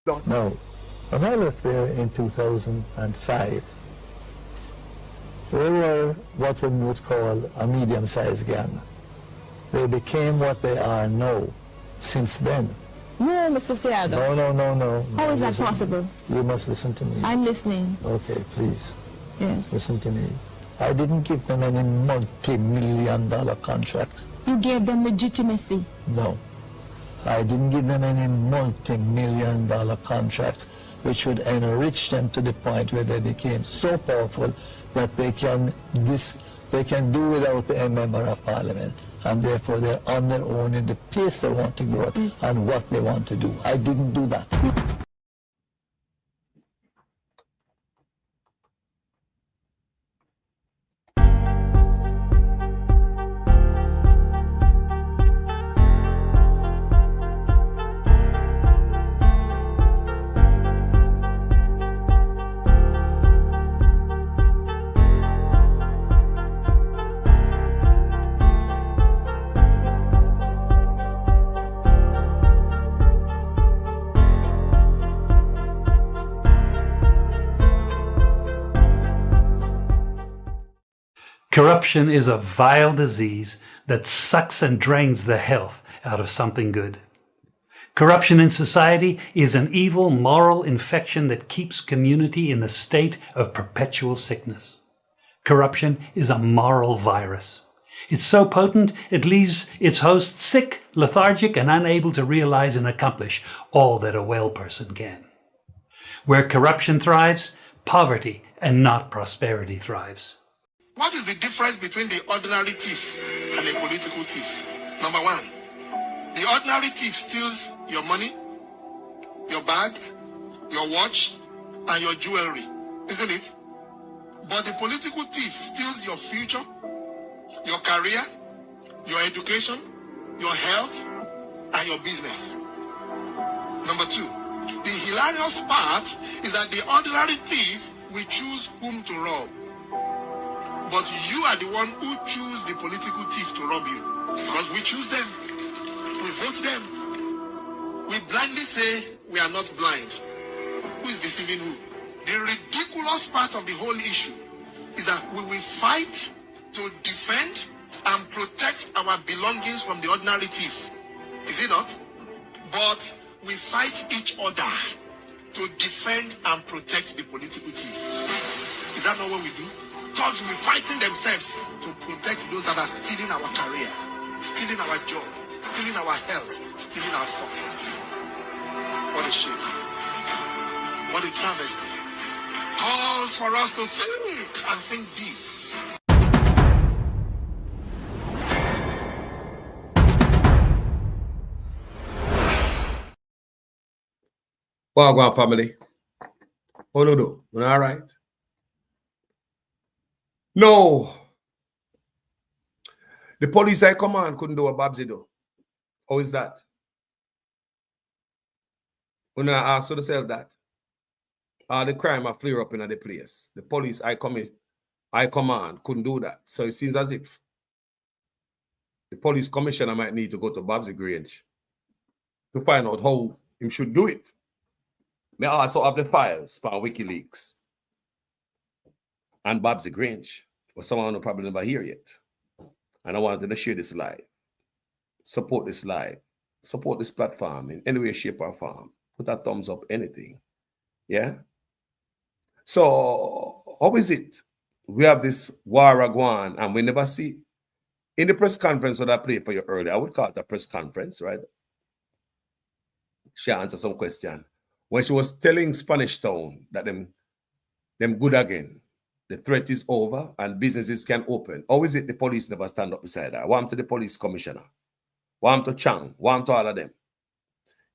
Now, when I left there in 2005, they were what one would call a medium-sized gang. They became what they are now, since then. No, Mr. Siaga. No. How is that possible? You must listen to me. I'm listening. Okay, please. Yes. Listen to me. I didn't give them any multi-million-dollar contracts. You gave them legitimacy. No. I didn't give them any multi-million-dollar contracts which would enrich them to the point where they became so powerful that they can do without a member of parliament, and therefore they're on their own in the place they want to go and what they want to do. I didn't do that. Corruption is a vile disease that sucks and drains the health out of something good. Corruption in society is an evil moral infection that keeps community in the state of perpetual sickness. Corruption is a moral virus. It's so potent it leaves its host sick, lethargic, and unable to realize and accomplish all that a well person can. Where corruption thrives, poverty and not prosperity thrives. What is the difference between the ordinary thief and a political thief? Number one, the ordinary thief steals your money, your bag, your watch, and your jewelry, isn't it? But the political thief steals your future, your career, your education, your health, and your business. Number two, the hilarious part is that the ordinary thief will choose whom to rob. But you are the one who choose the political thief to rob you. Because we choose them. We vote them. We blindly say we are not blind. Who is deceiving who? The ridiculous part of the whole issue is that we will fight to defend and protect our belongings from the ordinary thief. Is it not? But we fight each other to defend and protect the political thief. Is that not what we do? Thugs will be fighting themselves to protect those that are stealing our career, stealing our job, stealing our health, stealing our success. What a shame. What a travesty. Calls for us to think and think deep. Well, family. Oh, no. All right. No. The police I command couldn't do what Bobsy do. How is that? When I ask yourself that, the crime I flare up in the place. The police I command couldn't do that. So it seems as if the police commissioner might need to go to Bobsy Grange to find out how he should do it. May also have the files for WikiLeaks and Bobsy Grange, for someone who probably never hear yet. And I wanted to share this live, support this live, support this platform in any way, shape, or form. Put a thumbs up, anything. Yeah? So, how is it? We have this war going and we never see. In the press conference that I played for you earlier, I would call it a press conference, right? She answered some question. When she was telling Spanish Town that them good again, the threat is over and businesses can open. How is it the police never stand up beside her? Warm to the police commissioner. Warm to Chang. Warm to all of them.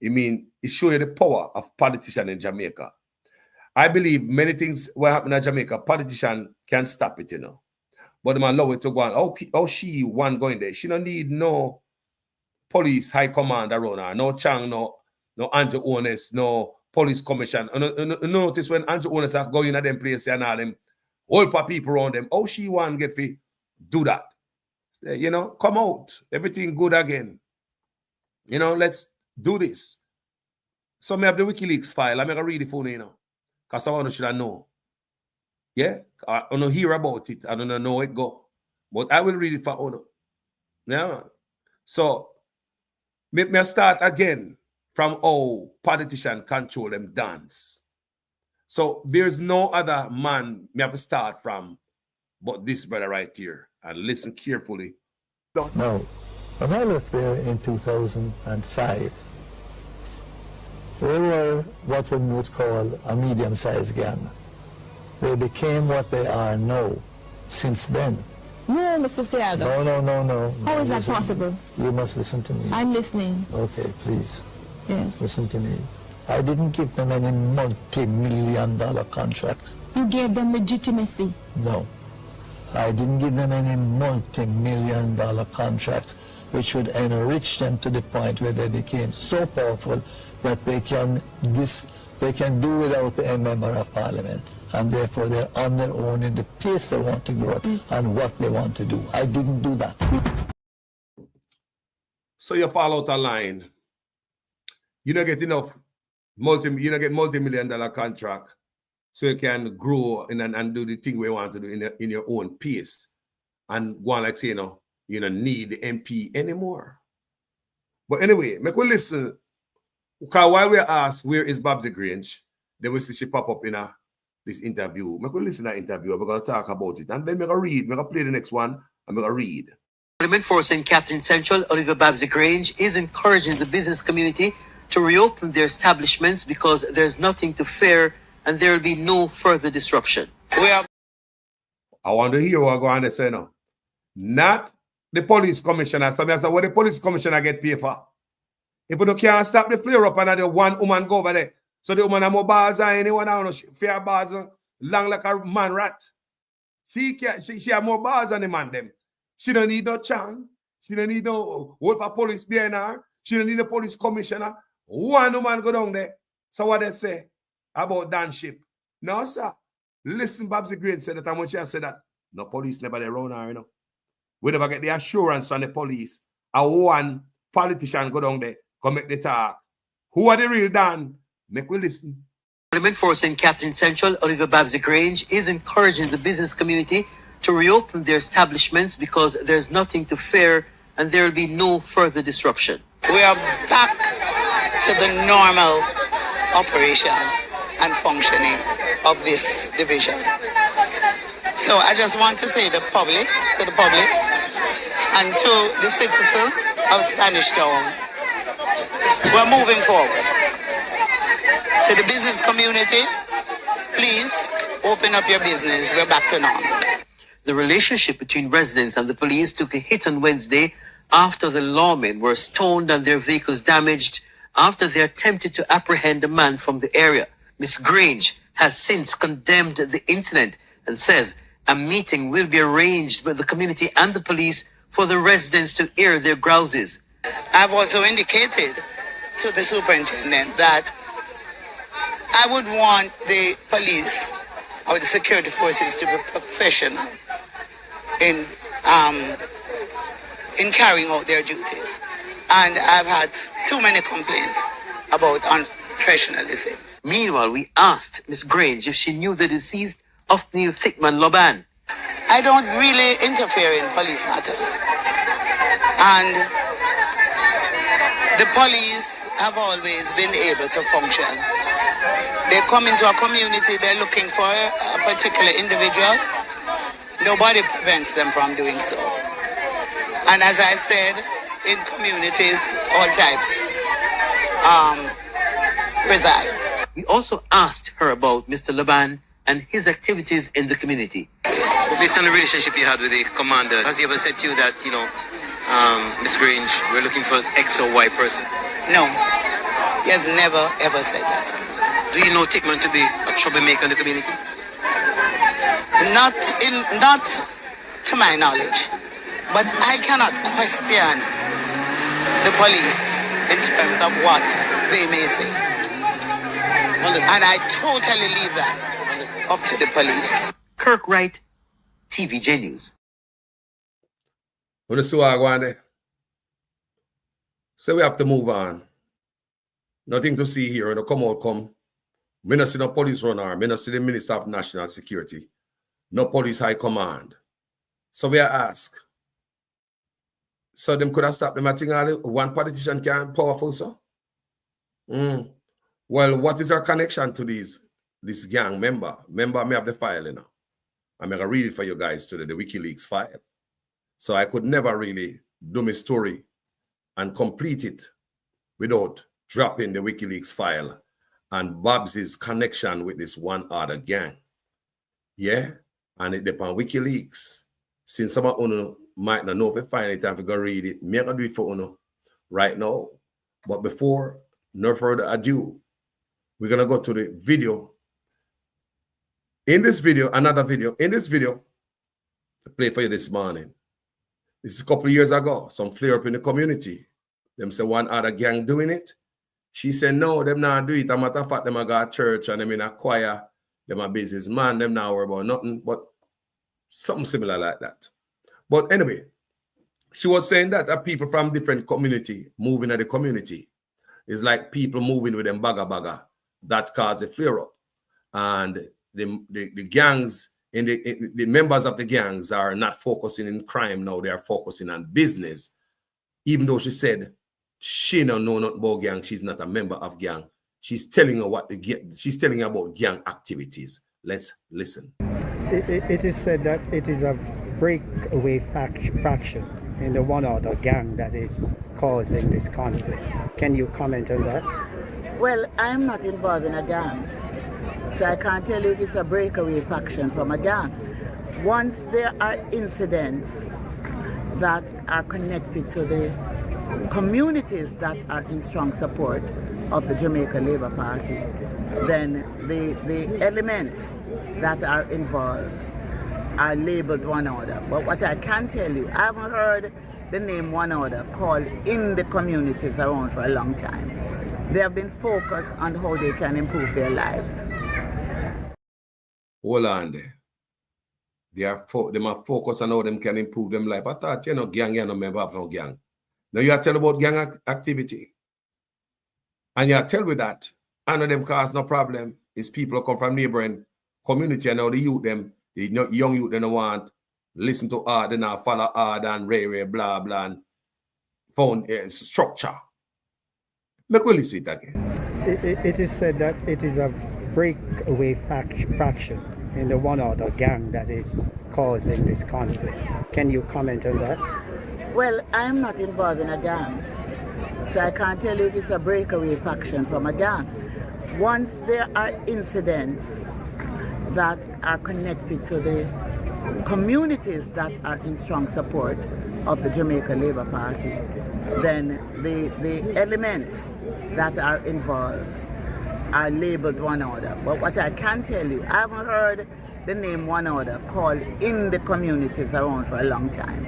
I mean, it shows you the power of politicians in Jamaica. I believe many things what happen in Jamaica, politician can stop it, you know. But them allow it to go on. Oh, she one going there. She don't need no police high command around her. No Chang, no Andrew Ones, no police commission. Notice when Andrew Ones are going at them place and all them whole of people around them. Oh, she want get to do that. You know, come out. Everything good again. You know, let's do this. So I have the WikiLeaks file. I'm going to read it for you now. Because someone should know. Yeah? I don't hear about it. I don't know how it go. But I will read it for you. Yeah. So, me start again from how politicians control them dance. So, there's no other man me have to start from but this brother right here. And listen carefully. Now, when I left there in 2005, they were what we would call a medium-sized gang. They became what they are now since then. No, Mr. Siaga. No. How is that Listen, possible? You must listen to me. I'm listening. Okay, please. Yes. Listen to me. I didn't give them any multi-million-dollar contracts. You gave them legitimacy. No. I didn't give them any multi-million-dollar contracts which would enrich them to the point where they became so powerful that they can do without a member of parliament. And therefore they're on their own in the pace they want to grow Yes. and what they want to do. I didn't do that. So you fall out of line. You don't get enough you don't get multi-million-dollar contract so you can grow and do the thing we want to do in your own pace. And go on like say, you don't need the MP anymore. But anyway, make we listen. Because while we ask where is Bobsy Grange, then we see she pop up in this interview. Make we listen to that interview. We're going to talk about it. And then we're going to read. We're going to play the next one and we're going to read. Parliament for St. Catherine Central, Oliver Bobsy Grange, is encouraging the business community to reopen their establishments because there's nothing to fear and there will be no further disruption. I want to hear what going to say now. Not the police commissioner. So I say, what the police commissioner get paid for? If you can't stop the flare up and the one woman go over there. So the woman have more bars than anyone else. Fair bars long like a man rat. She have more bars than the man them. She don't need no chance. She don't need no hold for police behind her. She don't need a police commissioner. One woman go down there. So what they say about danship? No, sir. Listen, Bobsy Grange said that, and when she said that, no police never there around her, We never get the assurance from the police. A one politician go down there, come make the talk. Who are the real Dan? Make we listen. Parliament for St. Catherine Central, Oliver Bobsy Grange, is encouraging the business community to reopen their establishments because there's nothing to fear and there will be no further disruption. We are back to the normal operation and functioning of this division. So I just want to say to the public, and to the citizens of Spanish Town, we're moving forward. To the business community, please open up your business. We're back to normal. The relationship between residents and the police took a hit on Wednesday after the lawmen were stoned and their vehicles damaged after they attempted to apprehend a man from the area. Ms. Grange has since condemned the incident and says a meeting will be arranged with the community and the police for the residents to air their grouses. I've also indicated to the superintendent that I would want the police or the security forces to be professional in carrying out their duties. And I've had too many complaints about unprofessionalism. Meanwhile, we asked Ms. Grange if she knew the deceased of Neil Thickman Loban. I don't really interfere in police matters. And the police have always been able to function. They come into a community, they're looking for a particular individual. Nobody prevents them from doing so. And as I said, in communities, all types reside. We also asked her about Mr. Laban and his activities in the community. Based on the relationship you had with the commander, has he ever said to you that, Ms. Grange, we're looking for X or Y person? No, he has never ever said that. Do you know Tickman to be a troublemaker in the community? Not to my knowledge, but I cannot question the police in terms of what they may say. And I totally leave that up to the police. Kirk Wright, TVJ News. What is what I want there? So we have to move on. Nothing to see here. No come out, come. Me not see no police run arm. Me not see the Minister of National Security. No police high command. So we are asked. So them could have stopped them. I think one politician can powerful, so. Well, what is our connection to this gang member? Member, me have the file, you know. I'm going to read it for you guys today, the WikiLeaks file. So I could never really do my story and complete it without dropping the WikiLeaks file and Bobsy's connection with this one other gang. Yeah, and it depends on WikiLeaks. Since some of you might not know if you find it time to go read it, me gonna do it for you right now. But before, no further ado, we're gonna go to the video. In this video, another video. In this video, I played for you this morning. This is a couple of years ago. Some flare up in the community. Them say one other gang doing it. She said, no, them not do it. A matter of fact, them a go to church and them in a choir. Them a businessman. Them not worry about nothing. But something similar like that. But anyway, she was saying that people from different community moving at the community. It's like people moving with them bagger that cause a flare up. And the gangs, the members of the gangs are not focusing in crime now. They are focusing on business. Even though she said she don't know nothing about gang, she's not a member of gang. She's telling her she's telling her about gang activities. Let's listen. It is said that it is a breakaway faction in the one other gang that is causing this conflict. Can you comment on that? Well, I'm not involved in a gang, so I can't tell you if it's a breakaway faction from a gang. Once there are incidents that are connected to the communities that are in strong support of the Jamaica Labour Party, then the elements that are involved are labeled one order. But what I can tell you, I haven't heard the name one order called in the communities around for a long time. They have been focused on how they can improve their lives. Hold on there. They are focused on how them can improve them life. I thought, gang, no member of no gang. Now you are telling about gang activity. And you are telling with that, none of them cause no problem. It's people who come from neighboring community and now the youth them, the young youth they don't want listen to art, they not follow art and ray, blah, blah, and found structure. Make we listen it again. It is said that it is a breakaway faction in the one other gang that is causing this conflict. Can you comment on that? Well, I'm not involved in a gang, so I can't tell you if it's a breakaway faction from a gang. Once there are incidents that are connected to the communities that are in strong support of the Jamaica Labour Party, then the elements that are involved are labeled one order. But what I can tell you, I haven't heard the name one order called in the communities around for a long time.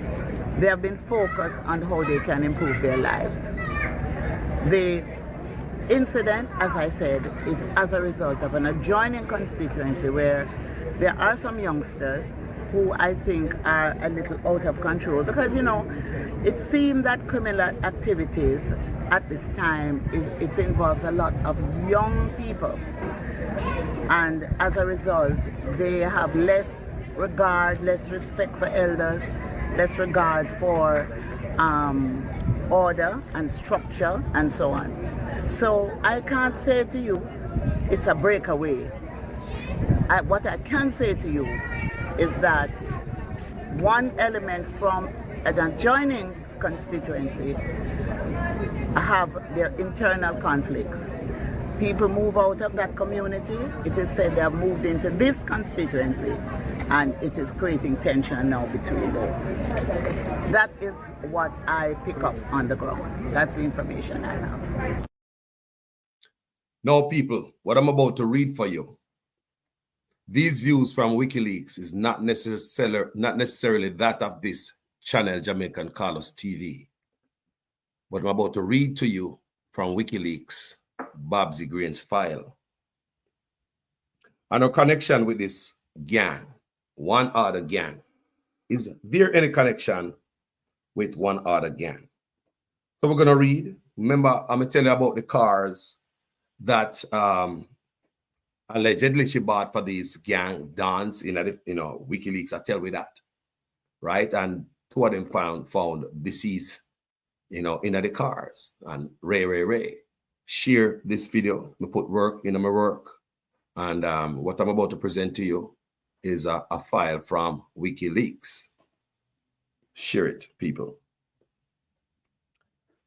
They have been focused on how they can improve their lives. The incident, as I said, is as a result of an adjoining constituency where there are some youngsters who I think are a little out of control because, it seemed that criminal activities at this time, it involves a lot of young people. And as a result, they have less regard, less respect for elders, less regard for order and structure and so on. So I can't say to you it's a breakaway. What I can say to you is that one element from an adjoining constituency have their internal conflicts. People move out of that community. It is said they have moved into this constituency and it is creating tension now between those. That is what I pick up on the ground. That's the information I have. Now, people, what I'm about to read for you, these views from WikiLeaks is not necessarily that of this channel, Jamaican Carlos TV. But I'm about to read to you from WikiLeaks, Bobsy Grange file. And a connection with this gang, one other gang. Is there any connection with one other gang? So we're going to read. Remember, I'm going to tell you about the cars that allegedly she bought for these gang dons in a, WikiLeaks. I tell we that, right? And two of them found deceased, in the cars. And Ray, share this video. Me put work in my work, and what I'm about to present to you is a file from WikiLeaks. Share it, people.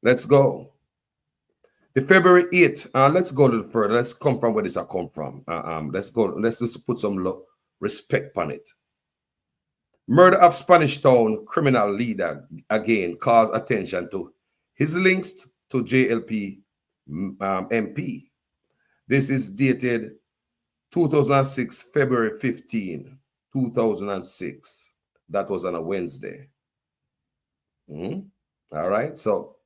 Let's go. The February 8th, let's go a little further. Let's come from where this I come from. Let's just put some respect on it. Murder of Spanish Town criminal leader again calls attention to his links to JLP MP. This is dated 2006, February 15, 2006. That was on a Wednesday. All right, so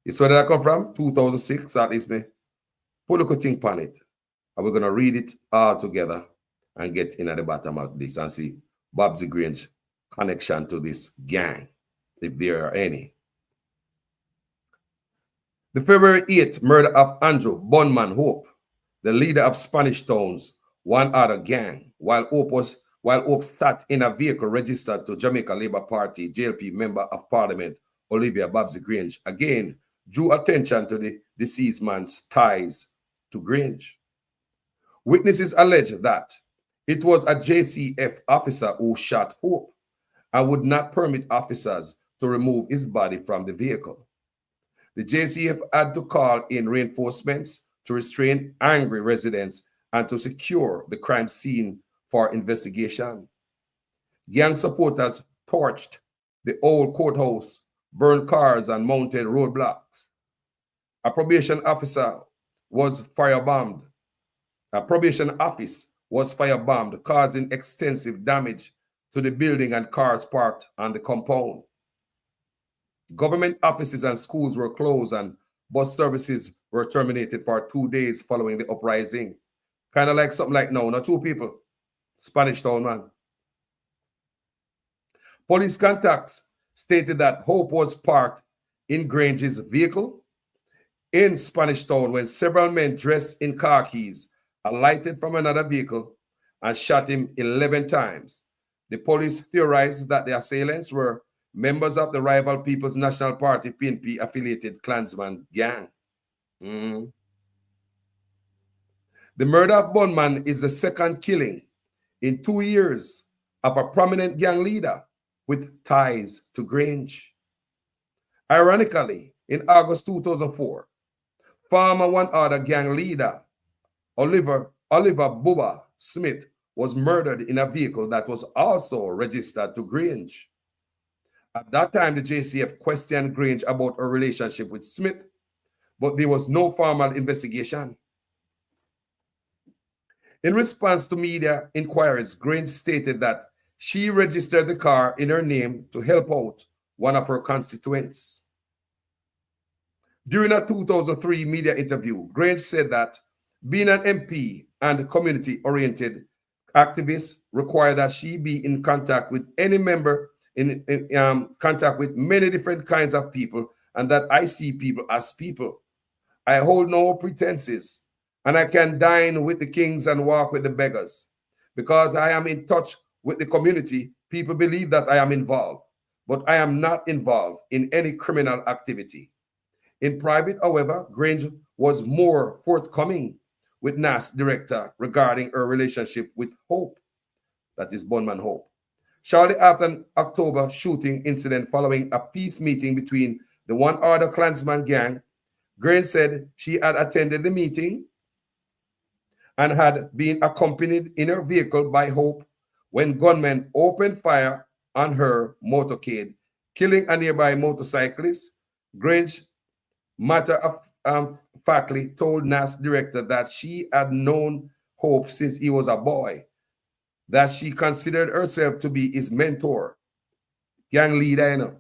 it's where did I come from? 2006, at least me. Put a good thing on it. And we're going to read it all together and get in at the bottom of this and see Bobsy Grange connection to this gang, if there are any. The February 8th murder of Andrew Bonman Hope, the leader of Spanish Town's one other gang, while Hope sat in a vehicle registered to Jamaica Labour Party JLP Member of Parliament Olivia Bobsy Grange, again drew attention to the deceased man's ties to Grange. Witnesses allege that it was a JCF officer who shot Hope and would not permit officers to remove his body from the vehicle. The JCF had to call in reinforcements to restrain angry residents and to secure the crime scene for investigation. Gang supporters torched the old courthouse, burned cars, and mounted roadblocks. A probation officer was firebombed. A probation office was firebombed, causing extensive damage to the building and cars parked on the compound. Government offices and schools were closed, and bus services were terminated for 2 days following the uprising. Kind of like something like now, not two people. Spanish Town, man. Police contacts stated that Hope was parked in Grange's vehicle in Spanish Town when several men dressed in khakis alighted from another vehicle and shot him 11 times. The police theorized that the assailants were members of the rival People's National Party PNP affiliated Klansman gang. The murder of Bonman is the second killing in 2 years of a prominent gang leader with ties to Grange. Ironically, in August 2004, former one other gang leader, Oliver Bubba Smith, was murdered in a vehicle that was also registered to Grange. At that time, the JCF questioned Grange about her relationship with Smith, but there was no formal investigation. In response to media inquiries, Grange stated that she registered the car in her name to help out one of her constituents. During a 2003 media interview, Grange said that being an MP and community-oriented activist required that she be in contact with any member, in contact with many different kinds of people, and that I see people as people. I hold no pretenses, and I can dine with the kings and walk with the beggars. Because I am in touch with the community, people believe that I am involved, but I am not involved in any criminal activity. In private, however, Grange was more forthcoming with NAS director regarding her relationship with Hope, that is Bonman Hope. Shortly after an October shooting incident following a peace meeting between the one other Klansman gang, Grange said she had attended the meeting and had been accompanied in her vehicle by Hope when gunmen opened fire on her motorcade, killing a nearby motorcyclist. Grange matter-of-factly told NAS director that she had known Hope since he was a boy, that she considered herself to be his mentor, gang leader, you know.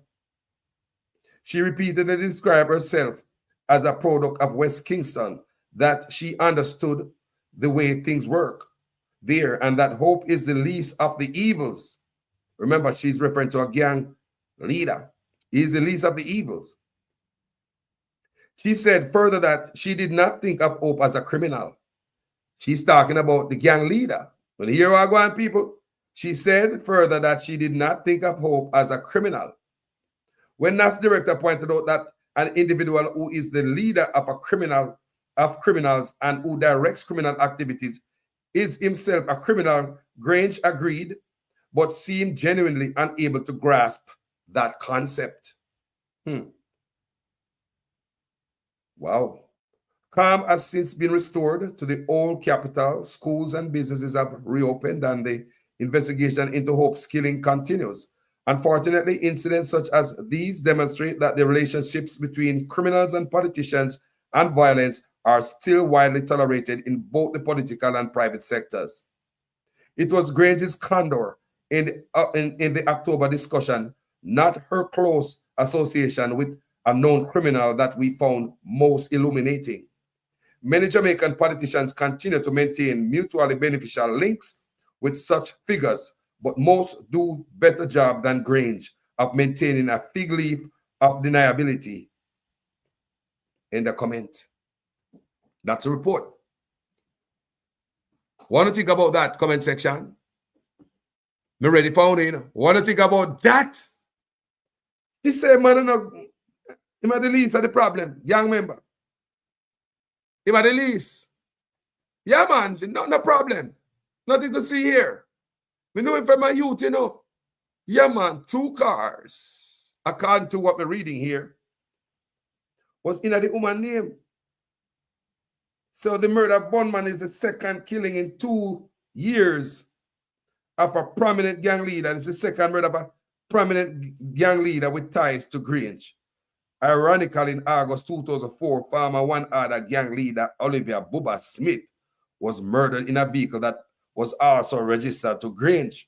She repeatedly described herself as a product of West Kingston, that she understood the way things work there, and that Hope is the least of the evils. Remember, she's referring to a gang leader. He's the least of the evils. She said further that she did not think of Hope as a criminal. She's talking about the gang leader. When you hear what I go on, people, she said further that she did not think of Hope as a criminal. When NAS director pointed out that an individual who is the leader of criminals and who directs criminal activities is himself a criminal, Grange agreed, but seemed genuinely unable to grasp that concept. Wow. Calm has since been restored to the old capital. Schools and businesses have reopened and the investigation into Hope's killing continues. Unfortunately, incidents such as these demonstrate that the relationships between criminals and politicians and violence are still widely tolerated in both the political and private sectors. It was Grange's candor in the October discussion, not her close association with a known criminal, that we found most illuminating. Many Jamaican politicians continue to maintain mutually beneficial links with such figures, but most do better job than Grange of maintaining a fig leaf of deniability. In the comment. That's a report. Want to think about that, comment section? Me ready for it. Want to think about that? He said, man, him at the least of the problem, young member. Him at the least. Yeah, man, no problem. Nothing to see here. We know him from my youth, you know. Yeah, man, 2 cars, according to what we're reading here, was in the woman's name. So the murder of Bunman is the second killing in 2 years of a prominent gang leader. It's the second murder of a prominent gang leader with ties to Grange. Ironically, in August 2004, former one other gang leader, Olivia Bubba Smith, was murdered in a vehicle that was also registered to Grange.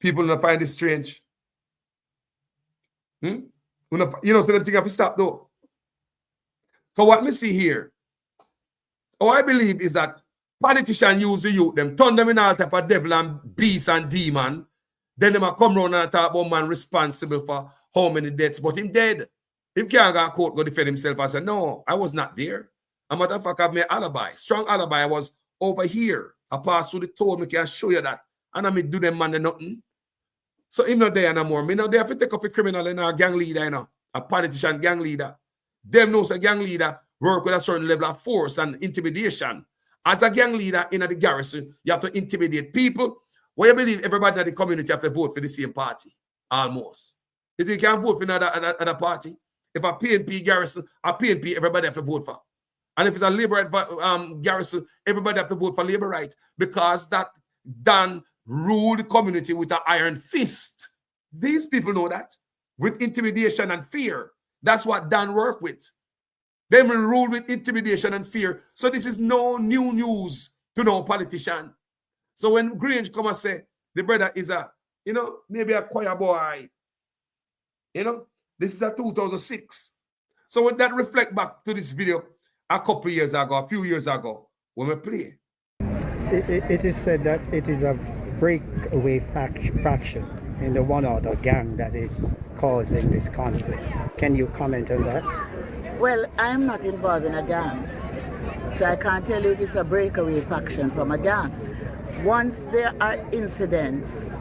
People don't find it strange. You know, so them think I have to stop though. So what me see here, what I believe is that politicians use the youth, them turn them in all type of devil and beast and demon. Then them come around and talk about man responsible for how many deaths, but him dead. Him can't go to court, go defend himself and say, no, I was not there. A matter of fact, I have my alibi. Strong alibi. I was over here. I passed through the toll, me can show you that. And I me do them man nothing. So him not there no more. Me not there if you take up a criminal and a gang leader, you know, a politician gang leader. Them knows a gang leader work with a certain level of force and intimidation. As a gang leader in the garrison, you have to intimidate people. Well, you believe everybody in the community have to vote for the same party, almost. If you can't vote for another party, if a PNP garrison, a PNP, everybody have to vote for. And if it's a Labour garrison, everybody have to vote for Labour right, because that Dan ruled the community with an iron fist. These people know that, with intimidation and fear. That's what Dan worked with. They will rule with intimidation and fear. So this is no new news to no politician. So when Grange come and say the brother is a, you know, maybe a choir boy, you know, this is a 2006. So when that reflect back to this video a couple years ago, a few years ago, when we play. It is said that it is a breakaway faction in the one other gang that is causing this conflict. Can you comment on that? Well, I'm not involved in a gang, so I can't tell you if it's a breakaway faction from a gang. Once there are incidents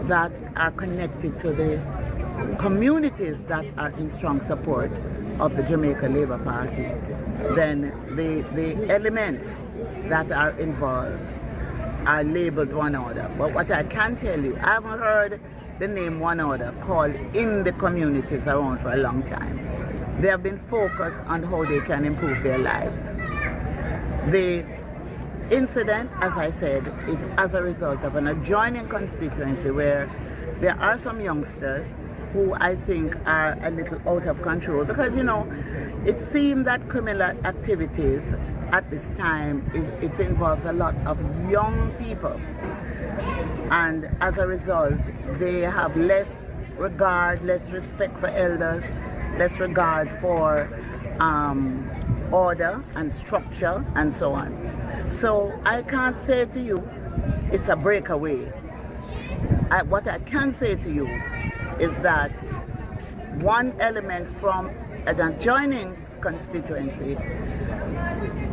that are connected to the communities that are in strong support of the Jamaica Labour Party, then the elements that are involved are labeled one order. But what I can tell you, I haven't heard the name one order called in the communities around for a long time. They have been focused on how they can improve their lives. The incident, as I said, is as a result of an adjoining constituency where there are some youngsters who I think are a little out of control, because, you know, it seemed that criminal activities at this time it involves a lot of young people, and as a result they have less regard, less respect for elders, less regard for order and structure and so on. So I can't say to you it's a breakaway. What I can say to you is that one element from an adjoining constituency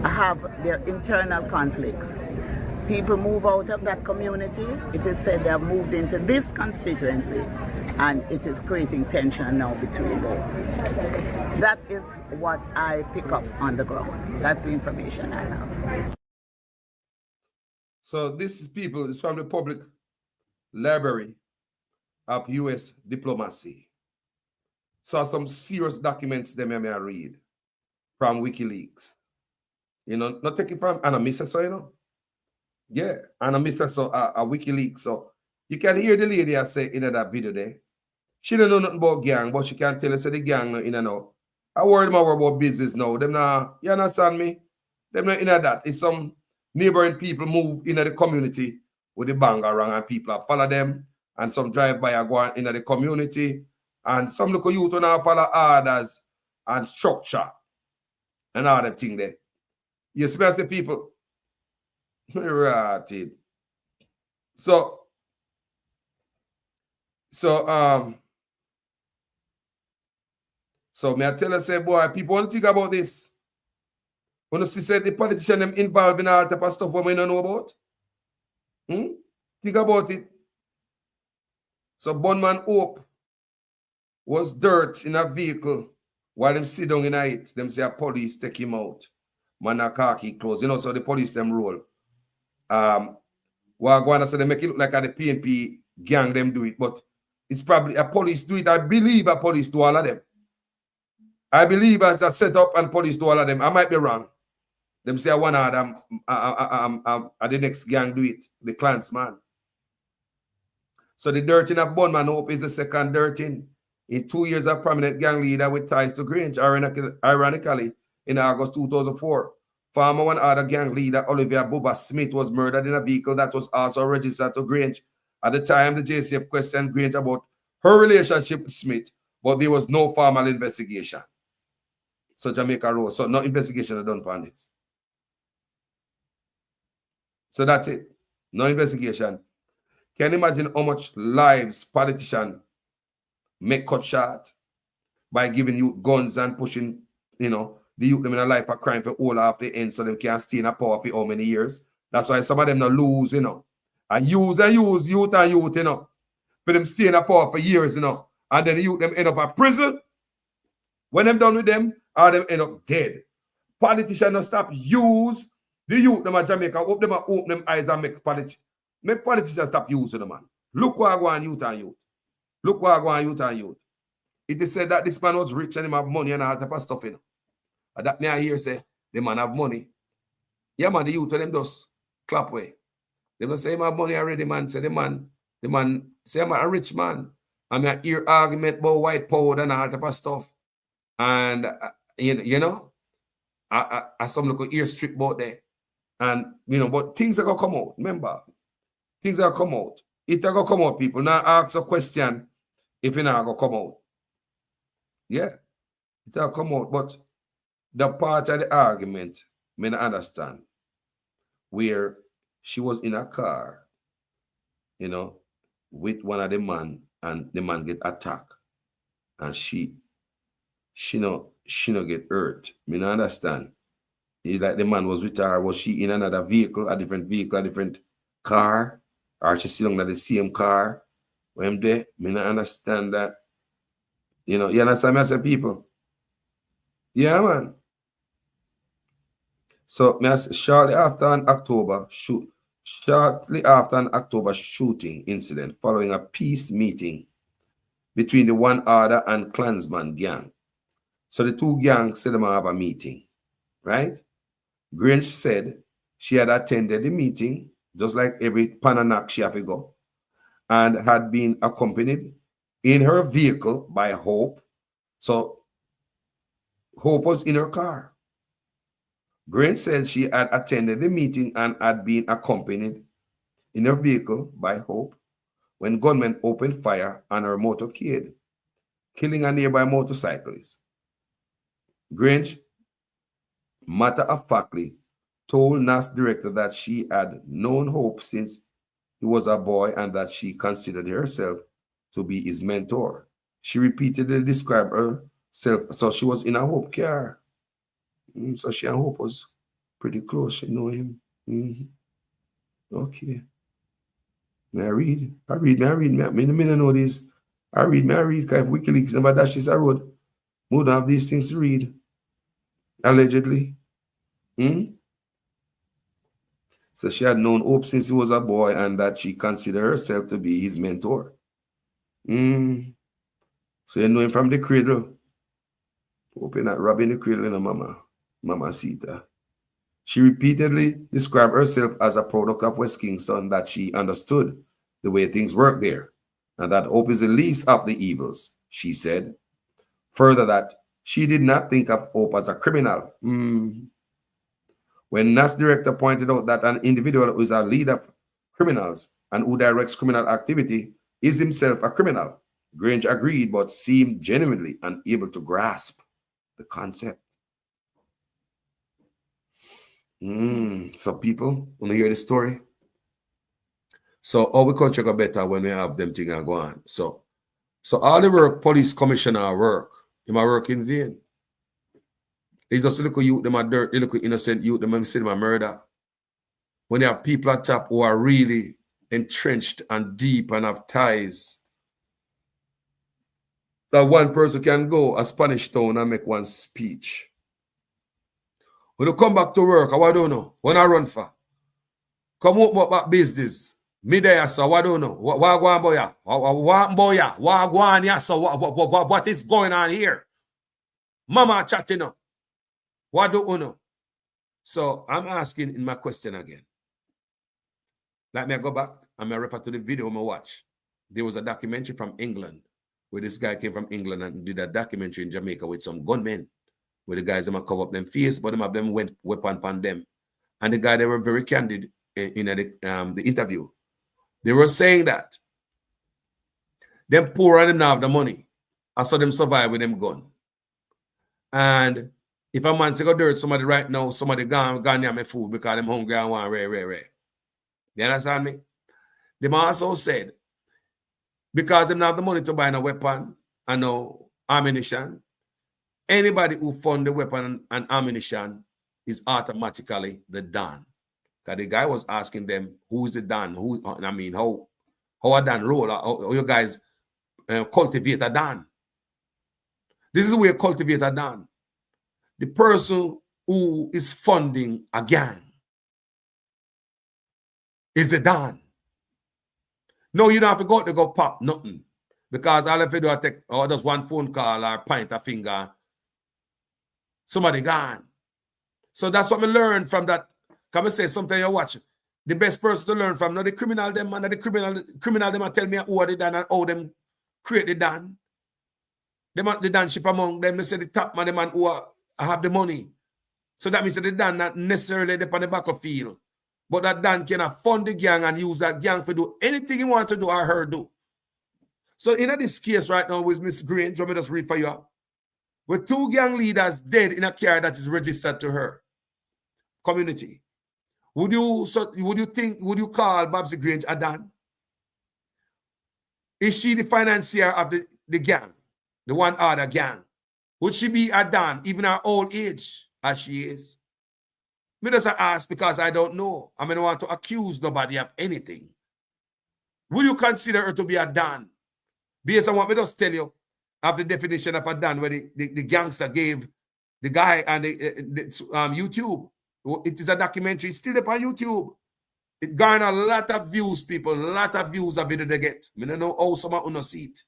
have their internal conflicts. People move out of that community. It is said they have moved into this constituency, and it is creating tension now between those. That is what I pick up on the ground. That's the information I have. So this is people, it's from the Public Library of U.S. Diplomacy. So some serious documents them I read from WikiLeaks. You know, not taking from Anna Mr. So, you know. Yeah, Anna Mr. So a WikiLeaks. So you can hear the lady I say in that video there. She don't know nothing about gang, but she can tell us the gang in and out. I worry more about business now. Them now, you understand me? Them not in that. It's some neighboring people move into the community with the bang around and people are follow them, and some drive by are going into the community, and some local youth now follow orders and structure and all them thing there. You supposed the people right. So may I tell us, say, boy, people want to think about this. When you see the politician them involved in all type of stuff what we don't know about. Think about it. So Bunman Hope was dirt in a vehicle while them sit down in it. Them say a police take him out. Man a khaki clothes. You know, so the police them roll. Well, go on, so they make it look like the PNP gang them do it, but it's probably a police do it. I believe a police do all of them. I believe as a setup and police do all of them. I might be wrong. Them say one of them, the next gang do it, the Klansman. So the dirting of Bunman Hope is the second dirting in 2 years of prominent gang leader with ties to Grange. Ironically, in August 2004, former one other gang leader, Olivia Bubba Smith, was murdered in a vehicle that was also registered to Grange. At the time, the JCF questioned Grange about her relationship with Smith, but there was no formal investigation. So Jamaica Road, so no investigation are done on this. So that's it. No investigation. Can you imagine how much lives politicians make cut short by giving you guns and pushing, you know, the youth them in a life of crime for all half the end so them can stay in a power for how many years? That's why some of them not lose, you know. And use youth and youth, you know, for them stay in a power for years, you know. And then the youth them end up at prison. When them done with them, or them end up dead. Politicians don't stop use the youth them at Jamaica, hope them open them eyes and make politicians stop using them, man. Look what I go on youth and youth. Look what I go on youth and youth. It is said that this man was rich and him have money and all type of stuff, you know. And that me I hear say, the man have money. Yeah, man, the youth them just clap way. They don't say him have money already, man. Say the man say I'm a rich man. I mean, I hear argument about white power and all type of stuff. And, you know, I some look ear strip about there. And, you know, but things are going to come out. Remember, things are going to come out. It are going to come out, people. Now ask a question if it's not going to come out. Yeah, it will come out. But the part of the argument, I may not understand, where she was in a car, you know, with one of the man, and the man get attacked. And she no get hurt. I mean, I understand. It's like the man was with her. Was she in another vehicle, a different car? Or she sitting in the same car? When I'm there, I mean, I understand that. You know, you understand me, I say, people? Yeah, man. So, shortly after an October shooting incident following a peace meeting between the One Order and Klansman gang. So the two gangs said they have a meeting, right? Grange said she had attended the meeting, just like every Pananak she have to go, and had been accompanied in her vehicle by Hope. So Hope was in her car. Grange said she had attended the meeting and had been accompanied in her vehicle by Hope when gunmen opened fire on her motorcade, killing a nearby motorcyclist. Grange matter-of-factly told NAS director that she had known Hope since he was a boy and that she considered herself to be his mentor. She repeatedly described herself. So she was in a Hope car. So she and Hope was pretty close. She know him. Okay. May I read? I know this. I read. Because if WikiLeaks never dash this road, we don't have these things to read. Allegedly. So she had known Hope since he was a boy and that she considered herself to be his mentor. So you know him from the cradle. Hope you're not robbing the cradle in a Mama Sita. She repeatedly described herself as a product of West Kingston, that she understood the way things work there, and that Hope is the least of the evils, she said. Further, that she did not think of Hope as a criminal. When NAS director pointed out that an individual who is a leader of criminals and who directs criminal activity is himself a criminal, Grange agreed but seemed genuinely unable to grasp the concept. So people, want to hear the story? So our country got better when we have them things go on. So all the work police commissioner work, he might work in vain. It's just a little youth, them are dirt, they look innocent youth, them say them a murder. When you have people at top who are really entrenched and deep and have ties, that one person can go a Spanish town and make one speech. When you come back to work, I don't know. When I run for, come up about business. Me there, so I don't know. What is going on here? Mama chatting up. What do you know? So I'm asking in my question again. Let me go back and I refer to the video I watch. There was a documentary from England where this guy came from England and did a documentary in Jamaica with some gunmen, where the guys them cover up them face, but them have them went weapon upon them. And the guy, they were very candid in the interview. They were saying that them poor and them have the money. I saw them survive with them gun. And if a man take a dirt somebody right now, somebody gone near me food because them hungry and want rare. You understand me? The man also said, because them have the money to buy a weapon and no ammunition, anybody who fund the weapon and ammunition is automatically the Don. Because the guy was asking them, who's the Don? How a Don roll? How you guys cultivate a Don? This is where you cultivate a Don. The person who is funding a gang is the Don. No, you don't have to go pop nothing. Because all if you do is take just one phone call or point a finger, somebody gone. So that's what we learned from that. Come and say something you watch. The best person to learn from, not the criminal them, and the criminal them tell me who they done and how them create the Dan. The Dan ship among them, they say the top man, the man who have the money. So that means that the Dan not necessarily up on the battlefield. But that Dan can fund the gang and use that gang to do anything he want to do or her do. So in this case right now with Miss Grange, let me just read for you. With 2 gang leaders dead in a car that is registered to her community, would you call Bobsy Grange a Dan? Is she the financier of the gang, the one other gang? Would she be a Dan, even her old age as she is? Me just ask because I don't know. I don't want to accuse nobody of anything. Would you consider her to be a Dan? Based on what me just tell you of the definition of a Dan, where the gangster gave the guy and the YouTube. It is a documentary, still up on YouTube. It garnered a lot of views, people. A lot of views of video they get. I don't know how someone will not see it.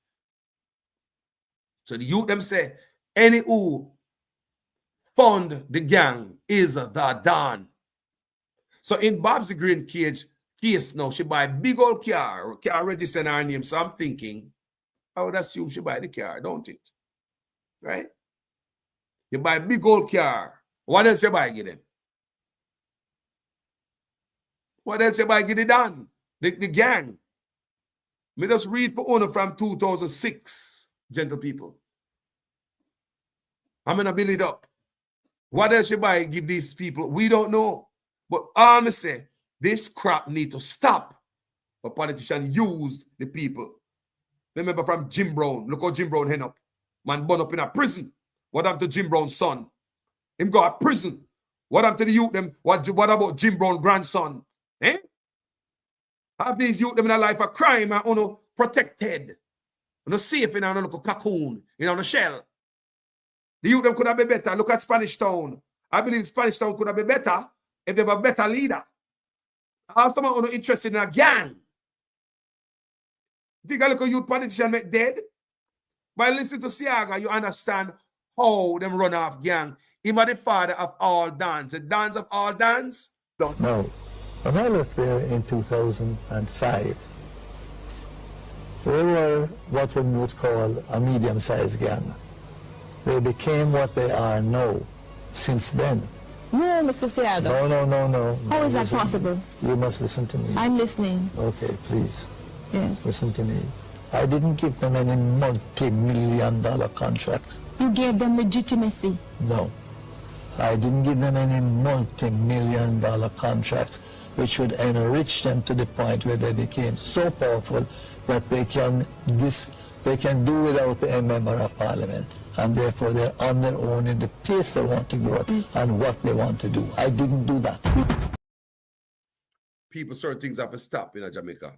So the youth them say, any who fund the gang is the Dan. So in Bobsy Grange case now, she buy a big old car registered her name. So I'm thinking, I would assume she buy the car, don't it? Right? You buy a big old car. What else you buy give them? What else you buy give the Dan? The gang. Me just read for owner from 2006, gentle people. I'm going to build it up. What else you buy give these people? We don't know. But all me say, this crap need to stop. But politicians use the people Remember from Jim Brown. Look how Jim Brown end up. Man born up in a prison. What happened to Jim Brown's son? Him go to prison. What happened to the youth them? What about Jim Brown's grandson? Eh? Have these youth them in a life of crime and protected. Safe in a little cocoon, in a shell. The youth them could have been better. Look at Spanish Town. I believe Spanish Town could have been better if they have a better leader. I have someone interested in a gang. Think a little youth politician make dead? By listening to Siaga, you understand how them run off gang. Him are the father of all dance. The dance of all dance. Now, when I left there in 2005, they were what we would call a medium-sized gang. They became what they are now, since then. No, Mr. Siaga. No. How is that possible? You must listen to me. I'm listening. Okay, please. Yes. Listen to me. I didn't give them any multi-million-dollar contracts. You gave them legitimacy. No. I didn't give them any multi-million-dollar contracts which would enrich them to the point where they became so powerful that they can do without a member of parliament, and therefore they're on their own in the pace they want to grow and what they want to do. I didn't do that. People, certain things have to stop in Jamaica.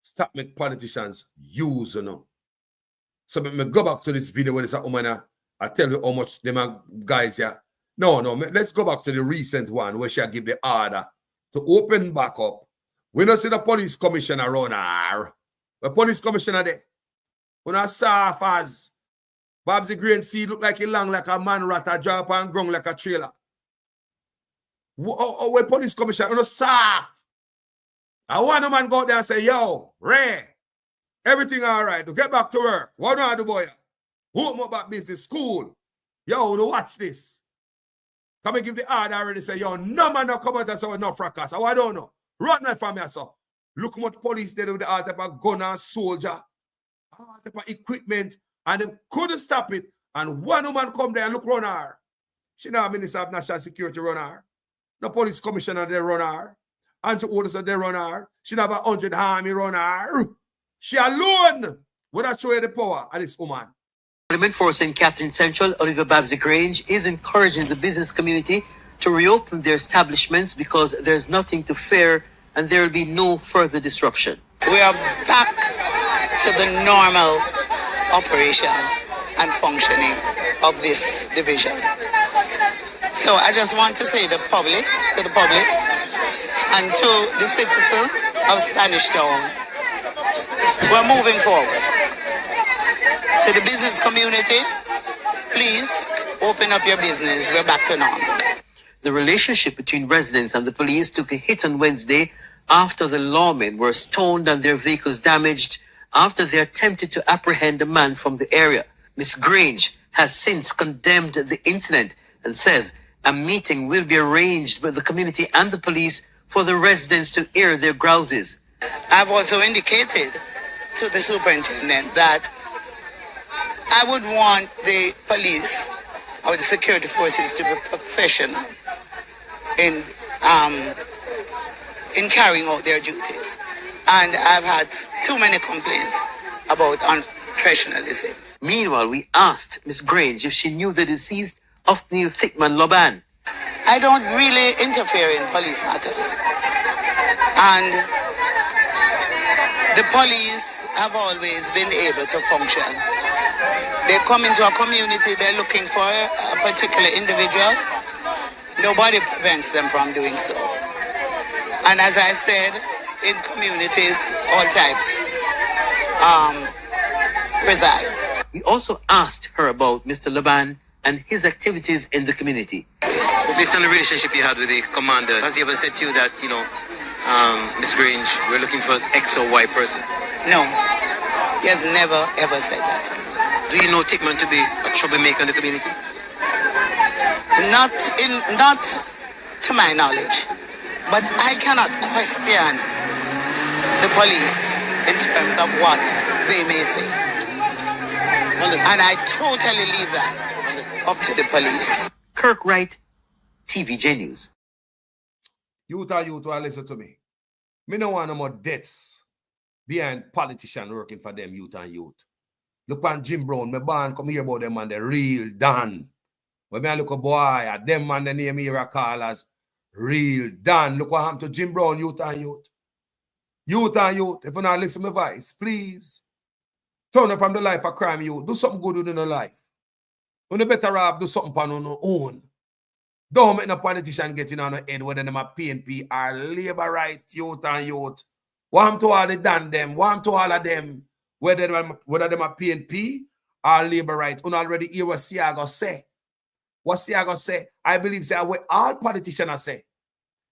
Stop make politicians use, So me go back to this video where there's a woman, I tell you how much them guys here. No, let's go back to the recent one where she give the order to open back up. We don't see the police commissioner run her. The police commissioner there. When I saw as Bobsy Grange see look like he long like a man rat, a drop and grung like a trailer. When police commissioner, soft. I want a man go out there and say, yo, Ray, everything all right. Get back to work. What do I do, boy? Home about business, school. Yo, watch this. Come and give the order already. Say, yo, no man no come out and say, no fracas. I don't know. Run my family, so. Look what police did with the all type of gun and soldier, all type of equipment, and they couldn't stop it. And one woman come there and look run her. She not Minister of National Security run her. No police commissioner they run her. Andrew orders they run her. She not have 100 army run her. She alone would have show you the power of this woman. Parliament Force in Catherine Central, Oliver Bobsy Grange, is encouraging the business community to reopen their establishments because there's nothing to fear and there will be no further disruption. We are back to the normal operation and functioning of this division. So I just want to say to the public, and to the citizens of Spanish Town, we're moving forward. To the business community, please open up your business. We're back to normal. The relationship between residents and the police took a hit on Wednesday after the lawmen were stoned and their vehicles damaged after they attempted to apprehend a man from the area. Ms. Grange has since condemned the incident and says a meeting will be arranged with the community and the police for the residents to air their grouses. I've also indicated to the superintendent that I would want the police or the security forces to be professional in carrying out their duties. And I've had too many complaints about unprofessionalism. Meanwhile, we asked Ms. Grange if she knew the deceased of Neil Thickman Loban. I don't really interfere in police matters. And the police have always been able to function. They come into a community, they're looking for a particular individual. Nobody prevents them from doing so. And as I said, in communities, all types reside. We also asked her about Mr. Loban and his activities in the community. Based on the relationship you had with the commander, has he ever said to you that, Ms. Grange, we're looking for X or Y person? No, he has never ever said that. Do you know Tickman to be a troublemaker in the community? Not to my knowledge, but I cannot question the police in terms of what they may say. And I totally leave that up to the police. Kirk Wright, TVJ News. You listen to me. Me no want no more deaths behind politicians working for them youth and youth. Look on Jim Brown, my band come here about them and the real Dan. When I look a boy, at them man the name here call as real Dan. Look what happened to Jim Brown, youth and youth. Youth and youth, if you not listen to my voice, please. Turn it from the life of crime, you. Do something good within your life. When you better off, do something on your own. Don't make no politician getting on your head whether them a PNP or labor right, youth and youth. Want to all the done them, want to all of them, whether them a PNP or labor right. You already hear what Siago say. What Siago say, I believe say what all politicians say.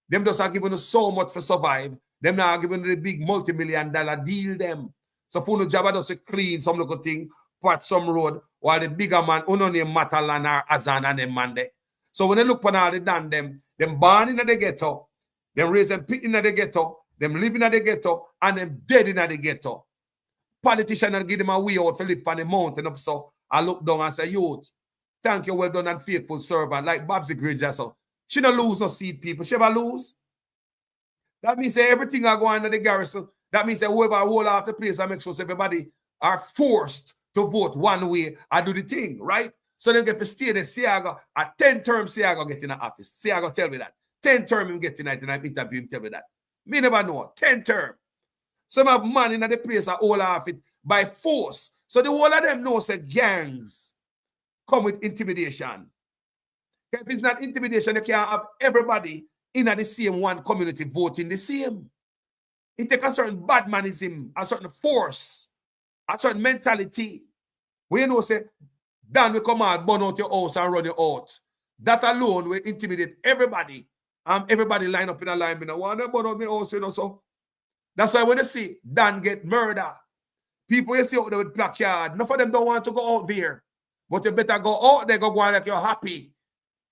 Them just are giving us so much for survive. Them now are giving the big multi-million-dollar deal them. So for no job does clean some little thing, patch some road, while the bigger man, who no name Matalan or Azan and them man there. So when they look upon all the done them born in the ghetto, them raise them pit in the ghetto, them living in the ghetto, and them dead in the ghetto. Politicians and give them a way out for live on the mountain up so I look down and say, youth, thank you, well done and faithful servant, like Bobsy Grange. So she don't lose no seat, people. She ever lose? That means that everything I go under the garrison. That means that whoever hold off the place, I make sure everybody are forced to vote one way and do the thing, right? So they get to stay there. Siago, a 10-term Siago get in the office. Siago tell me that. 10-term him get tonight and I interview him tell me that. Me never know. 10-term. Some have man in the place are all off it by force. So the whole of them know say gangs come with intimidation. If it's not intimidation, you can't have everybody in the same one community voting the same. It takes a certain badmanism, a certain force, a certain mentality. When you know, say, Dan will come out, burn out your house and run you out. That alone will intimidate everybody. Everybody line up in a line. I want to burn out my house, you know, so. That's why when you see Dan get murder, people you see out there with placard, none of them don't want to go out there. But you better go out there, go on like you're happy.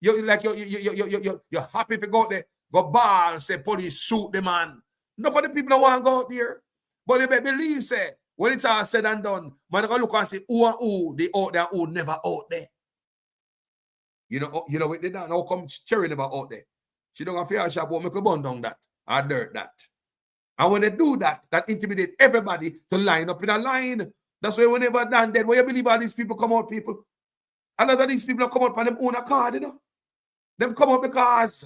You're happy if you go out there, go ball, say police shoot the man. None of the people don't want to go out there. But you better believe, say, when it's all said and done, man, go look and say, who and who, they out there, who never out there. You know what they done? How come Cherry never out there? She don't have fear shop, but make a bun down that, or dirt that. And when they do that, that intimidate everybody to line up in a line. That's why whenever done dead, when you believe all these people come out, people, a lot of these people come out on them own accord, you know. Them come out because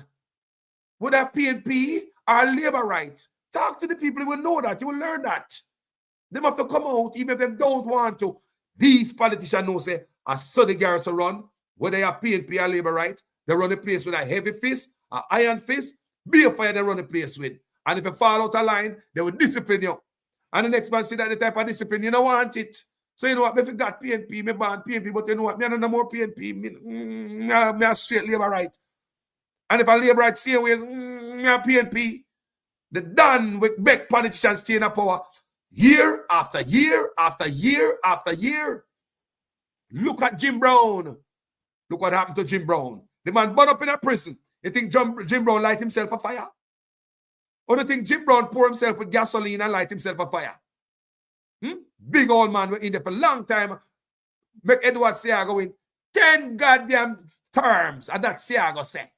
with a PNP or labor right. Talk to the people, you will know that, you will learn that. Them have to come out, even if they don't want to. These politicians know, say, a Sunday garrison run, whether they are PNP or labor right, they run the place with a heavy fist, an iron fist, be a fire they run the place with. And if you fall out of line, they will discipline you. And the next man see that the type of discipline, you don't want it. So you know what, if you got PNP, me ban PNP, but you know what, me no more PNP, me a straight labor right. And if I labor right same ways, me a PNP, the done with big politicians stay in power year after year after year after year. Look at Jim Brown. Look what happened to Jim Brown. The man burned up in a prison. You think Jim Brown light himself a fire? Or do you think Jim Brown pour himself with gasoline and light himself a fire? Big old man were in there for a long time. Make Edward Siago win 10 goddamn terms. And that Siago say.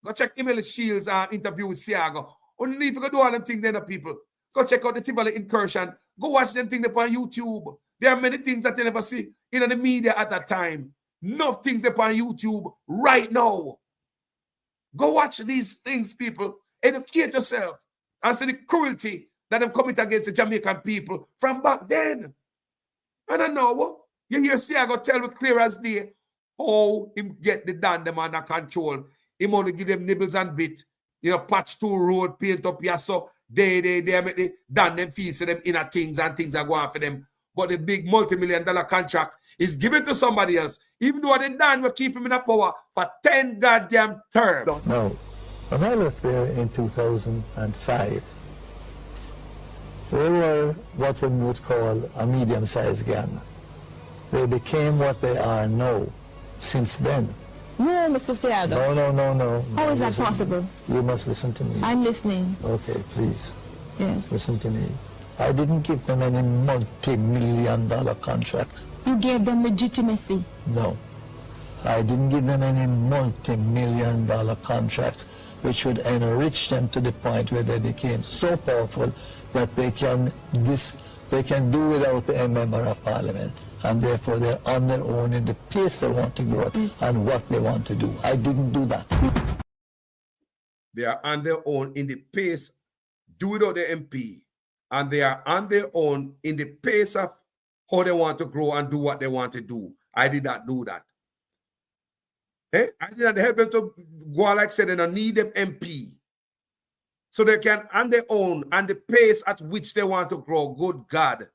Go check Emily Shields' interview with Siago. Only need to go do all them things there, people. Go check out the Tivoli incursion. Go watch them things on YouTube. There are many things that you never see in the media at that time. Enough things there on YouTube right now. Go watch these things, people. Educate yourself and see the cruelty that them commit against the Jamaican people from back then. And I know you hear Siago tell with clear as day how him get the damn them under control. Him only give them nibbles and bit. You know, patch 2 road, paint up here, so they make the damn them fees to them inner things and things are going for them. But the big multi-million-dollar contract is given to somebody else, even though they done will keep him in a power for 10 goddamn terms. No. When I left there in 2005, they were what one would call a medium-sized gang. They became what they are now since then. No, Mr. Siago. No. How is that possible? You must listen to me. I'm listening. Okay, please. Yes. Listen to me. I didn't give them any multi-million-dollar contracts. You gave them legitimacy. No. I didn't give them any multi-million-dollar contracts, which would enrich them to the point where they became so powerful that they can do without a member of parliament, and therefore they're on their own in the pace they want to grow and what they want to do. I didn't do that. They are on their own in the pace, do without the MP, and they are on their own in the pace of how they want to grow and do what they want to do. I did not do that. Hey, I did not help them to go like I said, and I need them MP. So they can on their own and the pace at which they want to grow. Good God.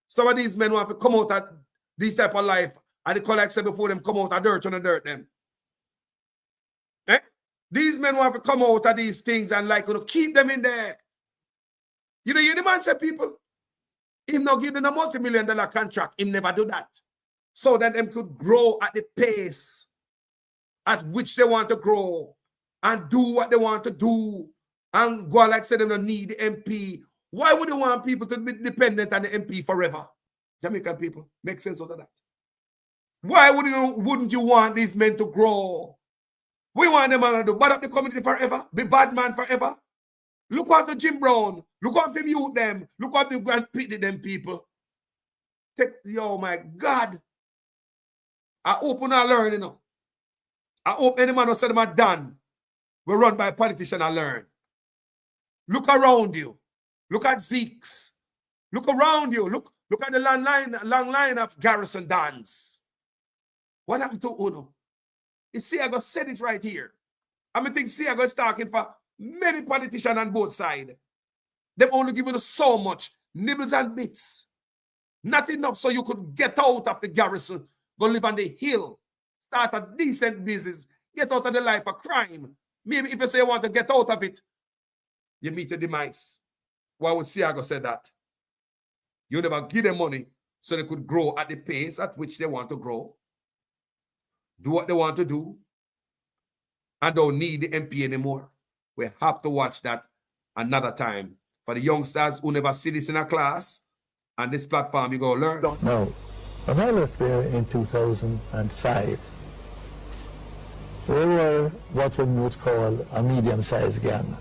Some of these men want to come out at this type of life, and the like I said before them come out of dirt on the dirt them. Eh? These men want to come out of these things and like keep them in there. You know, you the man say people, him not give them a multi-million-dollar contract, him never do that. So that them could grow at the pace at which they want to grow and do what they want to do and go like say them don't need the MP. Why would you want people to be dependent on the MP forever? Jamaican people, make sense out of that. Why wouldn't you want these men to grow? We want them to do bad up the community forever, be bad man forever. Look what the Jim Brown, look what them youth them, look what them grand pity them people. Oh my God. I hope we not learn, you know. I hope any man who said them are done will run by a politician and learn. Look around you. Look at Zeke's. Look around you. Look at the long line of Garrison Dons. What happened to Uno? You see, I got said it right here. I think Siago is talking for many politicians on both sides. They've only given us so much, nibbles and bits. Not enough so you could get out of the garrison, go live on the hill, start a decent business, get out of the life of crime. Maybe if you say you want to get out of it, you meet a demise. Why would Siago say that? You never give them money so they could grow at the pace at which they want to grow, do what they want to do, and don't need the MP anymore. We have to watch that another time. For the youngsters who never see this in a class, and this platform, you go learn. Now, when I left there in 2005, they were what we would call a medium-sized gang.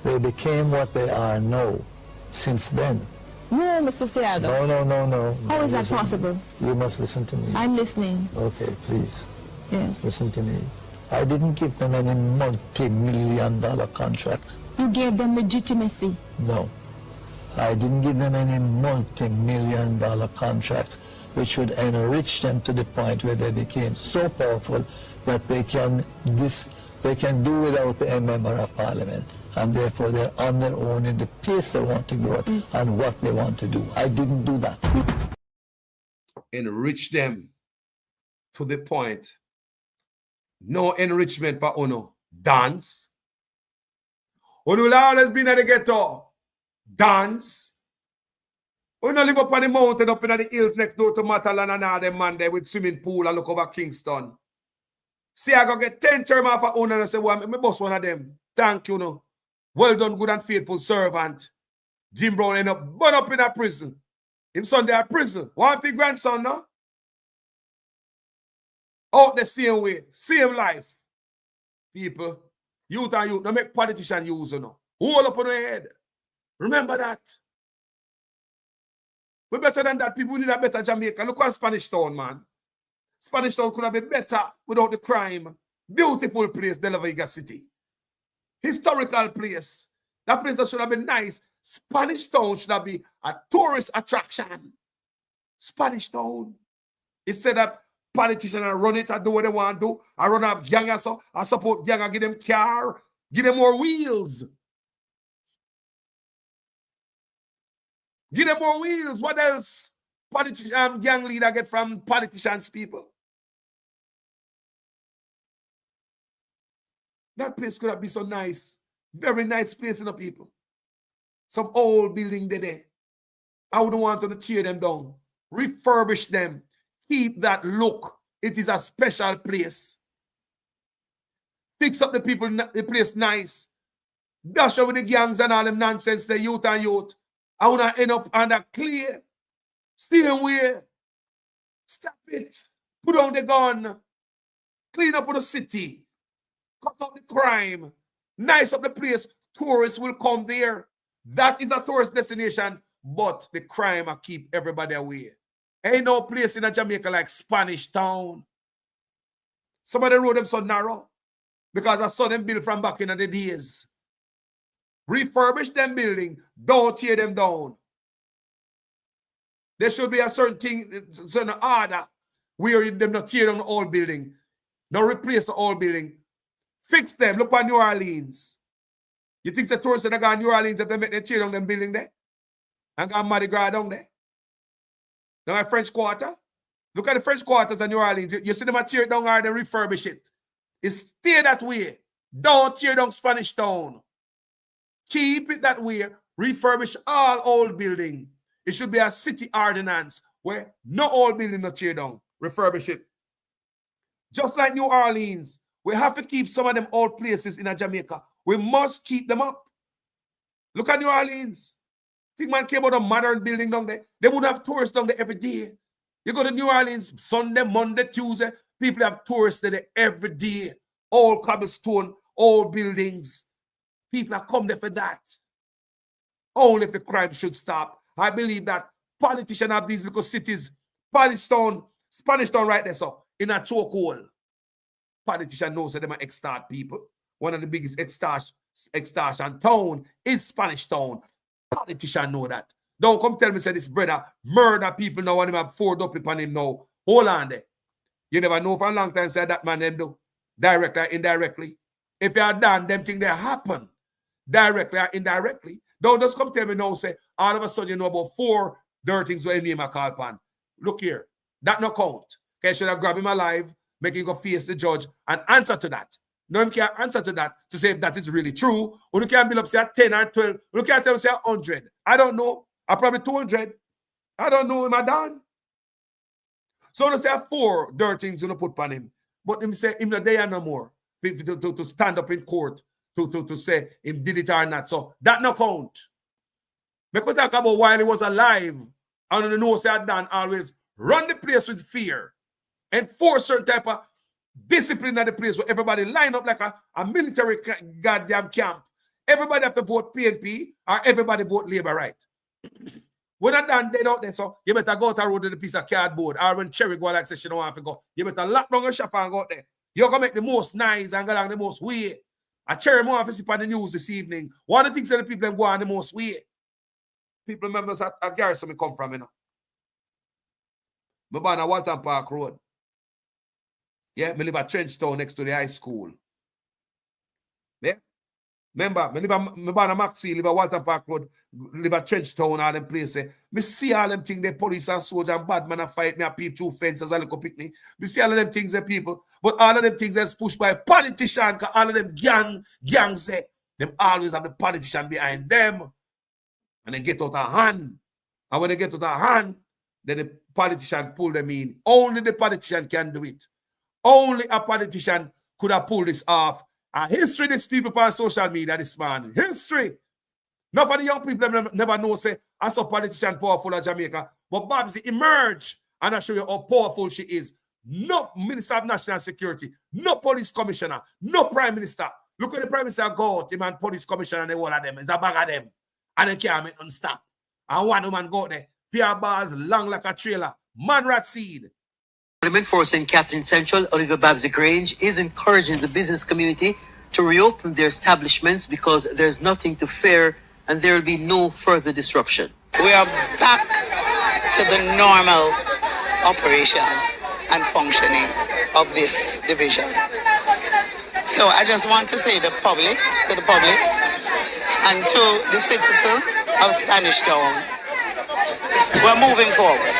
They became what they are now, since then. No, Mr. Siago. No. How is that possible? You must listen to me. I'm listening. Okay, please. Yes. Listen to me. I didn't give them any multi-million-dollar contracts. You gave them legitimacy. No. I didn't give them any multi-million-dollar contracts, which would enrich them to the point where they became so powerful that they can do without a member of parliament, and therefore they're on their own in the pace they want to grow and what they want to do. I didn't do that. Enrich them to the point. No enrichment for Uno. Dance. Uno will always be in the ghetto. Dance. Uno live up on the mountain, up in the hills next door to Matalan and all them man there with swimming pool and look over Kingston. See, I go get 10 term off of Uno and I say, well, me boss one of them. Thank you, no. Well done, good and faithful servant. Jim Brown end up burn up in a prison. Him son there at prison. One thing grandson, no? Out the same way, same life. People, youth and youth, don't make politicians use you know. Hold up on your head. Remember that. We're better than that. People need a better Jamaica. Look at Spanish Town, man. Spanish Town could have been better without the crime. Beautiful place, De La Vega City. Historical place. That place that should have been nice. Spanish Town should have been a tourist attraction. Spanish Town. Instead of politicians run it and do what they want to do. I run off gang and so I support gang and give them car, give them more wheels. Give them more wheels. What else gang leader get from politicians, people? That place could have been so nice. Very nice place, you know, people. Some old building there. I wouldn't want to tear them down. Refurbish them. Keep that look. It is a special place. Fix up the people, the place nice. Dash over the gangs and all them nonsense, the youth and youth. I want to end up under clear. Stay away. Stop it. Put down the gun. Clean up the city. Cut out the crime. nice up the place, tourists will come there. That is a tourist destination, but the crime will keep everybody away. Ain't no place in Jamaica like Spanish Town. Some of the road them so narrow because I saw them built from back in the days. Refurbish them building, don't tear them down. There should be a certain thing, certain order where them not tear down the old building, not replace the old building. Fix them. Look at New Orleans. You think the tourists that go to New Orleans if they make them tear down them building there? And got Mardi Gras down there? Now my French Quarter. Look at the French quarters in New Orleans. You see them tear it down or they refurbish it. It's stay that way. Don't tear down Spanish Town. Keep it that way. Refurbish all old building. It should be a city ordinance where no old building not tear down. Refurbish it. Just like New Orleans, we have to keep some of them old places in Jamaica. We must keep them up. Look at New Orleans. Think man came out a modern building down there. They would have tourists down there every day. You go to New Orleans Sunday, Monday, Tuesday. People have tourists there every day. Old cobblestone, old buildings. People have come there for that. Only if the crime should stop. I believe that politicians have these little cities, Spanish Town right there, so in a chokehold. Politician knows that they might extort people. One of the biggest extortion town is Spanish Town. Politician know that. Don't come tell me say this brother murder people now and him have 4 up upon him now. Hold on there. You never know for a long time say that man them do. Directly or indirectly. If you are done, them things they happen. Directly or indirectly. Don't just come tell me now, say, all of a sudden you know about 4 dirty things where you name a call upon. Look here. That no count. Okay, should I grab him alive, make him go face the judge and answer to that? No one can answer to that to say if that is really true. Or you can build up say 10 or 12. Or you can tell him say 100. I don't know. I probably 200. I don't know. Am I done? So they say 4 dirty things you put upon him. But him say him not there no more. To stand up in court to say him did it or not. So that no count. Make we talk about while he was alive. And the know say Dan always run the place with fear. Enforce certain type of discipline at the place where everybody line up like a military goddamn camp. Everybody have to vote PNP or everybody vote Labour, right? When I done dead out there, so you better go to the road with a piece of cardboard. Or when Cherry go like say she don't want to go, you better lock down your shop and go out there. You're gonna make the most nice and go along the most way. A Cherry more to see on the news this evening. One of the things that the people go on the most way. People remember at Garrison me come from, you know. Me born at Walton Park Road. Yeah, me live at Trenchtown next to the high school. Yeah. Remember, me born at Maxfield, live at Walton Park Road, live at Trenchtown, all them places. Me see all them things, the police and soldier and bad man fight me and peep through fences and little picnic. Me see all of them things, the people. But all of them things is pushed by politicians, because all of them gangs there, them always have the politician behind them. And they get out of hand. And when they get out of hand, then the politician pull them in. Only the politician can do it. Only a politician could have pulled this off. And history, these people on social media this morning. History. Not for the young people never know, say, I saw politician powerful in Jamaica. But Bobsy emerged and I show you how powerful she is. No Minister of National Security, no police commissioner, no prime minister. Look at the prime minister go out, him and police commissioner and all of them. It's a bag of them. And they can't make them stop. And one woman go out there. Fear bars long like a trailer. Man rat seed. Parliament Force in Catherine Central, Oliver Bobsy Grange, is encouraging the business community to reopen their establishments because there's nothing to fear and there will be no further disruption. We are back to the normal operation and functioning of this division. So I just want to say to the public, and to the citizens of Spanish Town, we're moving forward.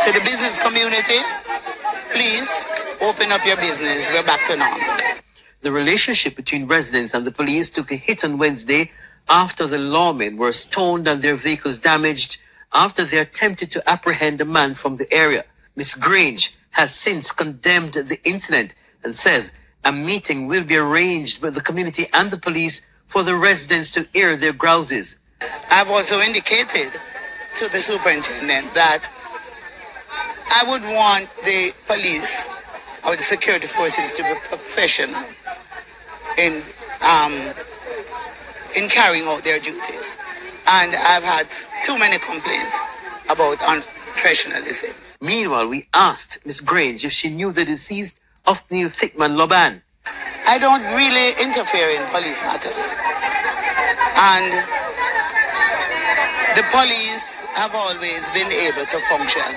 To the business community, please open up your business. We're back to normal. The relationship between residents and the police took a hit on Wednesday after the lawmen were stoned and their vehicles damaged after they attempted to apprehend a man from the area. Ms. Grange has since condemned the incident and says a meeting will be arranged with the community and the police for the residents to air their grouses. I've also indicated to the superintendent that I would want the police or the security forces to be professional in carrying out their duties. And I've had too many complaints about unprofessionalism. Meanwhile, we asked Ms. Grange if she knew the deceased of Neil Thickman Loban. I don't really interfere in police matters. And the police have always been able to function.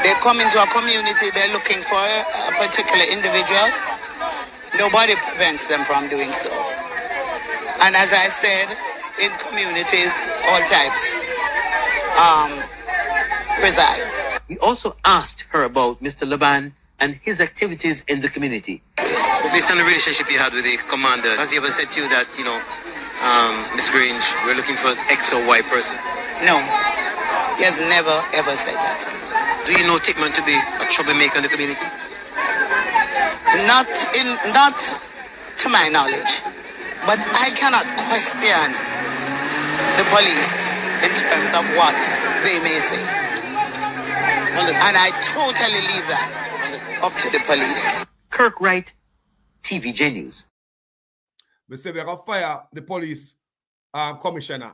They come into a community, they're looking for a particular individual. Nobody prevents them from doing so. And as I said, in communities, all types reside. We also asked her about Mr. Loban and his activities in the community. Based on the relationship you had with the commander, has he ever said to you that, Miss Grange, we're looking for X or Y person? No, he has never ever said that. Do you know Tickman to be a troublemaker in the community? Not to my knowledge, but I cannot question the police in terms of what they may say. And I totally leave that up to the police. Kirk Wright, TVJ News. We say we're going to fire the police commissioner.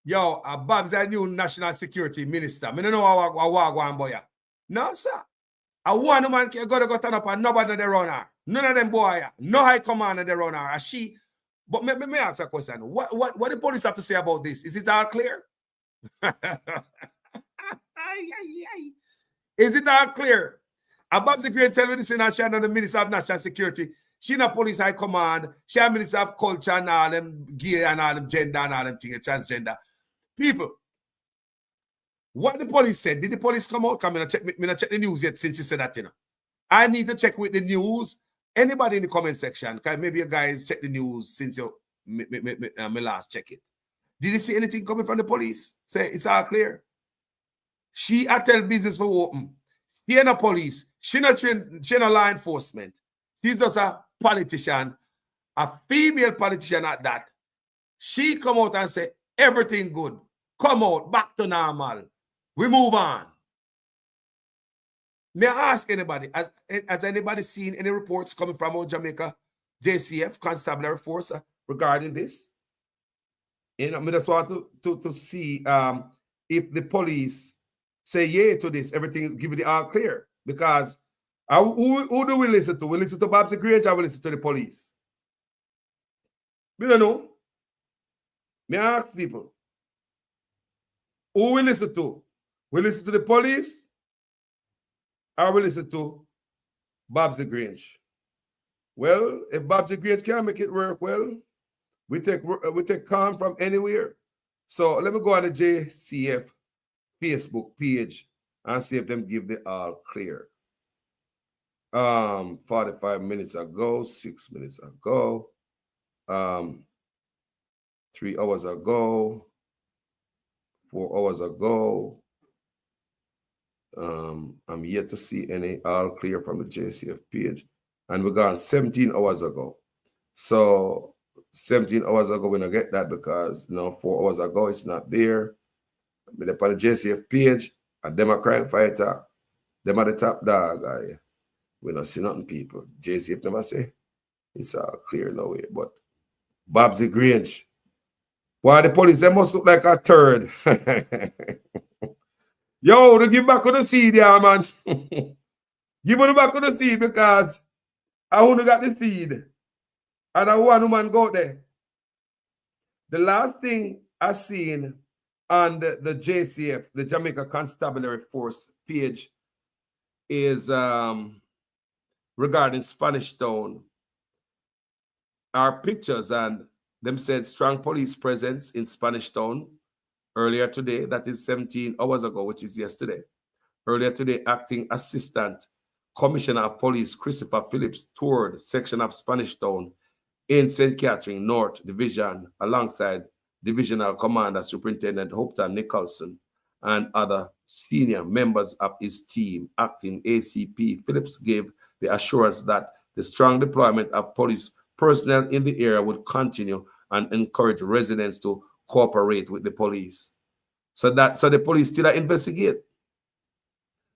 Yo, Bob's a new national security minister. I don't know how I go on, boy. No, sir. A one man can go turn up and nobody they run her. None of them boy. No high commander they run her. She. But me ask a question. What the police have to say about this? Is it all clear? Is it all clear? Bobsy Grange tell me this in the Minister of National Security. She not police high command. She a Minister of Culture and all them gay and all them gender and all them things, transgender. People, what the police said, did the police come out? Come, me not check the news yet since she said that, I need to check with the news. Anybody in the comment section, because maybe you guys check the news since you me last check it. Did you see anything coming from the police? Say it's all clear. She a tell business for open. She ain't a police. She not law enforcement. She's just a politician, a female politician at that. She come out and say everything good. Come out, back to normal. We move on. May I ask anybody, has anybody seen any reports coming from our Jamaica JCF Constabulary Force regarding this? I just want to see if the police say yay to this, everything is given the all clear. Because who do we listen to? We listen to Bobsy Grange or we listen to the police? We don't know. May I ask people, who we listen to? We listen to the police or we listen to Bobsy Grange? Well, if Bobsy Grange can't make it work, well, we take calm from anywhere. So let me go on the JCF Facebook page and see if them give the all clear. 45 minutes ago, 6 minutes ago, 3 hours ago, 4 hours ago. I'm yet to see any all clear from the JCF page. And we're gone 17 hours ago. So 17 hours ago, we don't get that because 4 hours ago, it's not there. But upon the JCF page, and them a crime fighter, them are the top dog. We don't see nothing, people. JCF never say it's all clear no way. But Bobsy Grange, why the police, they must look like a turd. Yo, to give back on the seed, yeah, man. Give on the back on the seed because I only got the seed. And I want woman go there. The last thing I seen on the JCF, the Jamaica Constabulary Force page, is regarding Spanish Town. Our pictures and them said strong police presence in Spanish Town earlier today. That is 17 hours ago, which is yesterday. Earlier today, Acting Assistant Commissioner of Police Christopher Phillips toured section of Spanish Town in St. Catherine North Division alongside Divisional Commander Superintendent Hopton Nicholson and other senior members of his team. Acting ACP Phillips gave the assurance that the strong deployment of police personnel in the area would continue and encourage residents to cooperate with the police. So the police still investigate.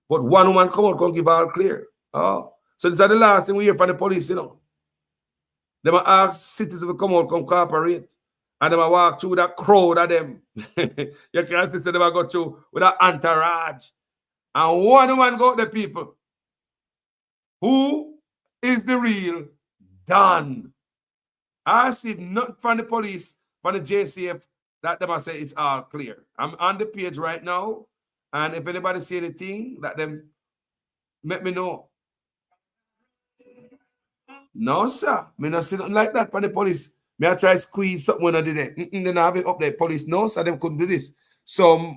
But one woman come out, can't give all clear. Oh, so this is the last thing we hear from the police, The They might ask citizens to come out, come cooperate. And they might walk through that crowd of them. You can see they might go through with that entourage. And one woman got the people. Who is the real Don? I see nothing from the police, from the JCF, that they must say it's all clear. I'm on the page right now. And if anybody see anything, that them let me know. No, sir. Me not see nothing like that from the police. Me I try to squeeze something when I did it. Then I have it up there. Police, no, sir, them couldn't do this. So,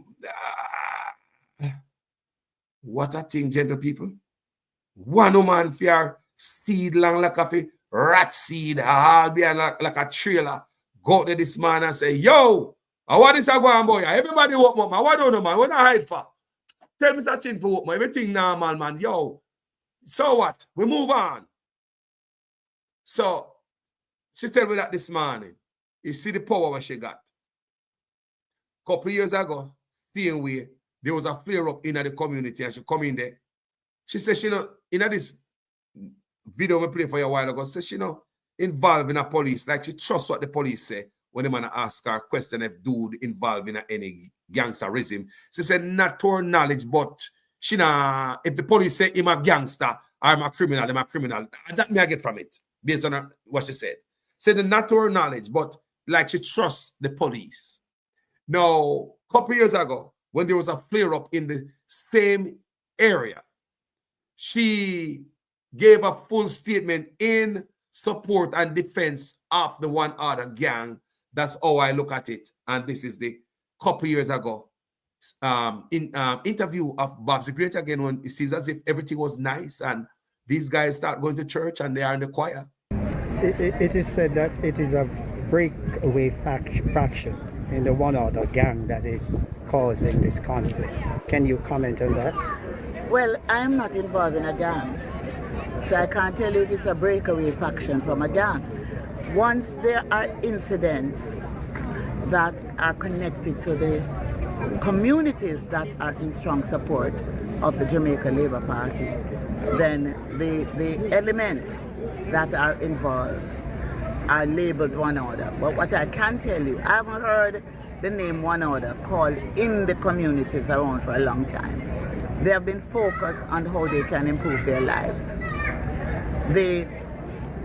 what a thing, gentle people. One woman for your seed long like a rat seed, all behind like a trailer. Go to this man and say, yo, what is that going boy? Everybody walk, man. What don't know, man? What I hide for? Tell me such thing for what, man. Everything normal, man. Yo, so what? We move on. So, she tell me that this morning, you see the power what she got. A couple years ago, same way, there was a flare-up in the community and she come in there. She said she know, in this video we played for you a while ago, said she know, involved in a police, like she trusts what the police say when the man ask her question if dude involved in any gangsterism. She said not to her knowledge, but she know, if the police say him a gangster or him a criminal, that may I get from it, based on her, what she said. Said not to her knowledge, but like she trusts the police. Now, a couple years ago, when there was a flare-up in the same area, she gave a full statement in support and defense of the one other gang. That's how I look at it. And this is the couple years ago interview of Bobsy Grange again, when it seems as if everything was nice and these guys start going to church and they are in the choir. It is said that it is a breakaway faction in the one other gang that is causing this conflict. Can you comment on that? Well, I'm not involved in a gang, so I can't tell you if it's a breakaway faction from a gang. Once there are incidents that are connected to the communities that are in strong support of the Jamaica Labour Party, then the elements that are involved are labeled one order. But what I can tell you, I haven't heard the name one order called in the communities around for a long time. They have been focused on how they can improve their lives. The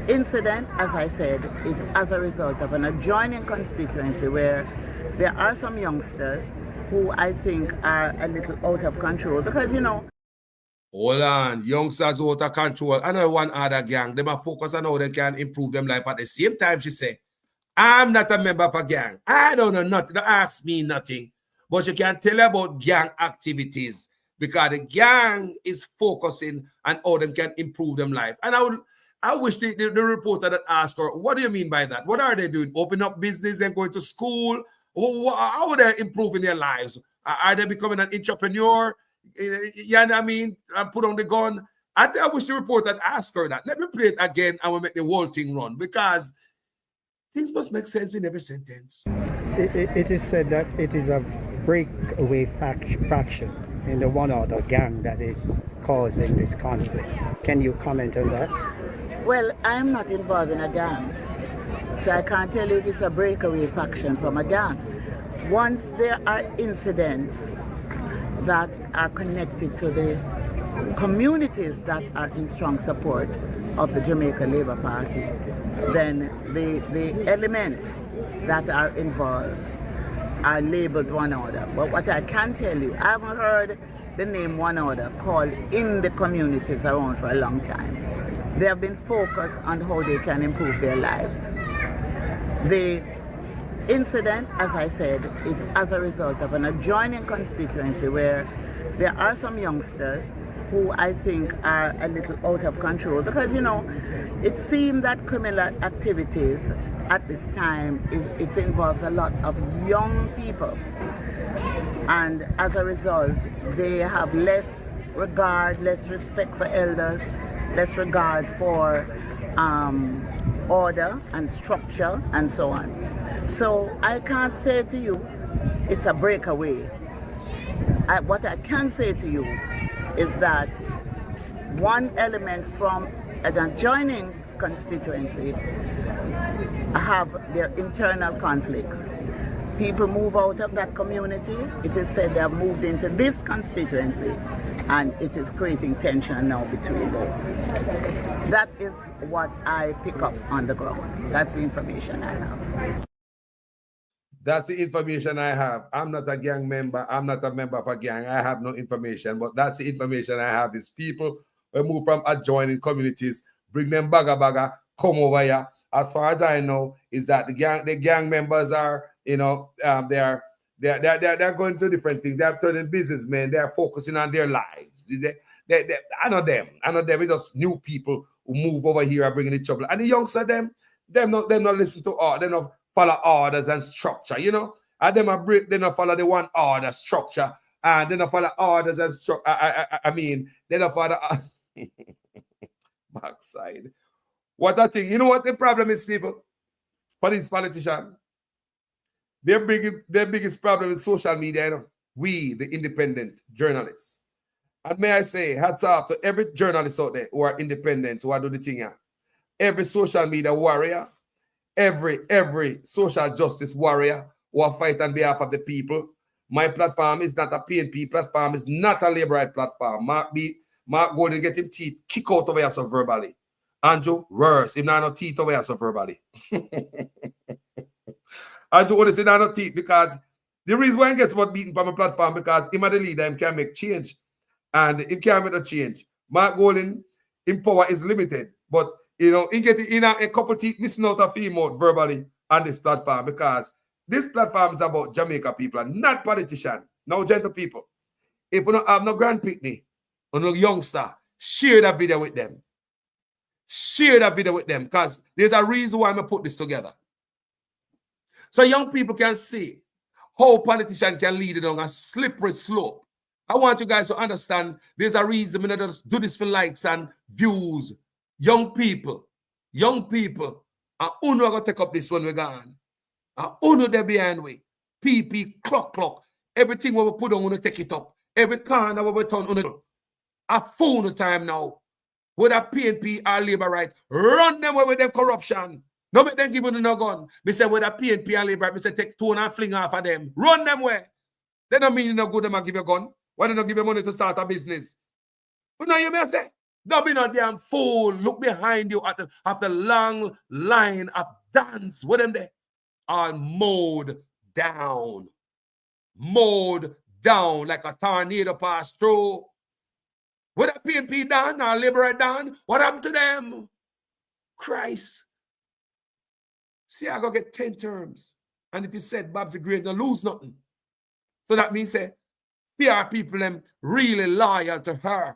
incident, as I said, is as a result of an adjoining constituency where there are some youngsters who I think are a little out of control because, you know, hold on, youngsters out of control. I know one other gang. They might focus on how they can improve them life. At the same time, she say, I'm not a member of a gang. I don't know nothing. Don't ask me nothing. But you can tell about gang activities because the gang is focusing on how they can improve them life. And I wish the reporter that asked her, what do you mean by that? What are they doing? Open up business and going to school? How are they improving their lives? Are they becoming an entrepreneur? You know what I mean? And put on the gun. I wish the reporter had asked her that. Let me play it again and we'll make the whole thing run because things must make sense in every sentence. It is said that it is a breakaway faction in the one other gang that is causing this conflict. Can you comment on that? Well, I'm not involved in a gang, so I can't tell you if it's a breakaway faction from a gang. Once there are incidents that are connected to the communities that are in strong support of the Jamaica Labour Party, then the elements that are involved are labeled one order. But what I can tell you, I haven't heard the name one order called in the communities around for a long time. They have been focused on how they can improve their lives. The incident, as I said, is as a result of an adjoining constituency where there are some youngsters who I think are a little out of control because, you know, it seemed that criminal activities at this time it involves a lot of young people, and as a result they have less regard, less respect for elders, less regard for order and structure and so on. So I can't say to you it's a breakaway. What I can say to you is that one element from an adjoining constituency have their internal conflicts. People move out of that community. It is said they have moved into this constituency, and it is creating tension now between those. That is what I pick up on the ground. That's the information I have. That's the information I have. I'm not a gang member. I'm not a member of a gang. I have no information, but that's the information I have. These people will move from adjoining communities, bring them baga, come over here. As far as I know, is that the gang members are, you know, they're going to different things. They're turning businessmen. They're focusing on their lives. I know them. It's just new people who move over here are bringing the trouble. And the youngsters, them not listen to all. They not follow orders and structure, you know. And they not follow the one order structure. And they not follow orders and structure. I mean, they not follow backside. What I think, you know what the problem is, people? For these politicians, their biggest problem is social media, you know? We, the independent journalists. And may I say, hats off to every journalist out there who are independent, who are doing the thing here. Every social media warrior, every social justice warrior who are fighting on behalf of the people. My platform is not a PNP platform, it's not a Labour Right platform. Mark Golden get him teeth kick out over here so verbally. Andrew, worse, him not no teeth over here so verbally. Andrew only say not no teeth because the reason why he gets what beaten from a platform because him and the leader him can make change. And it can't make a change. Mark Golden, in power is limited. But you know, he get in a couple teeth missing out a few verbally on this platform because this platform is about Jamaica people and not politicians. Now, gentle people, if you don't have no grand picnic or no youngster, share that video with them. Share that video with them because there's a reason why I'm going to put this together. So young people can see how politicians can lead it on a slippery slope. I want you guys to understand there's a reason we don't just do this for likes and views. Young people, and Uno are going to take up this when we're gone. And Uno there behind we. PP, clock. Everything we put on, Uno take it up. Every corner we turn, Uno. A phone time now. Whether PNP or Labour Right, run them away with them corruption. No make them give you no gun. Me say whether PNP or Labour Right, me say take two and fling off of them. Run them away. They don't mean you no good them and give you a gun. Why don't you give you money to start a business? But now you may say, don't be no damn fool. Look behind you at the long line of dance. What them there? All mowed down. Mowed down like a tornado pass through. What a PNP done or Labour done? What happened to them? Christ. See, I go get 10 terms. And it is said Bobsy Grange don't lose nothing. So that means say, PR people them really loyal to her.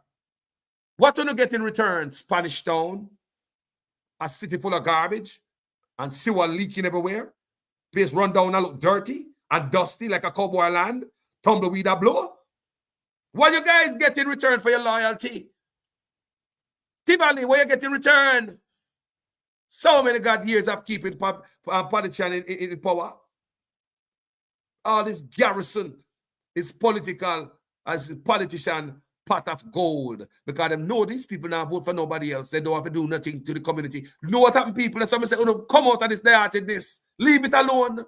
What do you get in return? Spanish Town, a city full of garbage, and sewer leaking everywhere. Place run down and look dirty and dusty like a cowboy land. Tumbleweed a blow. What you guys get in return for your loyalty? Tivoli, what you get in return? So many God years of keeping politicians in power. All this garrison is political as a politician pot of gold because they know these people now vote for nobody else. They don't have to do nothing to the community. You know what happened, people? And somebody say, oh, no, come out of this, they are this. Leave it alone.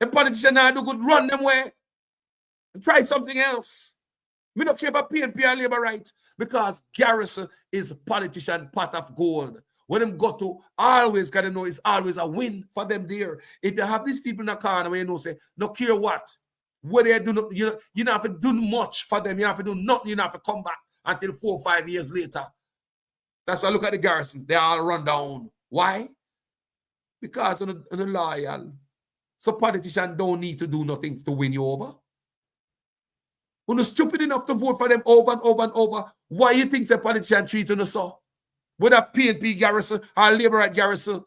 The politician now do good, run them way. And try something else. We don't care about PNP and Labour Right because garrison is a politician pot of gold. When them go to, always got to know it's always a win for them there. If you have these people in the corner where you know, say, no care what they do, you don't have to do much for them. You don't have to do nothing. You don't have to come back until 4 or 5 years later. That's why I look at the garrison. They all run down. Why? Because on the loyal. So politicians don't need to do nothing to win you over. When you're stupid enough to vote for them over and over and over, why you think the politician treat you so? With a PNP garrison or Labour Right garrison,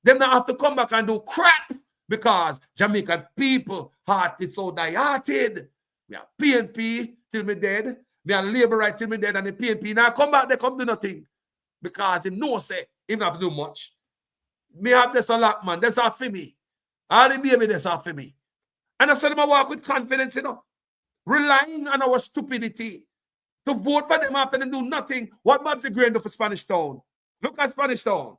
them not have to come back and do crap because Jamaican people heart is so dilated. We are PNP till me dead. We are Labour Right till me dead, and the PNP now come back, they come do nothing. Because him no say, him not have to do much. Me have this a lot, man. That's all for me. All the baby, that's all for me. And I said them I walk with confidence, you know. Relying on our stupidity to vote for them after they do nothing. What Bobsy Grange do for Spanish Town? Look at Spanish Town.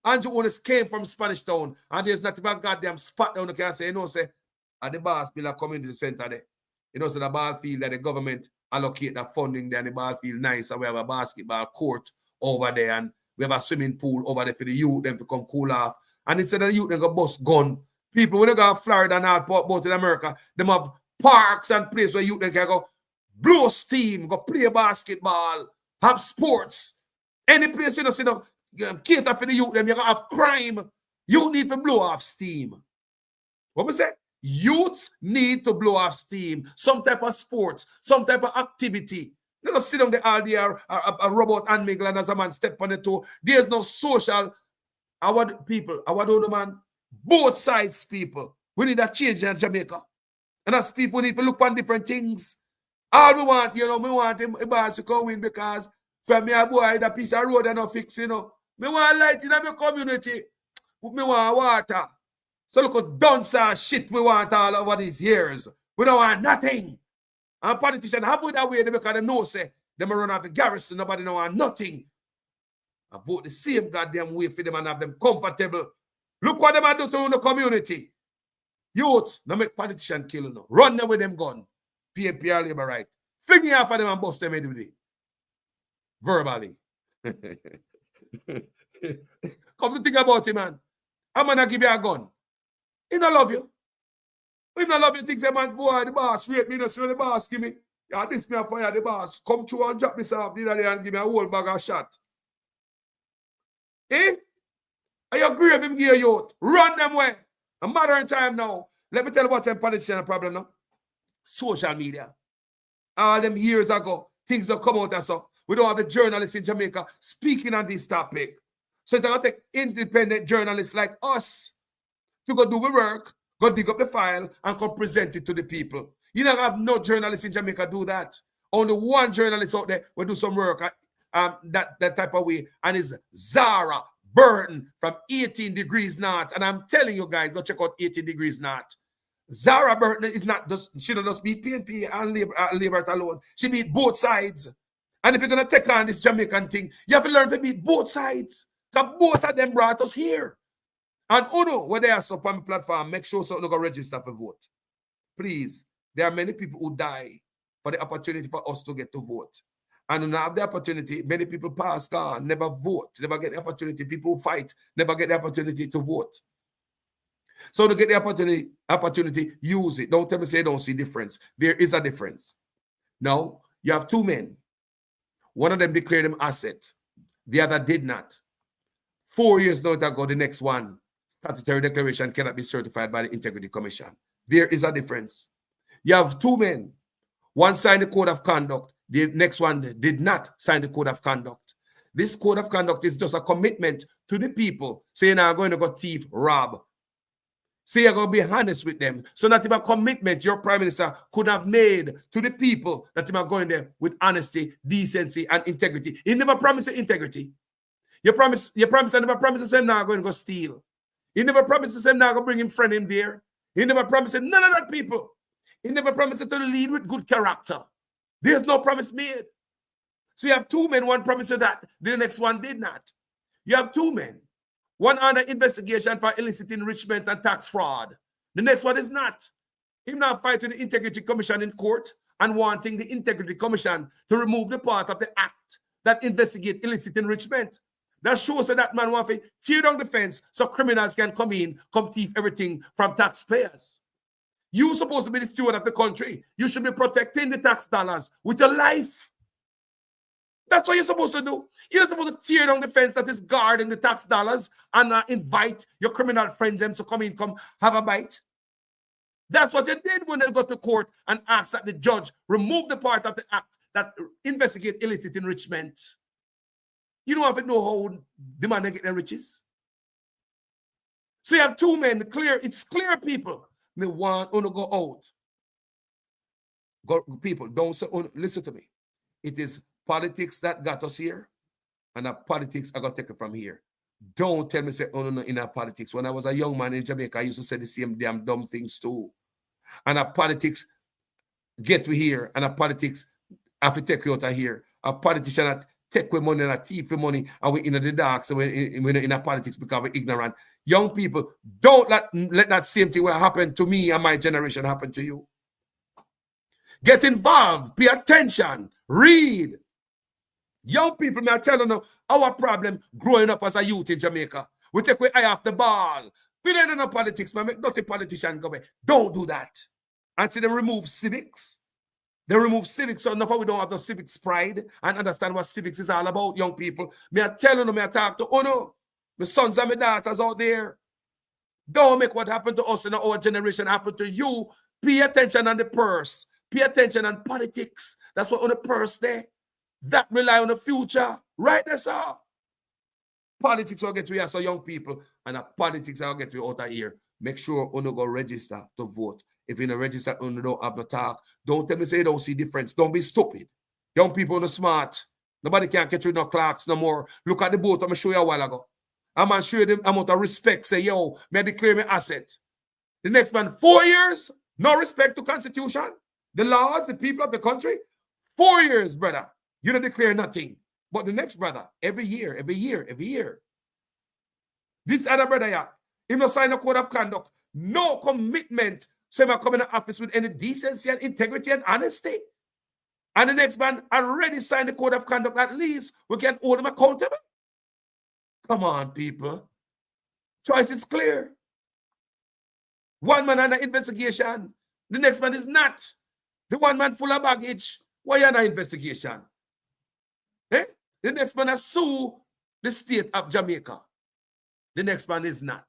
Andrew Onis came from Spanish Town, and there's not even a goddamn spot down you can say, you know, say, at the ball field, a community center there. You know, so the ball field that the government allocate the funding there, and the ball field nice, and we have a basketball court over there, and we have a swimming pool over there for the youth, them to come cool off. And instead of the youth, they go bust gun. People, when they go to Florida and all both in America, them have parks and places where youth they can go blow steam, go play basketball, have sports. Any place you know, cater for the youth, them you gonna have crime. You need to blow off steam. What we say? Youths need to blow off steam. Some type of sports, some type of activity. They don't sit on the all day a robot and mingle and as a man step on the toe. There's no social. Our people, our own man, both sides people. We need a change in Jamaica. And as people need to look on different things. All we want, you know, we want him to come in because from me a boy, that piece of road and no fix, you know. Me want light in my community. Me want water. So look at dunce shit we want all over these years. We don't want nothing. And politicians have it that way because they know say them run off the garrison, nobody don't want nothing. I vote the same goddamn way for them and have them comfortable. Look what them do to the community. Youth, no make politicians kill you. Run them with them gun. PNP or labor right. Fling you off of them and bust them every day. Verbally. Come to think about it, man. I'm gonna give you a gun. He don't love you. He don't love you, think say, man, boy, the boss rape me, no see the boss give me. Yeah, this me a fire the boss. Come through and drop this off the other day and give me a whole bag of shot. Eh? Are you agree with him, give you youth? Run them way. A matter of time now. Let me tell you what's a politician problem now. Social media. All them years ago, things have come out and so. We don't have the journalists in Jamaica speaking on this topic. So it's going to take independent journalists like us to go do the work, go dig up the file, and come present it to the people. You don't have no journalists in Jamaica do that. Only one journalist out there will do some work that type of way, and it's Zara Burton from 18 Degrees North. And I'm telling you guys, go check out 18 Degrees North. Zara Burton is not just, she don't just beat PNP and Labour alone. She beat both sides. And if you're going to take on this Jamaican thing, you have to learn to beat both sides. Because both of them brought us here. And Uno, when they are up on the platform, make sure so you go register for vote. Please, there are many people who die for the opportunity for us to get to vote. And when I have the opportunity, many people pass on, never vote, never get the opportunity. People who fight, never get the opportunity to vote. So to get the opportunity, use it. Don't tell me say don't see difference. There is a difference. Now, you have two men. One of them declared him asset. The other did not. 4 years ago, the next one, statutory declaration cannot be certified by the Integrity Commission. There is a difference. You have two men. One signed the code of conduct. The next one did not sign the code of conduct. This code of conduct is just a commitment to the people saying, I'm going to go thief, rob. Say you're going to be honest with them. So that if a commitment your prime minister could have made to the people that you are going there with honesty, decency, and integrity. He never promised integrity. You promise and never promised to say, now I'm going to go steal. He never promised to say, now I'm going to bring him friend in there. He never promised none of that, people. He never promised to lead with good character. There's no promise made. So you have two men, one promised that, the next one did not. You have two men. One under investigation for illicit enrichment and tax fraud. The next one is not. Him now fighting the Integrity Commission in court and wanting the Integrity Commission to remove the part of the act that investigate illicit enrichment. That shows that man wants to tear down the fence so criminals can come in, come thief everything from taxpayers. You're supposed to be the steward of the country. You should be protecting the tax dollars with your life. That's what you're supposed to do. You're not supposed to tear down the fence that is guarding the tax dollars and invite your criminal friends them to come in, come have a bite. That's what you did when they go to court and ask that the judge remove the part of the act that investigate illicit enrichment. You don't have to know how the man get their riches. So you have two men, it's clear, people. Me want to go out. Go, people, don't say, listen to me. It is politics that got us here, and our politics I got taken from here. Don't tell me say, oh no, in our politics. When I was a young man in Jamaica, I used to say the same damn dumb things too. And our politics get we here, and our politics have to take you out of here. A politician that take away money and a thief with money, and we in the dark, so we're in a politics because we're ignorant. Young people, don't let that same thing will happen to me and my generation happen to you. Get involved, pay attention, read. Young people, may I tell you, our problem growing up as a youth in Jamaica, we take away eye off the ball. We don't know politics, man. Make not a politician go away. Don't do that. And see them remove civics. They remove civics, so now we don't have the civics pride and understand what civics is all about, young people. May I tell you, may I talk to you, my sons and my daughters out there. Don't make what happened to us in our generation happen to you. Pay attention on the purse. Pay attention on politics. That's what on the purse there. That rely on the future. Right there, sir. Politics will get to here, so young people, and politics will get you out of here. Make sure you go register to vote. If you're in a register, you don't have no talk. Don't tell me say you don't see difference. Don't be stupid. Young people are smart. Nobody can get you no clocks no more. Look at the boat I'm show you a while ago. I'm going to show you the amount of respect. Say, yo, may I declare my asset. The next man, 4 years, no respect to Constitution, the laws, the people of the country. 4 years, brother. You don't declare nothing. But the next brother, every year. This other brother, yeah, he no sign a code of conduct. No commitment. So I come in the office with any decency and integrity and honesty. And the next man already signed the code of conduct. At least we can hold him accountable. Come on, people. Choice is clear. One man under investigation. The next man is not. The one man full of baggage. Why under investigation? Eh? The next man has sued the state of Jamaica. The next man is not.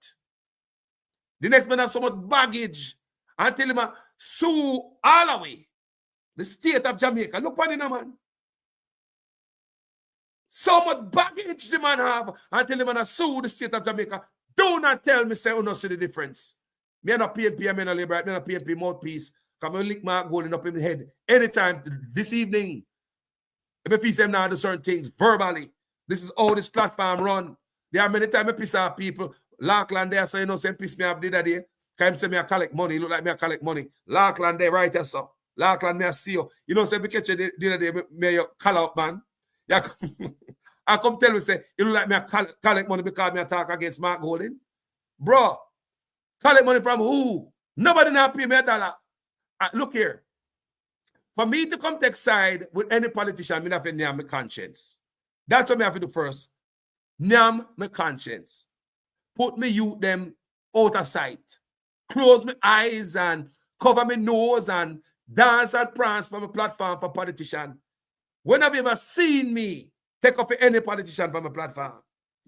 The next man has so much baggage. And tell him, sue all the way. The state of Jamaica. Look on him, man. So much baggage the man have. And tell him, sue the state of Jamaica. Do not tell me, say, you don't see the difference. Me not PNP, I'm not liberate. Me not PNP mouthpiece. Come and lick my golden up in the head. Anytime this evening. If I see them now do certain things verbally. This is how this platform run. There are many times I piss off people. Larkland there, so you know, say piss me off the other day. Come say me I collect money. Look like me I collect money. Larkland there, right there, so. Larkland me I see you. You know, say me catch you the other day, me you call out, man. Yeah, I come tell you, say, you look like me I collect money because me I talk against Mark Golden. Bro, collect money from who? Nobody now pay me $1. Look here. For me to come take side with any politician, I have to name my conscience. That's what I have to do first. Name my conscience. Put me youth them out of sight. Close my eyes and cover my nose and dance and prance from a platform for politician. When have you ever seen me take up any politician from a platform?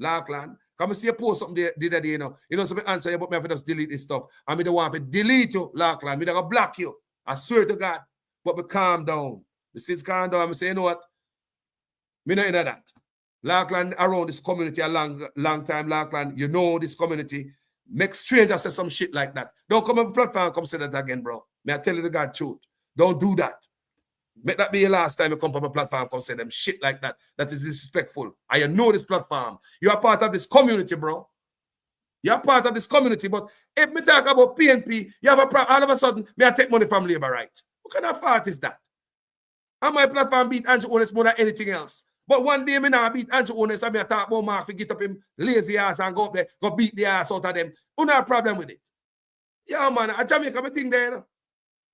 Larkland, come and see a post something the other day, you know. You know, so I answer you, but me have to just delete this stuff. And me don't want to delete you, Larkland. Me don't want to block you. I swear to God. But me calm down. Me since calm down, I say, you know what? Me not into that. Larkland around this community a long time, Larkland. You know this community. Make strangers say some shit like that. Don't come on the platform and come say that again, bro. May I tell you the God truth. Don't do that. Make that be your last time you come on the platform and come say them shit like that. That is disrespectful. I know this platform. You are part of this community, bro. You are part of this community. But if me talk about PNP, you have a problem. All of a sudden, may I take money from labor right? What kind of fault is that? And my platform beat Andrew Honest more than anything else. But one day, me now beat Andrew Honest and me talk about Mark to get up him lazy ass and go up there, go beat the ass out of them. Who no problem with it? Yeah, man, a Jamaica me thing there.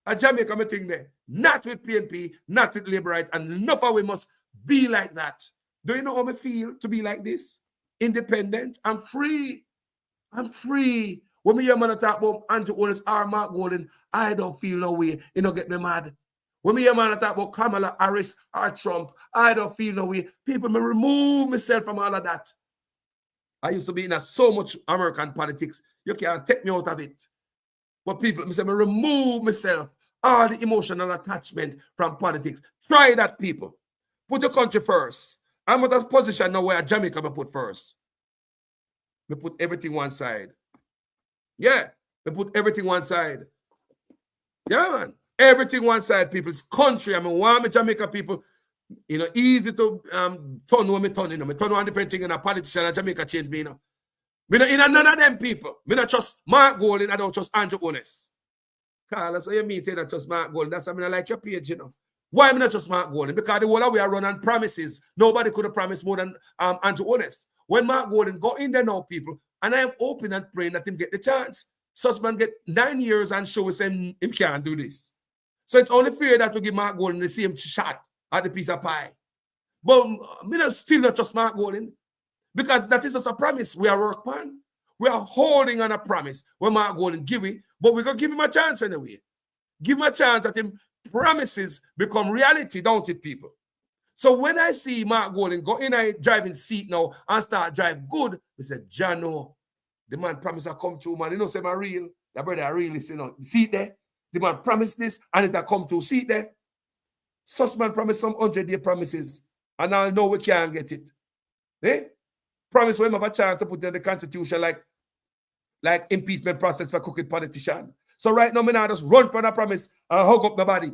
A Jamaica me thing there. Not with PNP, not with Labour Right, and enough of we must be like that. Do you know how I feel to be like this? Independent. I'm free. I'm free. When me hear man talk about Andrew Honest or Mark Golden, I don't feel no way. You know, get me mad. When me hear man talk about Kamala Harris or Trump, I don't feel no way. People may remove myself from all of that. I used to be in so much American politics. You can't take me out of it. But people, me say, me remove myself, all the emotional attachment from politics. Try that, people. Put your country first. I'm at a position now where Jamaica me put first. Me put everything one side. Yeah, me put everything one side. Yeah, man. Everything one side, people's country. I mean, why me Jamaica people, you know, easy to turn when me turn, you know. Me turn on different thing in a politician and Jamaica change me, you know. Me not in none of them people. Me not trust Mark Golden, I don't trust Andrew Honest. Carla, so you mean say that trust Mark Golden? That's why I mean I like your page, you know. Why am I not just Mark Golden? Because the whole way I run on promises. Nobody could have promised more than Andrew Honest. When Mark Golden go in there now, people, and I am hoping and praying that him get the chance. Such man get 9 years and show us him can't do this. So it's only fair that we give Mark Golden the same shot at the piece of pie. But me still not just Mark Golden, because that is just a promise. We are workman. We are holding on a promise when Mark Golden give it, but we're going to give him a chance anyway. Give him a chance that him promises become reality, don't it, people? So when I see Mark Golden go in a driving seat now and start drive good, we said, Jano, the man promise I come true, man. You know, say my real, that brother, I really see now. See it there? The man promised this and it'll come true. See it there? Such man promised some 100-day promises, and I know we can't get it. Eh? Promise we have a chance to put in the constitution like impeachment process for crooked politician. So right now, me now just run for that promise and hug up nobody.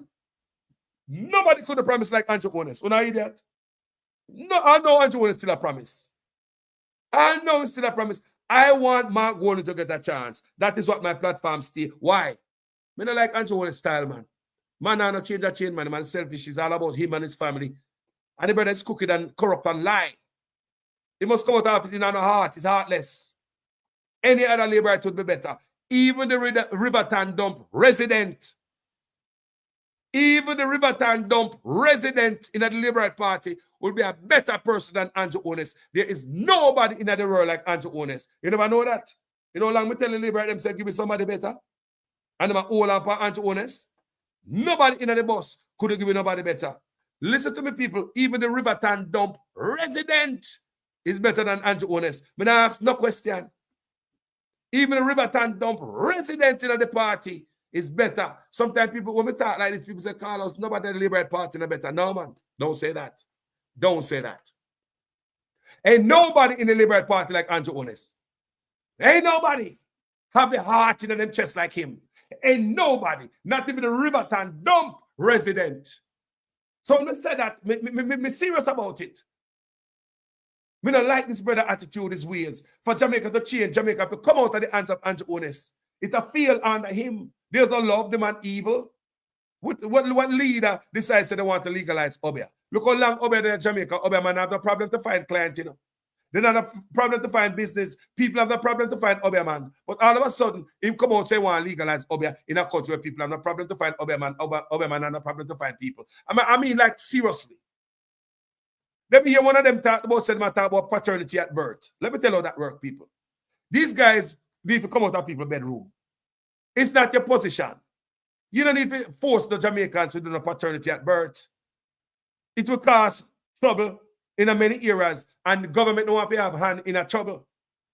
Nobody could have promised like Andrew Honest. When I hear that, no, I know Andrew Honest still a promise. I know it's still a promise. I want Mark Golden to get a chance. That is what my platform stay. Why? Me not like Andrew Honest style, man. Man, I not change that chain, man. Man, selfish. It's all about him and his family. And the brother is crooked and corrupt and lie. He must come out of it in our heart. He's heartless. Any other labor would be better. Even the Riverton Dump resident, even the Riverton Dump resident in the Liberal Party will be a better person than Andrew Honest. There is nobody in the world like Andrew Honest. You never know that? You know how long me tell the Liberal them say give me somebody better? And them all up on Andrew Honest. Nobody in the bus could have given nobody better. Listen to me, people. Even the Riverton Dump resident is better than Andrew Honest. Me not ask no question. Even the Riverton Dump resident in the party is better. Sometimes people, when we talk like this, people say, Carlos, nobody in the Liberal Party is better. No, man. Don't say that. Don't say that. Ain't nobody in the Liberal Party like Andrew Honest. Ain't nobody have the heart in them chest like him. Ain't nobody, not even the Riverton Dump resident. So let me say that. Me serious about it. Me not like this brother attitude, his ways. For Jamaica to change, Jamaica to come out of the hands of Andrew Honest. It's a feel under him. There's no love, the man evil. What leader decides that they want to legalize Obia? Look how long Obia in Jamaica. Obia man have no problem to find clients, you know. They don't have a problem to find business. People have no problem to find Obia man. But all of a sudden, him come out and say want to legalize Obia in a country where people have no problem to find Obia man. Obia man have no problem to find people. I mean, like, seriously. Let me hear one of them talk about paternity at birth. Let me tell you how that works, people. These guys need to come out of people's bedroom. It's not your position. You don't need to force the Jamaicans to do no paternity at birth. It will cause trouble in many areas, and the government don't want to have hand in a trouble.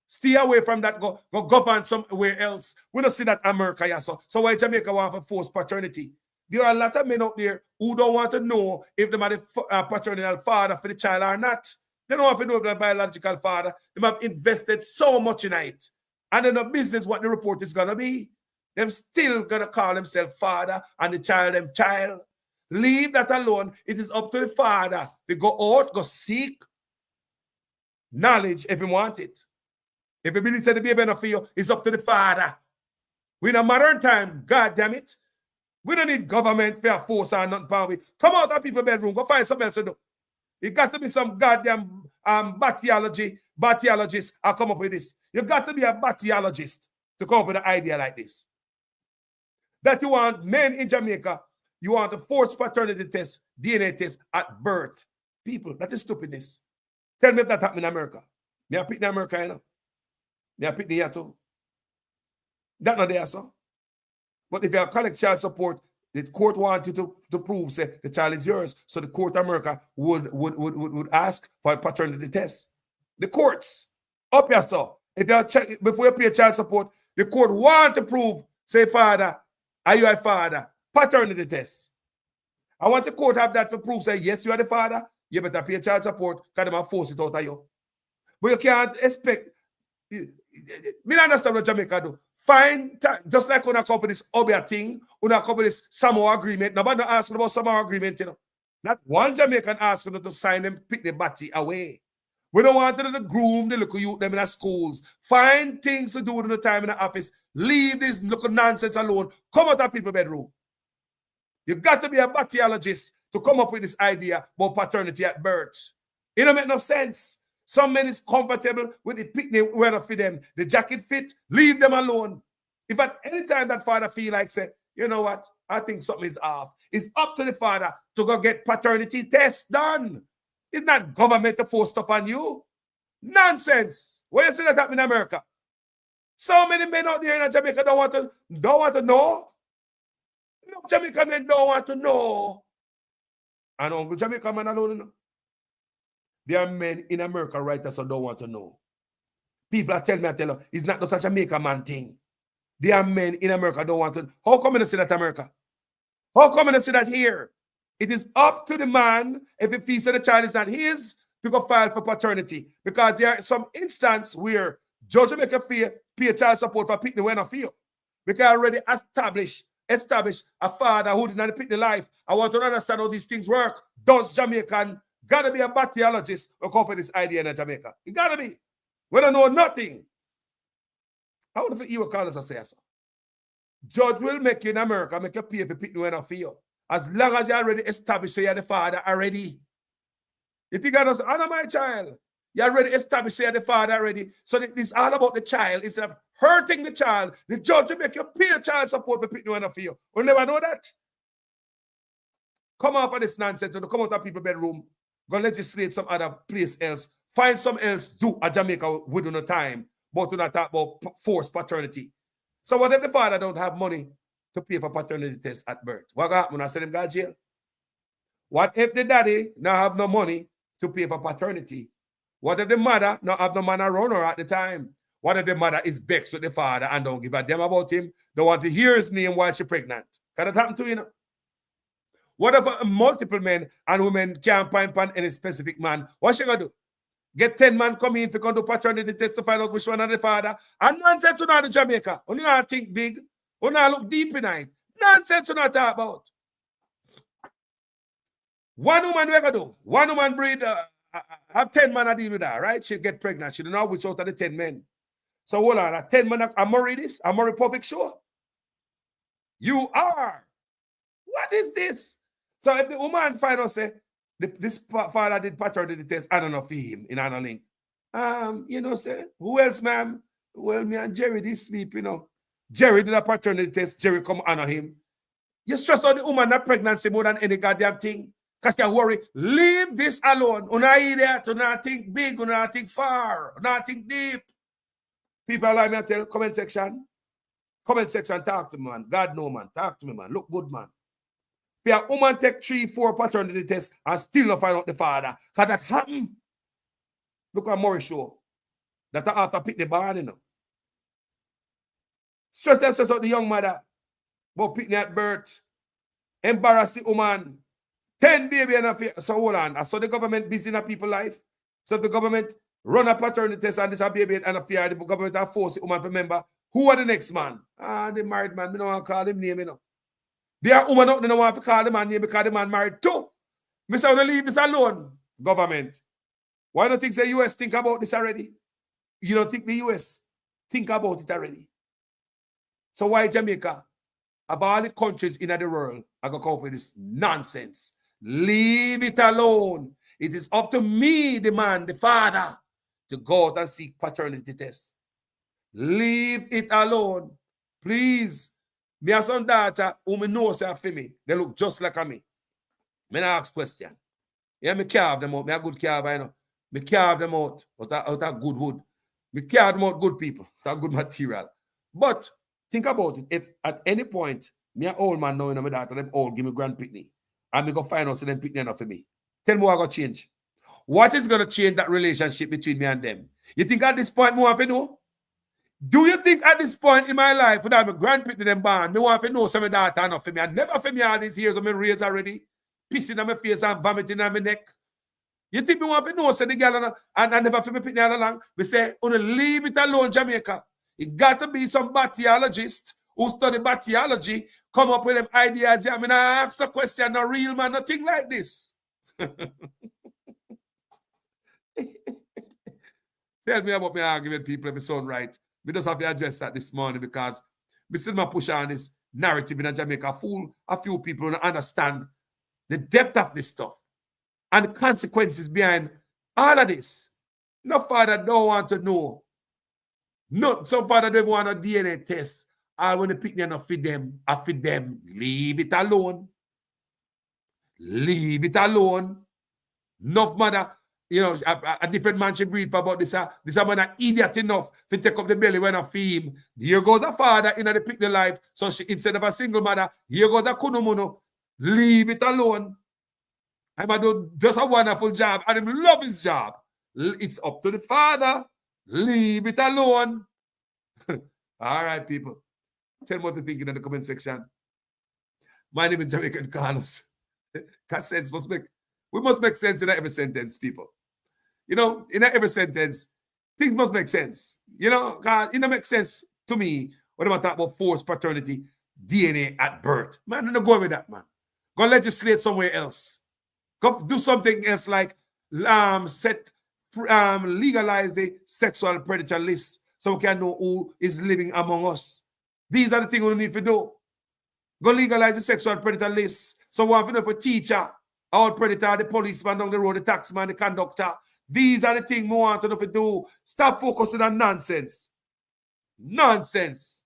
Stay away from that. Go govern somewhere else. We don't see that in America, yeah, so why Jamaica want to force paternity? There are a lot of men out there who don't want to know if they are the paternal father for the child or not. They don't want to know if they're the biological father. They have invested so much in it. And in the business, what the report is going to be. They're still going to call themselves father and the child them child. Leave that alone. It is up to the father to go out, go seek knowledge if he want it. If he believes that the baby enough for you, it's up to the father. We're in a modern time, God damn it. We don't need government for force or nothing. Come out of people's bedroom. Go find something else to do. It got to be some goddamn bacteriologist. I'll come up with this. You got to be a bacteriologist to come up with an idea like this. That you want men in Jamaica, you want to force paternity test, DNA test at birth. People, that is stupidness. Tell me if that happened in America. May I pick in America, you know? May I pick the here too? That not there, sir. But if you have collect child support, the court wanted to prove, say, the child is yours. So the court of America would ask for a paternity test. The courts, up here, sir. If you check, before you pay child support, the court want to prove, say, father, are you a father? Paternity test. I want the court have that to prove, say, yes, you are the father. You better pay child support because they might force it out of you. But you can't expect. Me not understand what Jamaica do. Find time, just like on a couple this Obia thing, on a couple this Samoa agreement. Nobody not asking about Samoa agreement, you know. Not one Jamaican asking to sign them, pick the batty away. We don't want them to groom the little youth them in the schools. Find things to do in the time in the office. Leave this little nonsense alone. Come out of people's bedroom. You got to be a bacteriologist to come up with this idea about paternity at birth. It don't make no sense. Some men is comfortable with the picnic weather for them. The jacket fit, leave them alone. If at any time that father feel like say, you know what, I think something is off, it's up to the father to go get paternity test done. It's not government to force stuff on you. Nonsense. Where you see that happen in America? So many men out there in Jamaica don't want to know. No, Jamaican men don't want to know. And Uncle Jamaican man alone, you know. There are men in America right now so don't want to know. People are telling me, it's not just a Jamaican man thing. There are men in America don't want to. How come you say that America? How come you say that here? It is up to the man, if he feels that the child is not his, to go file for paternity. Because there are some instances where judge make a pay child support for picking when I feel. Because I already established a father who did not pick the life. I want to understand how these things work. Does Jamaican gotta be a bacteriologist or come up with this idea in Jamaica? It gotta be. We don't know nothing. How would you call us a say so? Judge will make you in America, make you pay for picking when I feel. As long as you already established you're the father already. You think I don't honor my child? You already established you're the father already. So it's all about the child. Instead of hurting the child, the judge will make you pay child support for picking when I feel. We'll never know that. Come off of this nonsense and come out of people's bedroom. Go legislate some other place else. Find some else do a Jamaica within no time. But to not talk about forced paternity. So what if the father don't have money to pay for paternity test at birth? What happen when I send him to jail? What if the daddy not have no money to pay for paternity? What if the mother not have no man around her at the time? What if the mother is vexed with the father and don't give a damn about him? Don't want to hear his name while she's pregnant? Can that happen to you? What if multiple men and women can't find any specific man? What she gonna do? Get 10 men come in if you can do paternity test to find out which one is the father. And nonsense you not in Jamaica. You not think big. You not look deep in it. Nonsense you not talk about. One woman we gonna do. One woman breed have 10 men to deal with her, right? She get pregnant. She don't know which out of the 10 men. So hold on, 10 men I'm married this? I'm married public show. You are. What is this? So if the woman find out say this father did paternity test, I don't know for him in another link. You know, say, who else, ma'am? Well, me and Jerry this sleep, you know. Jerry did a paternity test, Jerry come honor him. You stress out the woman that pregnancy more than any goddamn thing. Because you're worried. Leave this alone. Do not idiot. Do not think big. Do not think far. Do not think deep. People like me I tell comment section. Comment section, talk to me, man. God no, man. Talk to me, man. Look good, man. If a woman take 3-4 paternity tests and still not find out the father, because that happened. Look at Murray show. That I have to pick the barn, you know. Stress out the young mother. But picking at birth. Embarrass the woman. 10 baby and a fear. So hold on. I saw the government busy in a people's life. So the government run a paternity test and this a baby and a fear. The government have forced the woman to remember who are the next man. The married man. I don't want to call him name, you know. There are women out there don't want to call the man name because the man married too. Mr. I want to leave this alone. Government. Why don't you think the US think about this already? You don't think the US think about it already? So why Jamaica, of all the countries in the world, are going to come up with this nonsense? Leave it alone. It is up to me, the man, the father, to go out and seek paternity tests. Leave it alone. Please. Me and some daughter who me know say for me, they look just like me. Me not ask question. Yeah, me carve them out. Me a good carver, you know. Me carve them out of good wood. Me carve them out good people. It's a good material. But think about it. If at any point, me an old man knowing my daughter, them old, give me grand picnic. And me go find out so them picnic enough for me. Tell me what I got change. What is going to change that relationship between me and them? You think at this point, me want to know? Do you think at this point in my life, when I'm a grandpicnic them born, me want to know some of that enough for me? I never for me all these years when me raised already, pissing on my face and vomiting on my neck. You think me want to know, say the girl and never for me picnic all along? We say, only leave it alone, Jamaica. It got to be some bacteriologist who study bacteriology, come up with them ideas. I mean, I ask a question, no real man, nothing like this. Tell me about my argument, people, if it's on right. We just have to address that this morning because we still push on this narrative in Jamaica. A few people don't understand the depth of this stuff and the consequences behind all of this. No father don't want to know. No, some father don't want a DNA test. I want to pick them and feed them. I feed them. Leave it alone. Leave it alone. Enough mother, you know, a different man should breed for about this. This man an idiot enough to take up the belly when I feed him. Here goes a father in the pick the life. So she, instead of a single mother, here goes a kunumuno. Leave it alone. I'm do just a wonderful job and him love his job. It's up to the father. Leave it alone. All right, people. Tell me what you think in the comment section. My name is Jamaican Carlos. Because sense must make, we must make sense in every sentence, people. You know, in every sentence, things must make sense. You know, because it don't make sense to me when I talk about forced paternity, DNA at birth. Man, I'm not going with that, man. Go legislate somewhere else. Go do something else like legalize the sexual predator list so we can know who is living among us. These are the things we need to do. Go legalize the sexual predator list. So we have to know for teacher, our predator, the policeman down the road, the taxman, the conductor. These are the things we want to know to do. Stop focusing on nonsense. Nonsense.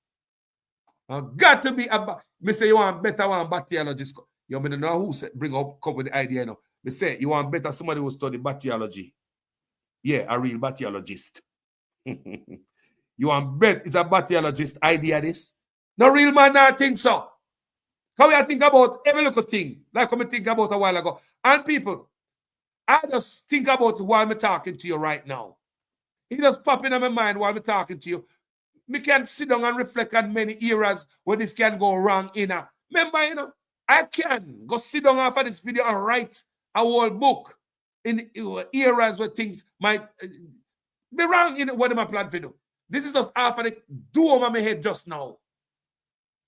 Got to be a... Me say you want better one bacteriologist. You may know who come with the idea, you know. Me say you want better somebody who study bacteriology. Yeah, a real bacteriologist. You want bet is a bacteriologist idea this? No real man not think so. How we think about every little thing, like I think about a while ago. And people, I just think about why I'm talking to you right now. It just pop in my mind while I'm talking to you. Me can sit down and reflect on many eras where this can go wrong in a. Remember, you know, I can go sit down after this video and write a whole book in eras where things might be wrong in what am I plan to do. This is just after the do over my head just now.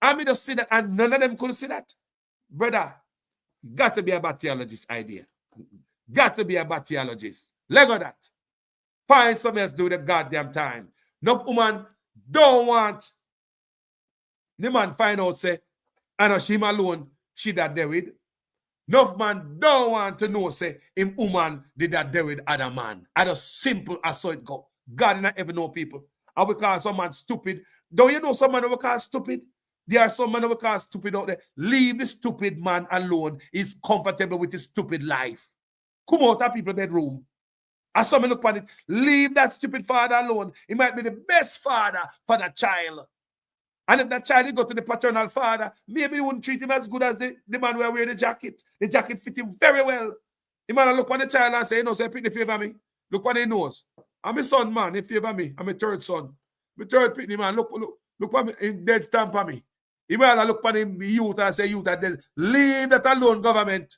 I mean, just see that, and none of them could see that. Brother, got to be a bacteriologist idea. Got to be a bacteriologist. Let go that. Find something else do the goddamn time. No woman don't want the man find out, say, I know she alone, she that there with. Enough man don't want to know, say, him woman did that there with other man. I just simple as so it go. God not ever know people. I will call some man stupid. Don't you know some man will call stupid? There are some men who call stupid out there. Leave the stupid man alone. He's comfortable with his stupid life. Come out of people's bedroom. As some look at it, leave that stupid father alone. He might be the best father for that child. And if that child go to the paternal father, maybe he wouldn't treat him as good as the man who wear the jacket. The jacket fit him very well. He might look on the child and say, you know, say, pick the favor me. Look what he knows. I'm my son, man. He favor me. I'm my third son. My third pitney, man. Look what me, he dead stamp on me. He might look at him, youth, and say, youth, and leave that alone, government.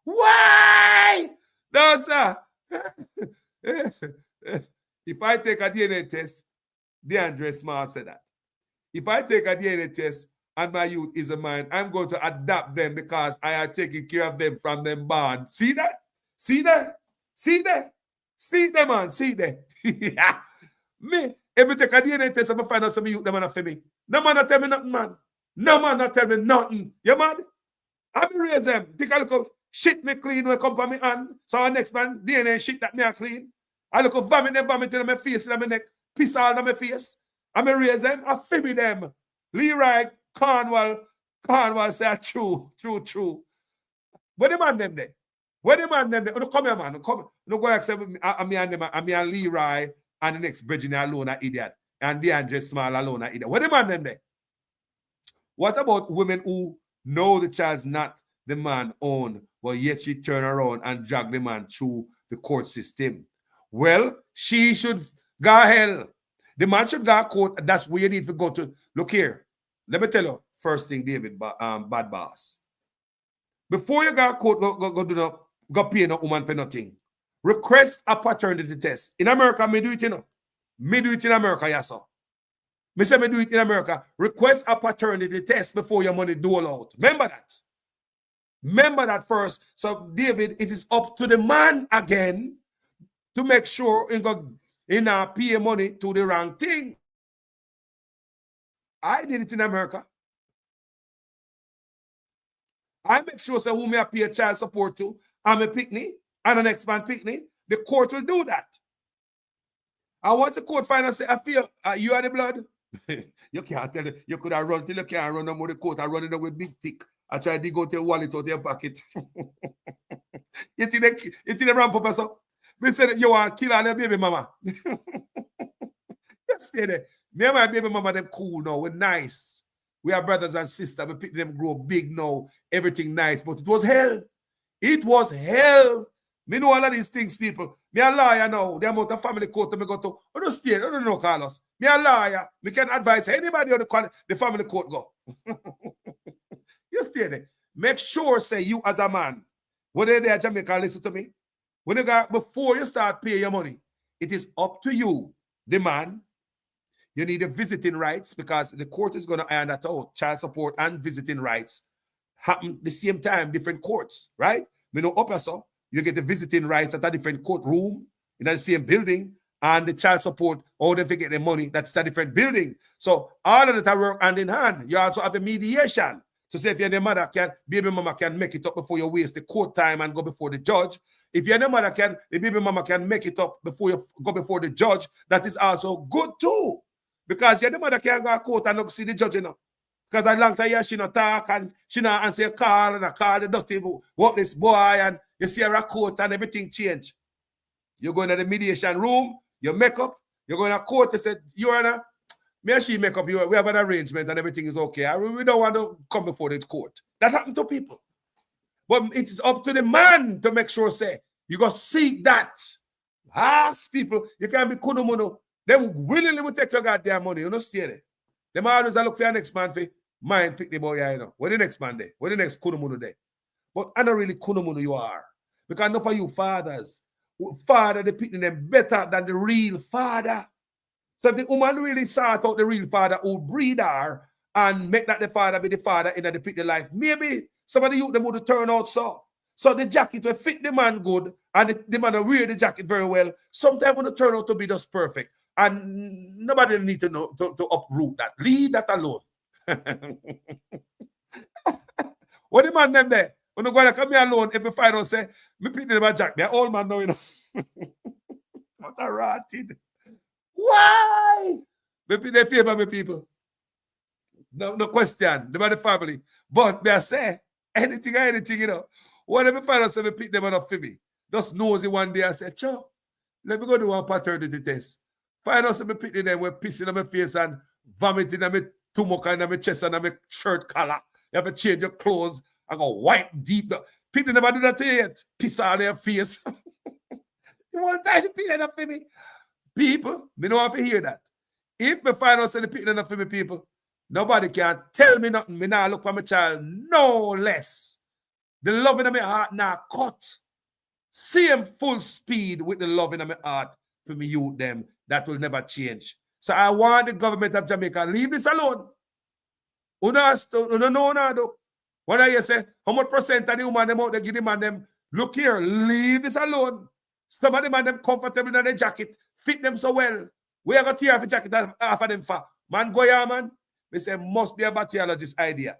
Why? No, sir. If I take a DNA test, DeAndre Smart said that. If I take a DNA test and my youth is a man, I'm going to adapt them because I are taking care of them from them born. See that? See that? See that? See that, man? See that? Me, if I take a DNA test, I'm going to find out some youth, them man for me. No man not tell me nothing, man. No man not tell me nothing. You mad? I'm raise them. Take a look of shit me clean when I come from my hand. So our next man, DNA shit that me are clean. I look at vomit in my face, in my neck, piss all in my face. I'm raise them, I feel them. Leroy Cornwall say true. Where the man them there? Where the man them there? Come here, man. Come. No go accept me. I'm and Leroy and the next Virginia alone an idiot. And DeAndre Small alone an idiot. Where the man them there? What about women who know the child's not the man own, but yet she turn around and drag the man through the court system? Well, she should go hell. The man should go court. That's where you need to go to. Look here. Let me tell you. First thing, David, bad boss. Before you go court, go pay no woman for nothing. Request a paternity test. In America, me do it, you know. Me do it in America, yes, sir. Me say me do it in America. Request a paternity test before your money dole out. Remember that. Remember that first. So, David, it is up to the man again to make sure he not pay money to the wrong thing. I did it in America. I make sure say who may I pay child support to, I'm a picnic, and the next man picnic, the court will do that. And once the court finally say, I feel you are the blood, you can't tell it. You could have run till you can't run no more the court and run it with big tick. I try to go to your wallet out of your pocket. You see the ramp up so. We said you want to kill all your baby mama. Just stay there. Me and my baby mama, them cool now. We're nice. We are brothers and sisters. We pick them grow big now. Everything nice. But it was hell. It was hell. Me know all of these things, people. Me a lawyer now. The amount of family court me go to. I don't stay. I don't know, Carlos. Me a lawyer. Me can advise anybody on the family court go. You stay there. Make sure, say, you as a man, when they're there, Jamaica, listen to me. When you got, before you start paying your money, it is up to you, the man. You need the visiting rights because the court is going to iron that out. Child support and visiting rights happen the same time, different courts, right? Me know up so you get the visiting rights at a different courtroom in the same building, and the child support, or they get the money, that's a different building. So all of that work hand in hand. You also have a mediation. So say if you're the mother, baby mama can make it up before you waste the court time and go before the judge. If you're the mother, the baby mama can make it up before you go before the judge. That is also good too. Because you're the mother can go to court and not see the judge, you know. Because as long as she not talk and she not answer your call and I call the dirty what this boy and you see her court and everything change. You go into the mediation room, you make up, you go in a court, you say, Your Honor, me and she make up, we have an arrangement and everything is okay. We don't want to come before the court. That happened to people. But it's up to the man to make sure, say, you go seek that. Ask people, you can't be kunumuno. Them willingly will take your goddamn money. You don't stay there. Them always look for your next man for mind pick the boy, you know. What the next man there? What the next kunumuno there? But I don't really kunumuno you are. Because enough of you fathers, father, they picking them better than the real father. So if the woman really sort out the real father who breed her and make that the father be the father in the pick the life, maybe some of the youth them would turn out so. So the jacket will fit the man good and the man will wear the jacket very well. Sometimes when it turn out to be just perfect. And nobody need to know to uproot that. Leave that alone. What the man them there? When you go to come here alone, every Friday say, me pick them a jacket. They're all man now, you know. What a rotted. Why? They favor me, people. No question. They are the family. But they say, anything, you know. Whatever Father say, me pick them up for me. Just nosy one day and say, Cho, let me go do one paternity test. Find out me pick them with pissing on my face and vomiting on my stomach and on my chest and on my shirt collar. You have to change your clothes and go white deep. People never do that to you yet. Piss on their face. You want to try to pick them up for me? People, me don't have to hear that. If me find out say the picking enough for me, people, nobody can tell me nothing. Me now look for my child no less. The love in my heart now cut. Same full speed with the love in my heart for me youth them. That will never change. So I want the government of Jamaica leave this alone. When I say how much percent of the woman them out there give the man them, look here, leave this alone. Some of the man them comfortable in their jacket. Fit them so well. We have a tear of a jacket half of them for. Man, go here, man. They say, must be a bacteriologist idea.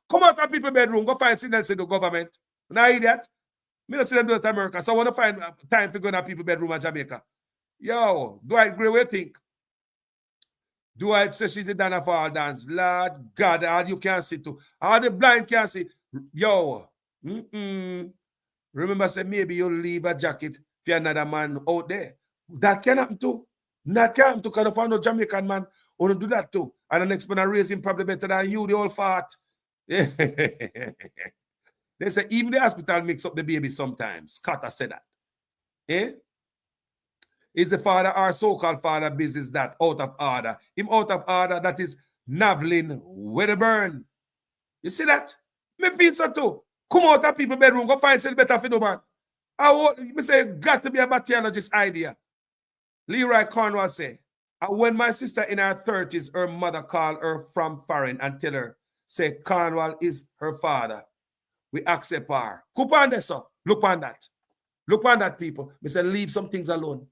Come out of people's bedroom, go find something else in the government. Now, idiot. Me don't see them do it in America, so I want to find time to go in people's bedroom in Jamaica. Yo, do I agree with you think? Do I say she's a Dana Fall dance? Lord God, all you can see too. All the blind can see. Yo, remember, say maybe you'll leave a jacket for another man out there. That can happen too. That can happen too. Because I found a Jamaican man who do that too. And the next man I raise him probably better than you, the old fart. They say even the hospital mix up the baby sometimes. Carter said that. Eh? Is the father or so-called father business that out of order? Him out of order, that is Navlin Wedderburn. You see that? Me feel so too. Come out of people's bedroom, go find something better for the man. I say, got to be a bacteriologist idea. Leroy Cornwall say, and when my sister in her 30s, her mother called her from foreign and tell her, say, Cornwall is her father. We accept her. Look on this, sir. Look on that. Look on that, people. Me say, leave some things alone.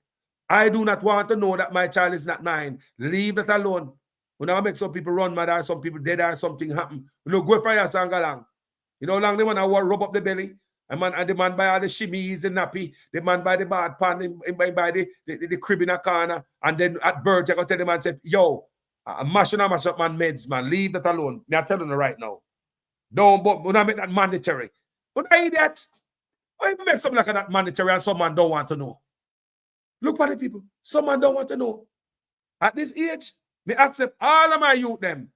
I do not want to know that my child is not mine. Leave it alone. We now make some people run mad or some people dead or something happen. You know, go for your song along. You know, long the man I want rub up the belly. And the man buy all the shimmies, the nappy, the man buy the bad pan, buy the crib in a corner, and then at birth, I go tell the man, say, yo, I'm mash up man meds, man. Leave that alone. Me, I'm telling you right now. Don't, but when I make that mandatory. When I eat that, why make something like that mandatory and some man don't want to know? Look for the people. Some man don't want to know. At this age, me accept all of my youth them.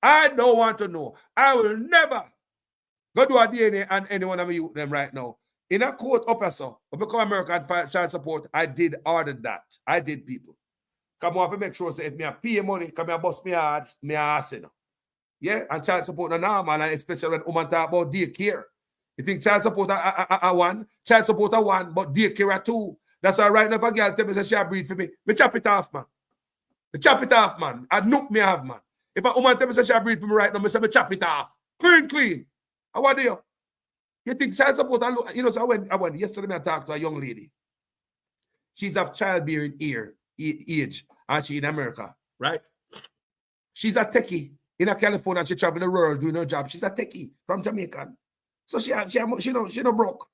I don't want to know. I will never go do a DNA and anyone of my youth them right now. In a court officer, I become American child support, I did order that. I did, people. Come on, to make sure say if me a pay money, come here bust me hard, me ass, you know. Yeah, and child support no normal, and especially when woman talk about daycare. You think child support a one, child support a one, but daycare a two. That's why right now if a girl tell me say she breathe for me chop it off, man. Me chop it off, man. I nook me have, man. If a woman tell me say she breathe for me right now, me say me chop it off. Clean. I want you. You think child support, you know, so I went yesterday I talked to a young lady. She's of childbearing age, and she in America, right? She's a techie in California. She travel the world doing her job. She's a techie from Jamaica. So she no broke.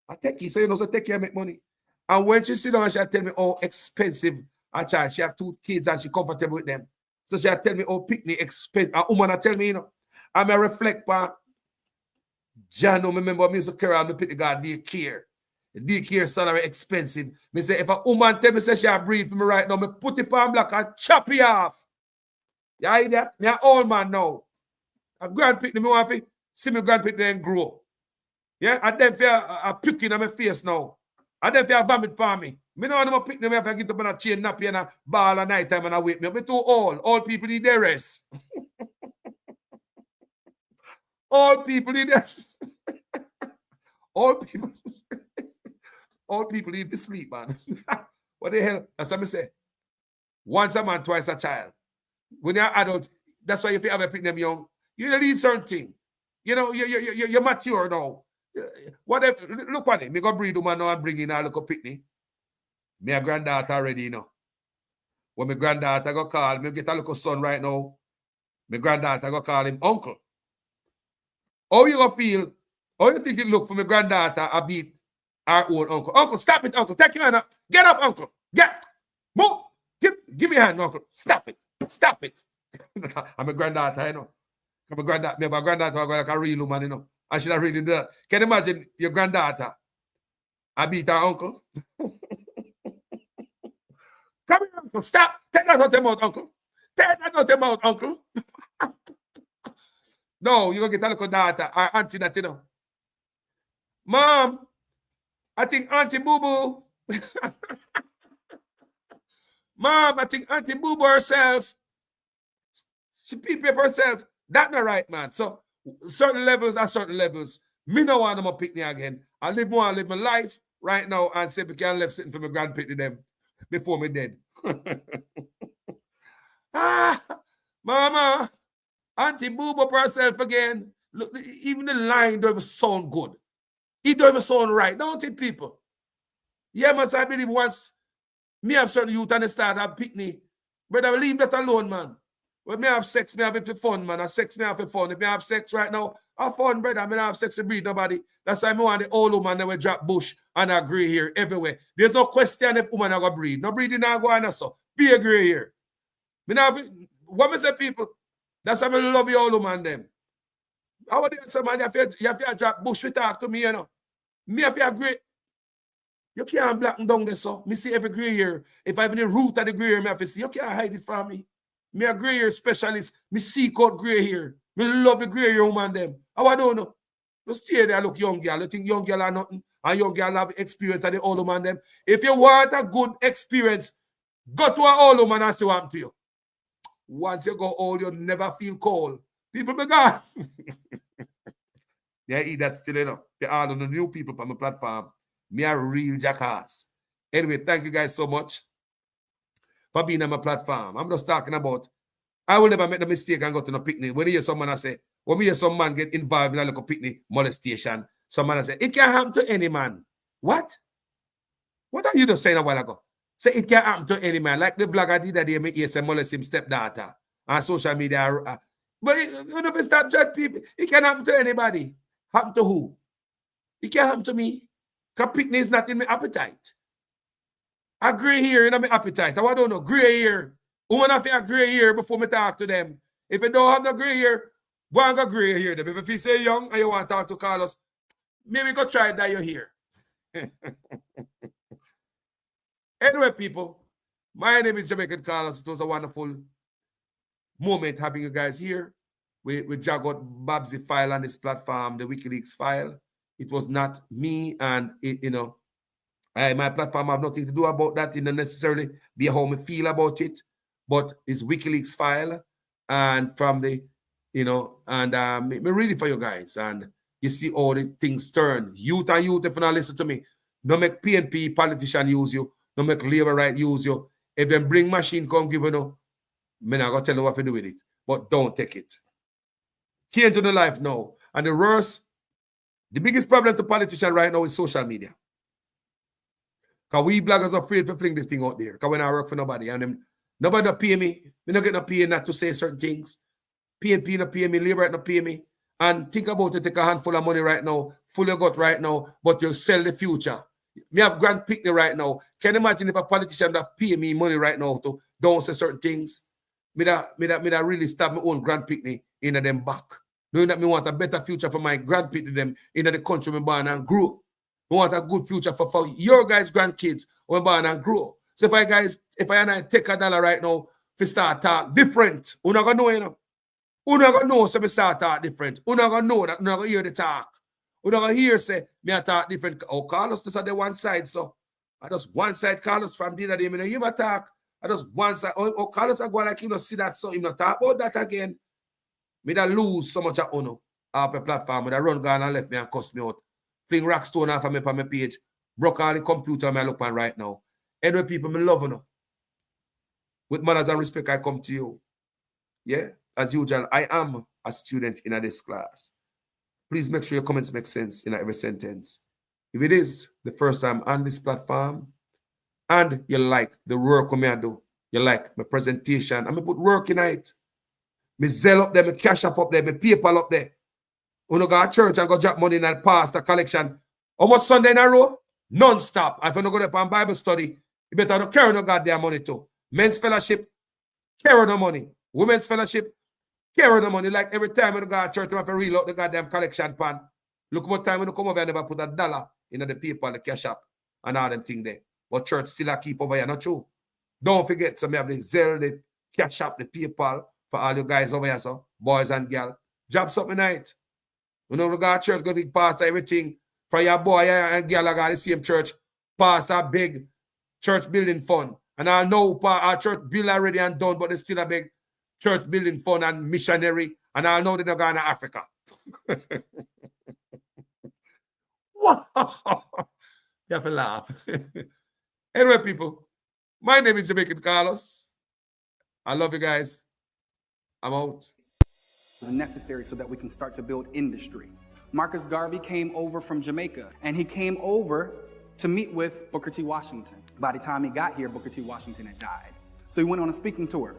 A techie, so you know, so techie make money. And when she sit down, she'll tell me how expensive a child. She have 2 kids and she comfortable with them. So she'll tell me how picnic expensive. A woman will tell me, you know, I'm a reflect pa. John, remember me used to carry on the picnic guard daycare. The daycare salary expensive. Me say if a woman tell me say she breathe for me right now, me put it on black and chop it off. You hear that? Me an old man now. A grand picnic, me want to see me grand picnic and grow. Yeah, and then for a picking on my face now. And then for a vomit for me. Me know I'm a picnic, me have to get up on a chain nappy and a ball at night time and I wake me up. Me too old. All people need their rest. All people need their all people need to sleep, man. What the hell? That's what I say. Once a man, twice a child. When you're adult, that's why if you ever pick them young, you leave certain thing. You know, you're mature now. Whatever. Look at it. Me go breed woman now and bring in a little picnic. Me a granddaughter already, you know. When my granddaughter go call, me get a little son right now. My granddaughter go call him uncle. How you gonna feel? How you think it look for my granddaughter a beat our own uncle? Uncle, stop it, uncle. Take your hand up. Get up, uncle. Get. Move. Give me a hand, uncle. Stop it. Stop it. I'm a granddaughter, you know. I'm a granddaughter. My granddaughter is like a real woman, you know. And she not really do that. Can you imagine your granddaughter? I beat her uncle. Come here, uncle. Stop. Take that out your mouth, uncle. Take that out your mouth, uncle. No, you're going to get a little daughter or auntie that, you know. Mom, I think Auntie Boo-Boo. Mom, I think Auntie Boo-Boo herself. She peep herself. That's not right, man. So, certain levels are certain levels. Me no want them to pick me again. I live my life right now and say we can left sitting for my grandpicking them before me dead. Mama. Auntie Boob up herself again. Look, even the line don't even sound good. It don't even sound right, don't it, people? Yeah, man, so I believe once me have certain youth and they start have picnic, but I will leave that alone, man. When me have sex, me have it for fun, man. I sex, me have for fun. If me have sex right now, have fun, brother. I mean, I have sex to breed nobody. That's why I want the old woman that will drop bush and a gray hair everywhere. There's no question if woman are going to breed. No breeding not going on, so be a gray hair. Me now, what me say, people? That's why I love you all, woman, them. How do you say, man, you have to drop bush to talk to me, you know. Me have to agree. You can't blacken down there, so. Me see every gray hair. If I have any root of the gray hair, me have to see. You can't hide it from me. Me a gray hair specialist. Me seek out gray hair. Me love the gray hair woman, them. How I don't know. Just stay there, look young girl. You think young girl are nothing? And young girl have experience of the old woman, them. If you want a good experience, go to an old woman and see what happened to you. Once you go old, you never feel cold. People be gone. Yeah, eat that still, you know. They are the new people on my platform. Me a real jackass. Anyway, thank you guys so much for being on my platform. I'm just talking about, I will never make the mistake and go to no picnic. When you hear someone I say, when we hear some man get involved in a little picnic molestation, some man I say, it can happen to any man. What? What are you just saying a while ago? Say it can happen to any man. Like the blogger did that day, me say molest him stepdaughter. on social media. But you know, if you stop judge people, it can happen to anybody. Happen to who? It can happen to me. Because picnic is not in my appetite. I gray hair in my appetite. I don't know, gray hair. Woman have a gray hair before me talk to them. If you don't have no gray hair, go and go gray hair them. If you say young and you want to talk to Carlos, maybe go try that you're here. Anyway, people, my name is Jamaican Carlos. It was a wonderful moment having you guys here. We jog out Bobsy file on this platform, the WikiLeaks file. It was not me, and my platform have nothing to do about that. It not necessarily be how me feel about it, but it's WikiLeaks file, and from the, me read it for you guys, and you see all the things turn. Youth and youth, if you not listen to me, no make PNP politician use you, no make labor right use you. If them bring machine come give you no, me not gonna tell you what to do with it, but don't take it. Change in the life now. And the worst, the biggest problem to politicians right now is social media. Because we bloggers are afraid to fling this thing out there. Because when I work for nobody, and them, nobody not pay me. Me not get no pay not to say certain things. PNP not pay me, Labor not pay me. And think about it, take a handful of money right now, full of gut right now, but you sell the future. Me have grand picnic right now. Can you imagine if a politician that pay me money right now to don't say certain things? Me that really stab my own grand picnic in them back. Knowing that me want a better future for my grand picnic them in the country me born and grow. We want a good future for your guys' grandkids when born and grow. So if I take $1 right now, if start talk different, you're not gonna know, You're not gonna know, so me start talk different. You're not gonna know that, you're not gonna hear the talk. You're not gonna hear, say, me I talk different. Oh, Carlos, this is the one side, so I just one side, Carlos, from the other day, me no hear my talk. I just one side. Oh, Carlos, I go like you not see that, so him not talk about that again. Me that lose so much of honor off the platform. Me that run gone and left me and cuss me out. Fling rock stone off of me on my page. Broke all the computer me I look on right now. Anyway, people, me love you. With manners and respect, I come to you. Yeah, as usual, I am a student in this class. Please make sure your comments make sense in every sentence. If it is the first time on this platform and you like the work I do, you like my presentation, I'm going to put work in it. Me Zelle up there, me cash up there, me PayPal up there. When you go to church and go drop money in that pastor collection, how much Sunday in a row? Non-stop. If you don't go there for Bible study, you better not carry no goddamn money too. Men's fellowship, carry no money. Women's fellowship, carry no money. Like every time when you go to church, you have to reel out the goddamn collection pan. Look what time when you come over and never put $1 in the PayPal, the cash up, and all them things there. But church still a keep over here, not true. Don't forget, so me have the Zelle, the cash up, the PayPal, for all you guys over here, so boys and girls. Drop something night. When you go to church, go to pastor everything. For your boy and girl, I got the same church. Pastor big church building fund. And I know our church build already and done, but it's still a big church building fund and missionary. And I know they're not going to Africa. Wow. You have to laugh. Anyway, people, my name is Jamaican Carlos. I love you guys. I'm out. Is necessary so that we can start to build industry. Marcus Garvey came over from Jamaica, and he came over to meet with Booker T. Washington. By the time he got here, Booker T. Washington had died. So he went on a speaking tour.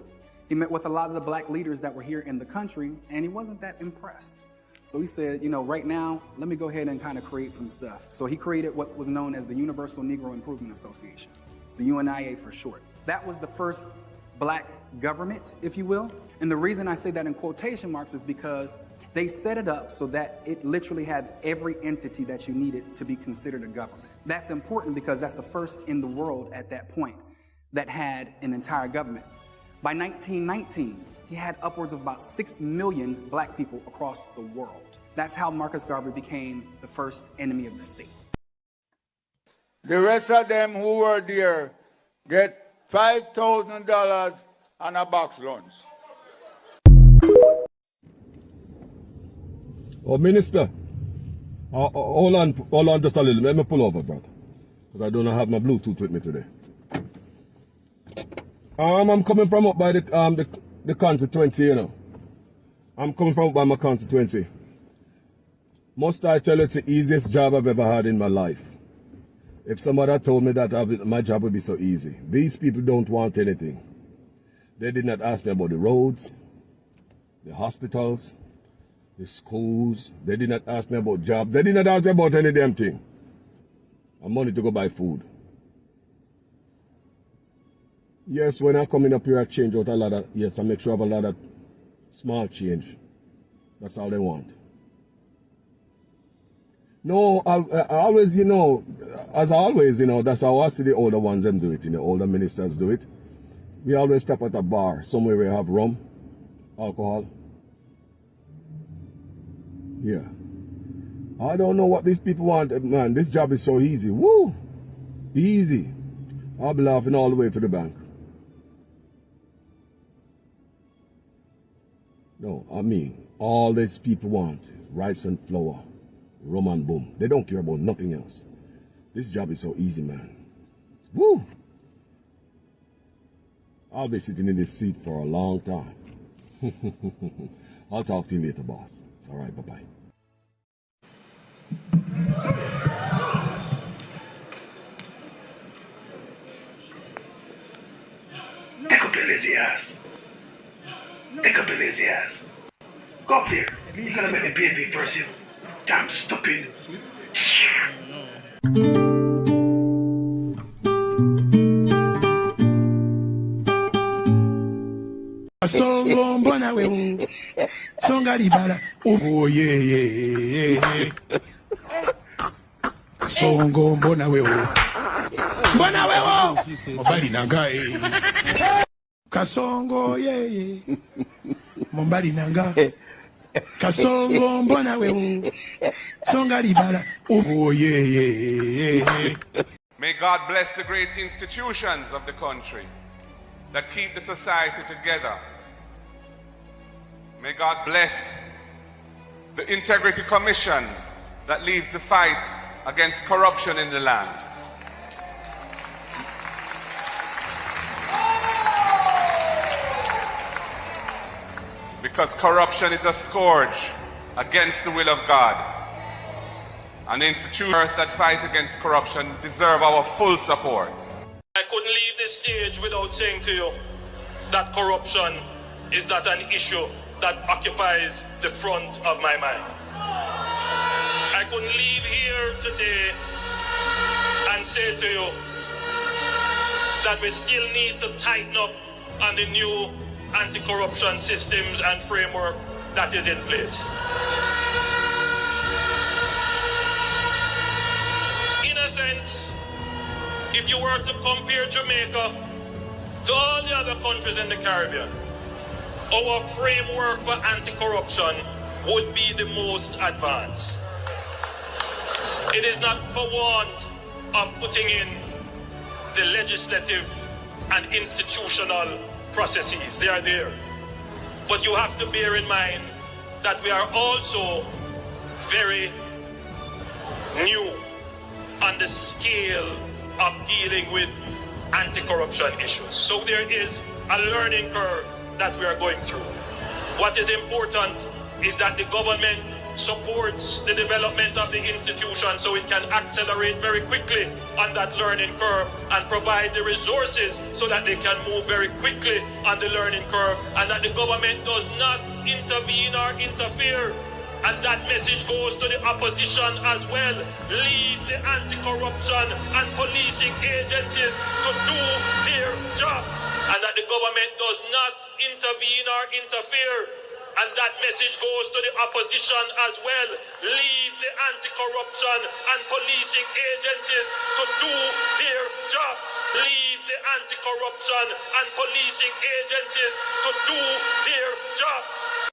He met with a lot of the black leaders that were here in the country, and he wasn't that impressed. So he said, right now, let me go ahead and kind of create some stuff. So he created what was known as the Universal Negro Improvement Association. It's the UNIA for short. That was the first black government, if you will. And the reason I say that in quotation marks is because they set it up so that it literally had every entity that you needed to be considered a government. That's important because that's the first in the world at that point that had an entire government. By 1919, he had upwards of about 6 million black people across the world. That's how Marcus Garvey became the first enemy of the state. The rest of them who were there get $5,000 and a box lunch. Oh, Minister, hold on just a little. Let me pull over, brother, because I don't have my Bluetooth with me today. I'm coming from up by the constituency, I'm coming from up by my constituency. Must I tell you, it's the easiest job I've ever had in my life. If somebody had told me that my job would be so easy. These people don't want anything. They did not ask me about the roads, the hospitals, the schools. They did not ask me about jobs. They did not ask me about any damn thing. And money to go buy food. Yes, when I come in up here, I change out a lot of, yes, I make sure I have a lot of small change. That's all they want. No, I always, you know, as always, you know, that's how I see the older ones them do it, you know, older ministers do it. We always stop at a bar, somewhere where we have rum, alcohol. Yeah. I don't know what these people want, man. This job is so easy. Woo! Easy. I'll be laughing all the way to the bank. No, I mean, all these people want, rice and flour, rum and boom. They don't care about nothing else. This job is so easy, man. Woo! I'll be sitting in this seat for a long time. I'll talk to you later, boss. All right, bye-bye. Take up your lazy ass. Take up your lazy ass. Go up there. You're gonna make me pay me first, you damn stupid. Songo mbona wewe songa libala oh yeah songo mbona wewe mobali nanga kasongo yeah mobali nanga kasongo mbona wewe songa libala oh yeah. May God bless the great institutions of the country that keep the society together. May God bless the Integrity Commission that leads the fight against corruption in the land. Because corruption is a scourge against the will of God. And the institutions that fight against corruption deserve our full support. I couldn't leave this stage without saying to you that corruption is not an issue that occupies the front of my mind. I couldn't leave here today and say to you that we still need to tighten up on the new anti-corruption systems and framework that is in place. In a sense, if you were to compare Jamaica to all the other countries in the Caribbean, our framework for anti-corruption would be the most advanced. It is not for want of putting in the legislative and institutional processes. They are there. But you have to bear in mind that we are also very new on the scale of dealing with anti-corruption issues. So there is a learning curve that we are going through. What is important is that the government supports the development of the institution so it can accelerate very quickly on that learning curve and provide the resources so that they can move very quickly on the learning curve, and that the government does not intervene or interfere. And that message goes to the opposition as well. Leave the anti-corruption and policing agencies to do their jobs. And that the government does not intervene or interfere. And that message goes to the opposition as well. Leave the anti-corruption and policing agencies to do their jobs. Leave the anti-corruption and policing agencies to do their jobs.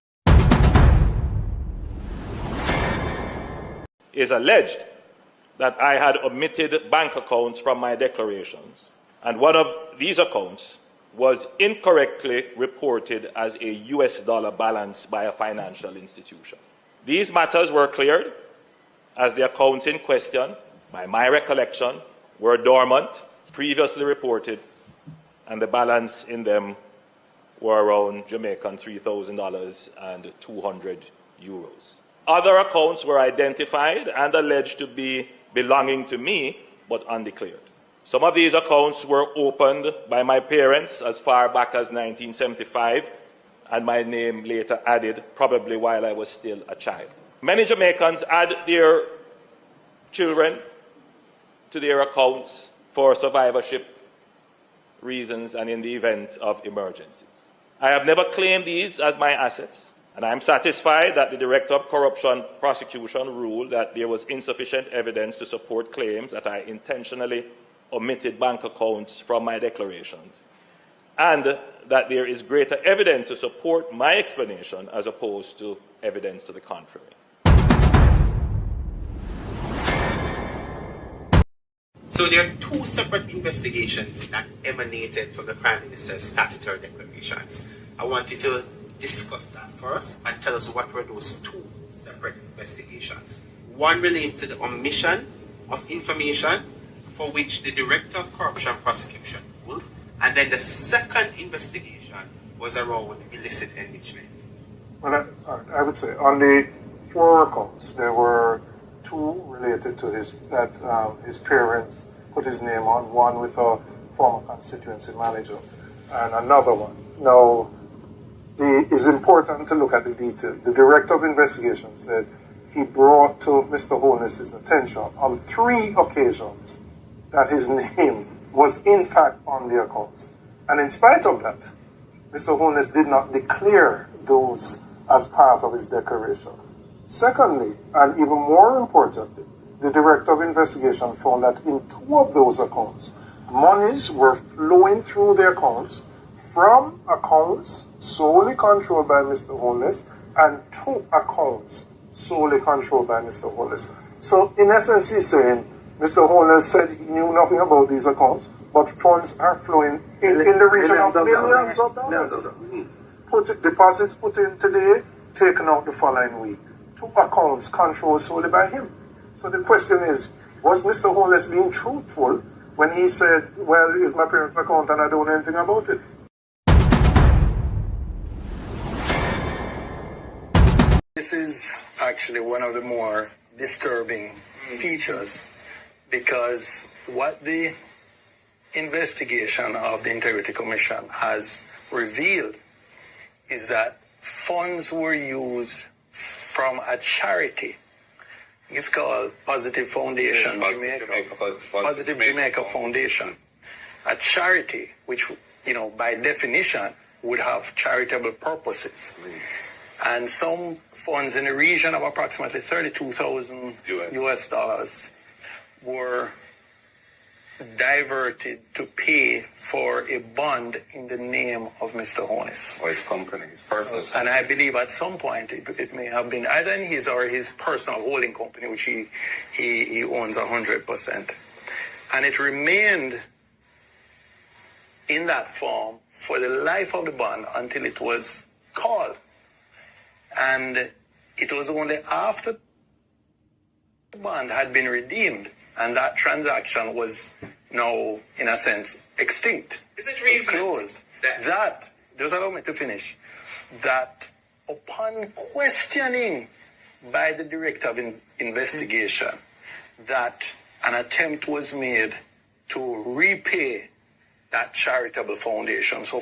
Is alleged that I had omitted bank accounts from my declarations, and one of these accounts was incorrectly reported as a US dollar balance by a financial institution. These matters were cleared as the accounts in question, by my recollection, were dormant, previously reported, and the balance in them were around Jamaican $3,000 and 200 euros. Other accounts were identified and alleged to be belonging to me, but undeclared. Some of these accounts were opened by my parents as far back as 1975, and my name later added, probably while I was still a child. Many Jamaicans add their children to their accounts for survivorship reasons and in the event of emergencies. I have never claimed these as my assets, and I am satisfied that the Director of Corruption Prosecution ruled that there was insufficient evidence to support claims that I intentionally omitted bank accounts from my declarations, and that there is greater evidence to support my explanation as opposed to evidence to the contrary. So there are two separate investigations that emanated from the Prime Minister's statutory declarations. I want you to discuss that first and tell us what were those two separate investigations. One relates to the omission of information for which the Director of Corruption Prosecution ruled, and then the second investigation was around illicit enrichment. Well, I would say on the 4 accounts, there were 2 related to his parents put his name on, one with a former constituency manager and another one. Now, it's important to look at the detail. The Director of Investigation said he brought to Mr. Holness's attention on 3 occasions that his name was in fact on the accounts. And in spite of that, Mr. Holness did not declare those as part of his declaration. Secondly, and even more importantly, the Director of Investigation found that in 2 of those accounts, monies were flowing through the accounts from accounts solely controlled by Mr. Holness and 2 accounts solely controlled by Mr. Holness. So in essence, he's saying Mr. Holness said he knew nothing about these accounts, but funds are flowing in the region of millions of dollars. Deposits put in today, taken out the following week. 2 accounts controlled solely by him. So the question is, was Mr. Holness being truthful when he said, well, it's my parents' account and I don't know anything about it? This is actually one of the more disturbing features, because what the investigation of the Integrity Commission has revealed is that funds were used from a charity. It's called Positive Foundation, Positive Jamaica Foundation, a charity which, by definition, would have charitable purposes. And some funds in the region of approximately $32,000 US dollars were diverted to pay for a bond in the name of Mr. Holness. Or his company, his personal company. And I believe at some point it may have been either in his or his personal holding company, which he owns 100%. And it remained in that form for the life of the bond until it was called. And it was only after the bond had been redeemed and that transaction was now, in a sense, extinct. Is it reasonable? Closed. That, just allow me to finish, that upon questioning by the Director of Investigation that an attempt was made to repay that charitable foundation. So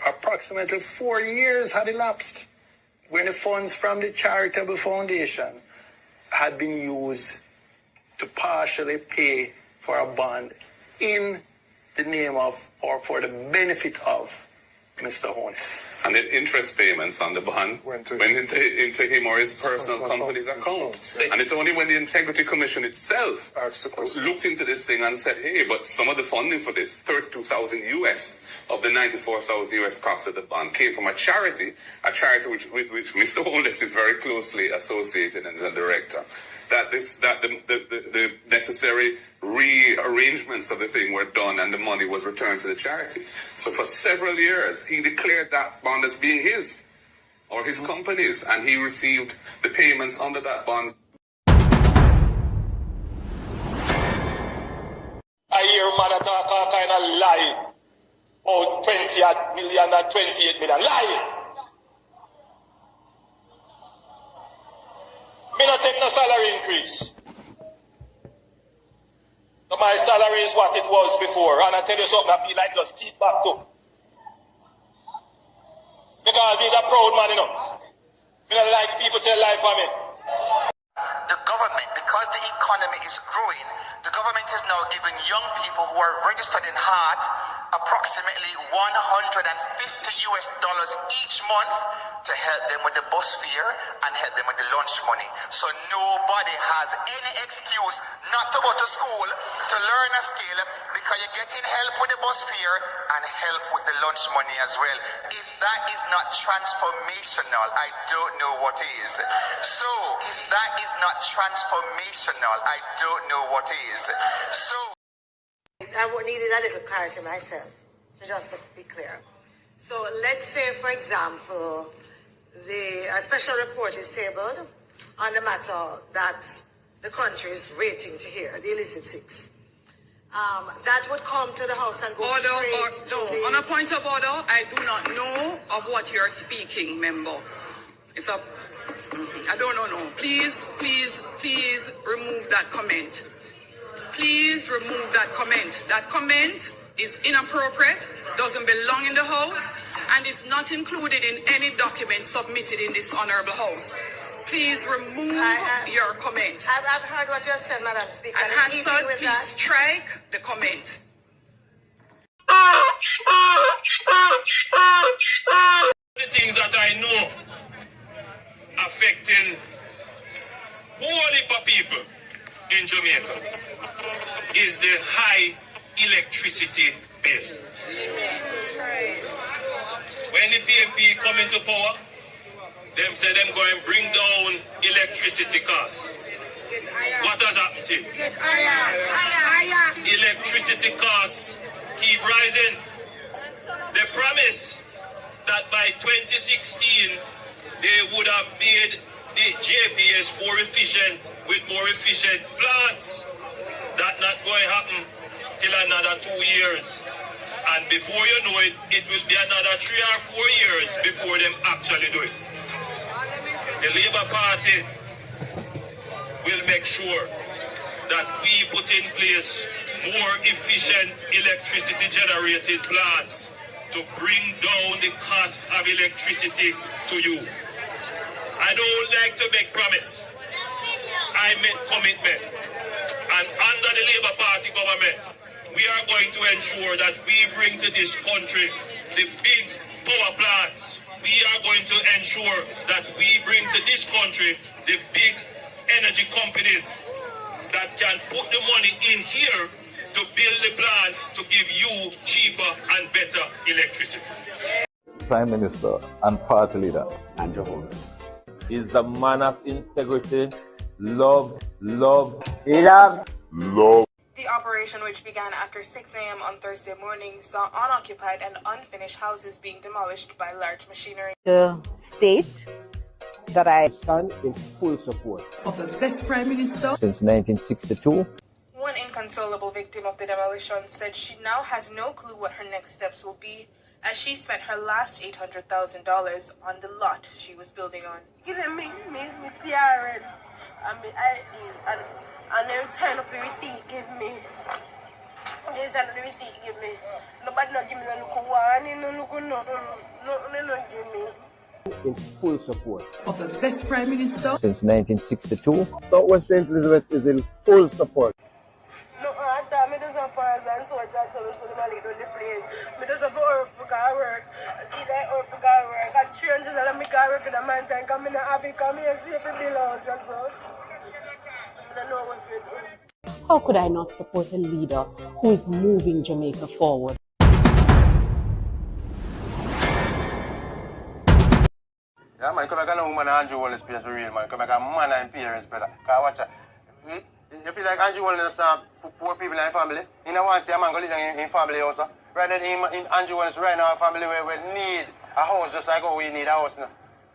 approximately 4 years had elapsed when the funds from the charitable foundation had been used to partially pay for a bond in the name of or for the benefit of Mr. Holness. And the interest payments on the bond went into him or his personal company's account. And it's only when the Integrity Commission itself looked into this thing and said, hey, but some of the funding for this, $32,000 US of the $94,000 US cost of the bond, came from a charity with which Mr. Holness is very closely associated and is a director. That the necessary rearrangements of the thing were done and the money was returned to the charity. So for several years, he declared that bond as being his or his company's, and he received the payments under that bond. I hear man talk kind of lie. Oh, 20 million and 28 million. Lie! Me not take no salary increase. So my salary is what it was before, and I tell you something, I feel like just keep back to. Because he's a proud man, you know. I don't like people tell life on me. The government, because the economy is growing, the government is now giving young people who are registered in HEART approximately $150 each month to help them with the bus fare and help them with the lunch money. So nobody has any excuse not to go to school to learn a skill because you're getting help with the bus fare and help with the lunch money as well. If that is not transformational, I don't know what is. So if that is not transformational, I don't know what is. So I needed a little clarity myself, so just to be clear. So let's say, for example, a special report is tabled on the matter that the country is waiting to hear, the illicit six. That would come to the House and go straight to the... On a point of order, I do not know of what you're speaking, member. It's a... I don't know. Please remove that comment. Please remove that comment. That comment is inappropriate, doesn't belong in the House, and is not included in any document submitted in this honorable House. Please remove your comment. I've heard what you said, Madam Speaker. And Hansard, please strike the comment. The things that I know affecting whole heap of people in Jamaica is the high electricity bill. When the PNP come into power, them say them going to bring down electricity costs. What has happened since? Electricity costs keep rising. They promised that by 2016 they would have made the JPS more efficient with more efficient plants. That's not going to happen till another 2 years. And before you know it, it will be another 3 or 4 years before them actually do it. The Labour Party will make sure that we put in place more efficient electricity generated plants to bring down the cost of electricity to you. I don't like to make promise. I make commitment. And under the Labour Party government, we are going to ensure that we bring to this country the big power plants. We are going to ensure that we bring to this country the big energy companies that can put the money in here to build the plants to give you cheaper and better electricity. Prime Minister and Party Leader Andrew Holness is the man of integrity, love. The operation, which began after 6 a.m. on Thursday morning, saw unoccupied and unfinished houses being demolished by large machinery. The state that I stand in full support Of the best Prime Minister since 1962. One inconsolable victim of the demolition said she now has no clue what her next steps will be, as she spent her last $800,000 on the lot she was building on. Giving me CRN and my ID and then turn up the receipt give me. They send the receipt give me. Nobody not give me no look one, no look no give me. In full support Of the best Prime Minister Since 1962. Southwest St. Elizabeth is in full support. No, I thought me does have fires and soldiers so I leave on the plane. Me does have work for car work. I see that work for car work. I change and let me car work in a man time come in a happy come here see if it belongs and such. I don't know what to do. How could I not support a leader who is moving Jamaica forward? Yeah, man, come back and woman Andrew Wallace pays for real, man. Come back and man and parents better. Because watch it. You feel like Andrew Wallace poor people in the family. You know want to see a man go live in family also. Right now, in Andrew Wallace right now, a family where we need a house just like how we need a house now.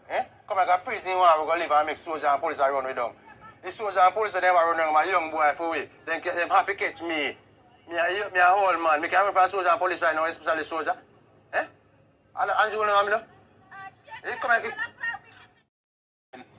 Eh? Come back and prison you want to go live and make soldiers and police run with them. The soldiers and police them run with my young boy for we. Then them happy catch me. Me a old man. Me can run for soldier and police right now, especially soldier. Eh? Andrew Wallace, you come back.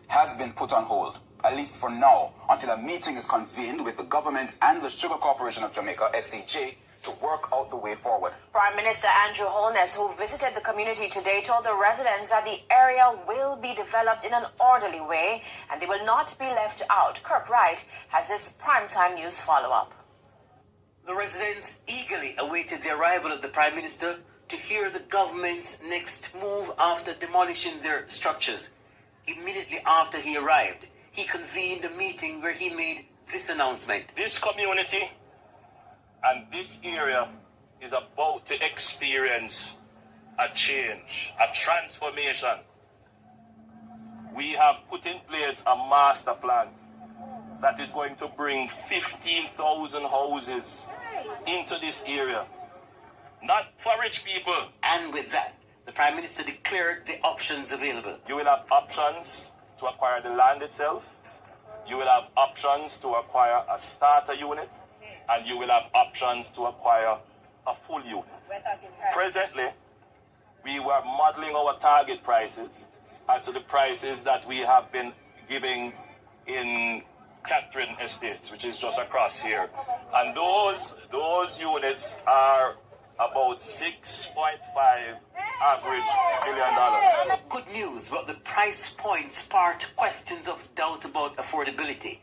Has been put on hold. at least for now, until a meeting is convened with the government and the Sugar Corporation of Jamaica, SCJ, to work out the way forward. Prime Minister Andrew Holness, who visited the community today, told the residents that the area will be developed in an orderly way and they will not be left out. Kirk Wright has this primetime news follow-up. The residents eagerly awaited the arrival of the Prime Minister to hear the government's next move after demolishing their structures. Immediately after he arrived, he convened a meeting where he made this announcement. This community and this area is about to experience a change, a transformation. We have put in place a master plan that is going to bring 15,000 houses into this area. Not for rich people. And with that, the Prime Minister declared the options available. You will have options to acquire the land itself. You will have options to acquire a starter unit. And you will have options to acquire a full unit. Presently, we were modeling our target prices as to the prices that we have been giving in Catherine Estates, which is just across here. And those units are about $6.5 average $1 million. Good news, but the price point sparked questions of doubt about affordability.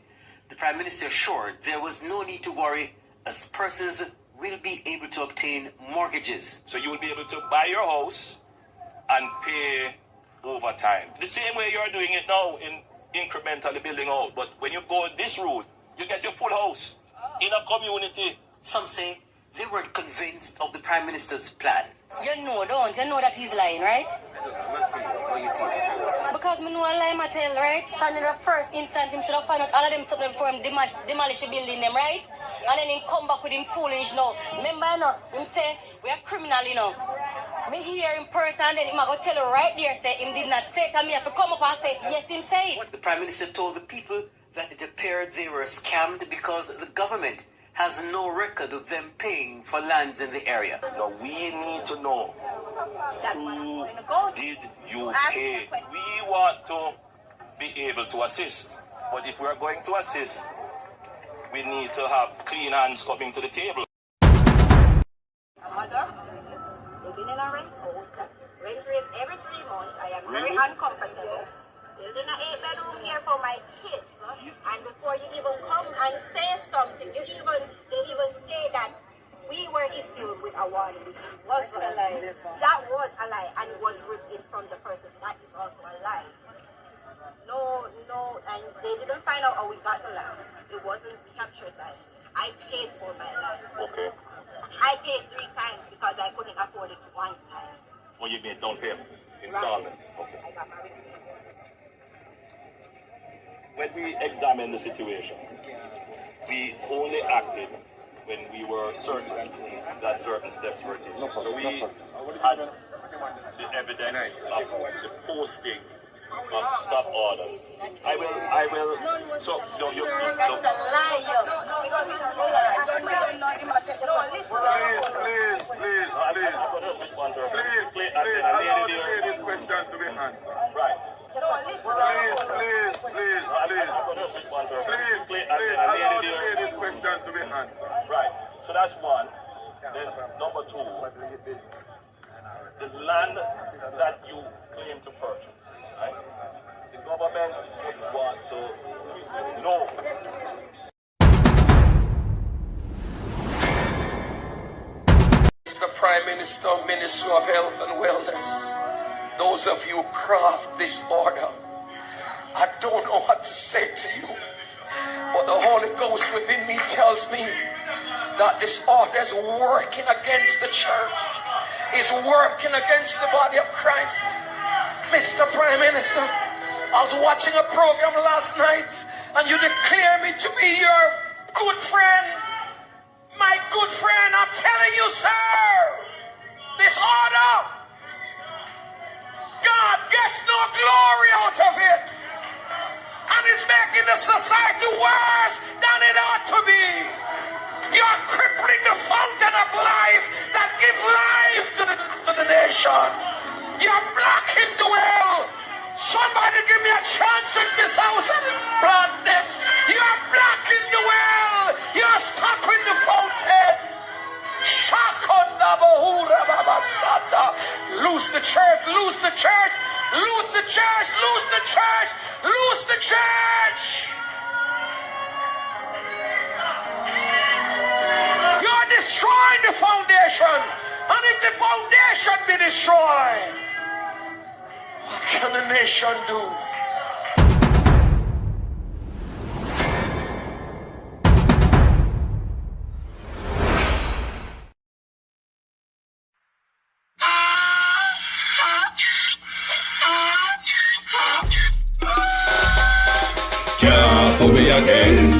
The Prime Minister assured there was no need to worry as persons will be able to obtain mortgages. So you will be able to buy your house and pay over time. The same way you're doing it now in incrementally building out. But when you go this route, you get your full house in a community. Some say they weren't convinced of the Prime Minister's plan. You know that he's lying, right? Because me know a lie I tell, right? And in the first instance, him should have found out all of them something before him demolish the building them, right? And then him come back with him foolish now. Remember, you know, him say, we are criminal, you know. Me hear in person and then him I go tell you right there, say, him did not say it, and me have to come up and say it. Yes, him say it. The Prime Minister told the people that it appeared they were scammed because the government has no record of them paying for lands in the area. Now we need to know who did you pay. We want to be able to assist. But if we are going to assist, we need to have clean hands coming to the table. Mother, they've been in a rent house that rent raise every 3 months. I am very uncomfortable. Building an 8-bedroom here for my kids, and before you even come and say something, they even say that we were issued with a warning. It was a lie. That was a lie, and it was written from the person. That is also a lie. No, and they didn't find out how we got the land. It wasn't captured by. I paid for my land. Okay. I paid 3 times because I couldn't afford it 1 time. Well, you made down payment, installments. Okay. I got my receipt. When we examined the situation, we only acted when we were certain that certain steps were taken. So we had the evidence of the posting of stop orders. I will. So no, you. That's a lie. Please. I'm going to respond to her. Please, allow this question to be answered. Right. Please. Allow this question to be answered. Right. So that's one. Then number 2, the land that you claim to purchase, right? The government would want to know. Mr. Prime Minister, Ministry of Health and Wellness, those of you who craft this order, I don't know what to say to you, but the Holy Ghost within me tells me that this order is working against the church, is working against the body of Christ. Mr. Prime Minister, I was watching a program last night and you declare me to be your good friend. My good friend, I'm telling you, sir, this order, God gets no glory out of it. And it's making the society worse than it ought to be. You're crippling the fountain of life that gives life to the nation. You're blocking the well. Somebody give me a chance in this house and plant Loose the church, loose the church, loose the church, loose the church, loose the church. You're destroying the foundation. And if the foundation be destroyed, what can the nation do? Can't pull me again.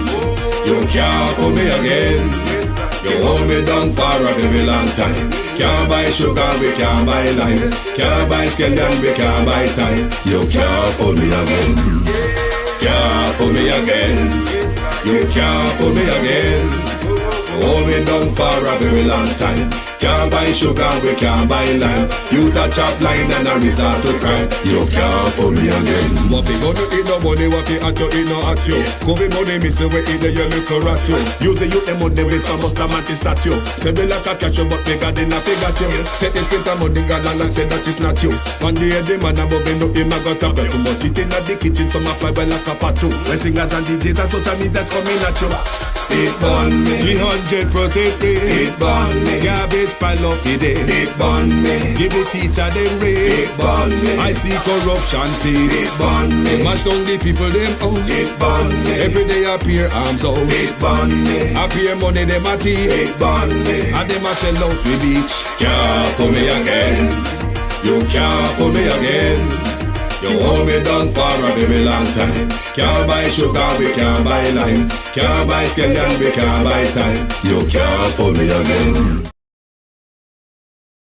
You can't pull me again. You hold me down for a very long time. Can't buy sugar, we can't buy lime. Can't buy scallion, we can't buy time. You can't pull me again. Can't pull me again. You can't pull me again. Hold me down for a very long time. Can't buy sugar, we can't buy lime. You touch up line and a resort to crime. You can't pull me again. What we gonna eat no money, what we at you, eat no at you. Covid money, miss away, eat the yellow rat you. Use the youth, the money, waste and bust a mantis statue. Say we like a catch you, but bigger than a figure you. Take the split of money, gal and say that it's not you. One day the man above me, no him a got a belt. Too much it in the kitchen, some a fly well like a patu. When singers and DJs and social media's coming at you. It burn me. 300% raise. It burn me. Garbage pile up the day. It burn me. Give the teacher them raise. It burn me. I see corruption please. It burn me. Mash down the people them house. It burn me. Every day appear arms out. It burn me. Appear money them a thief. It burn me. And them a sell out the beach. Can't pull me again. You can't pull me again. You hold me down for a very long time. Can't buy sugar, we can't buy lime. Can't buy scallion, we can't buy time. You can't pull me again.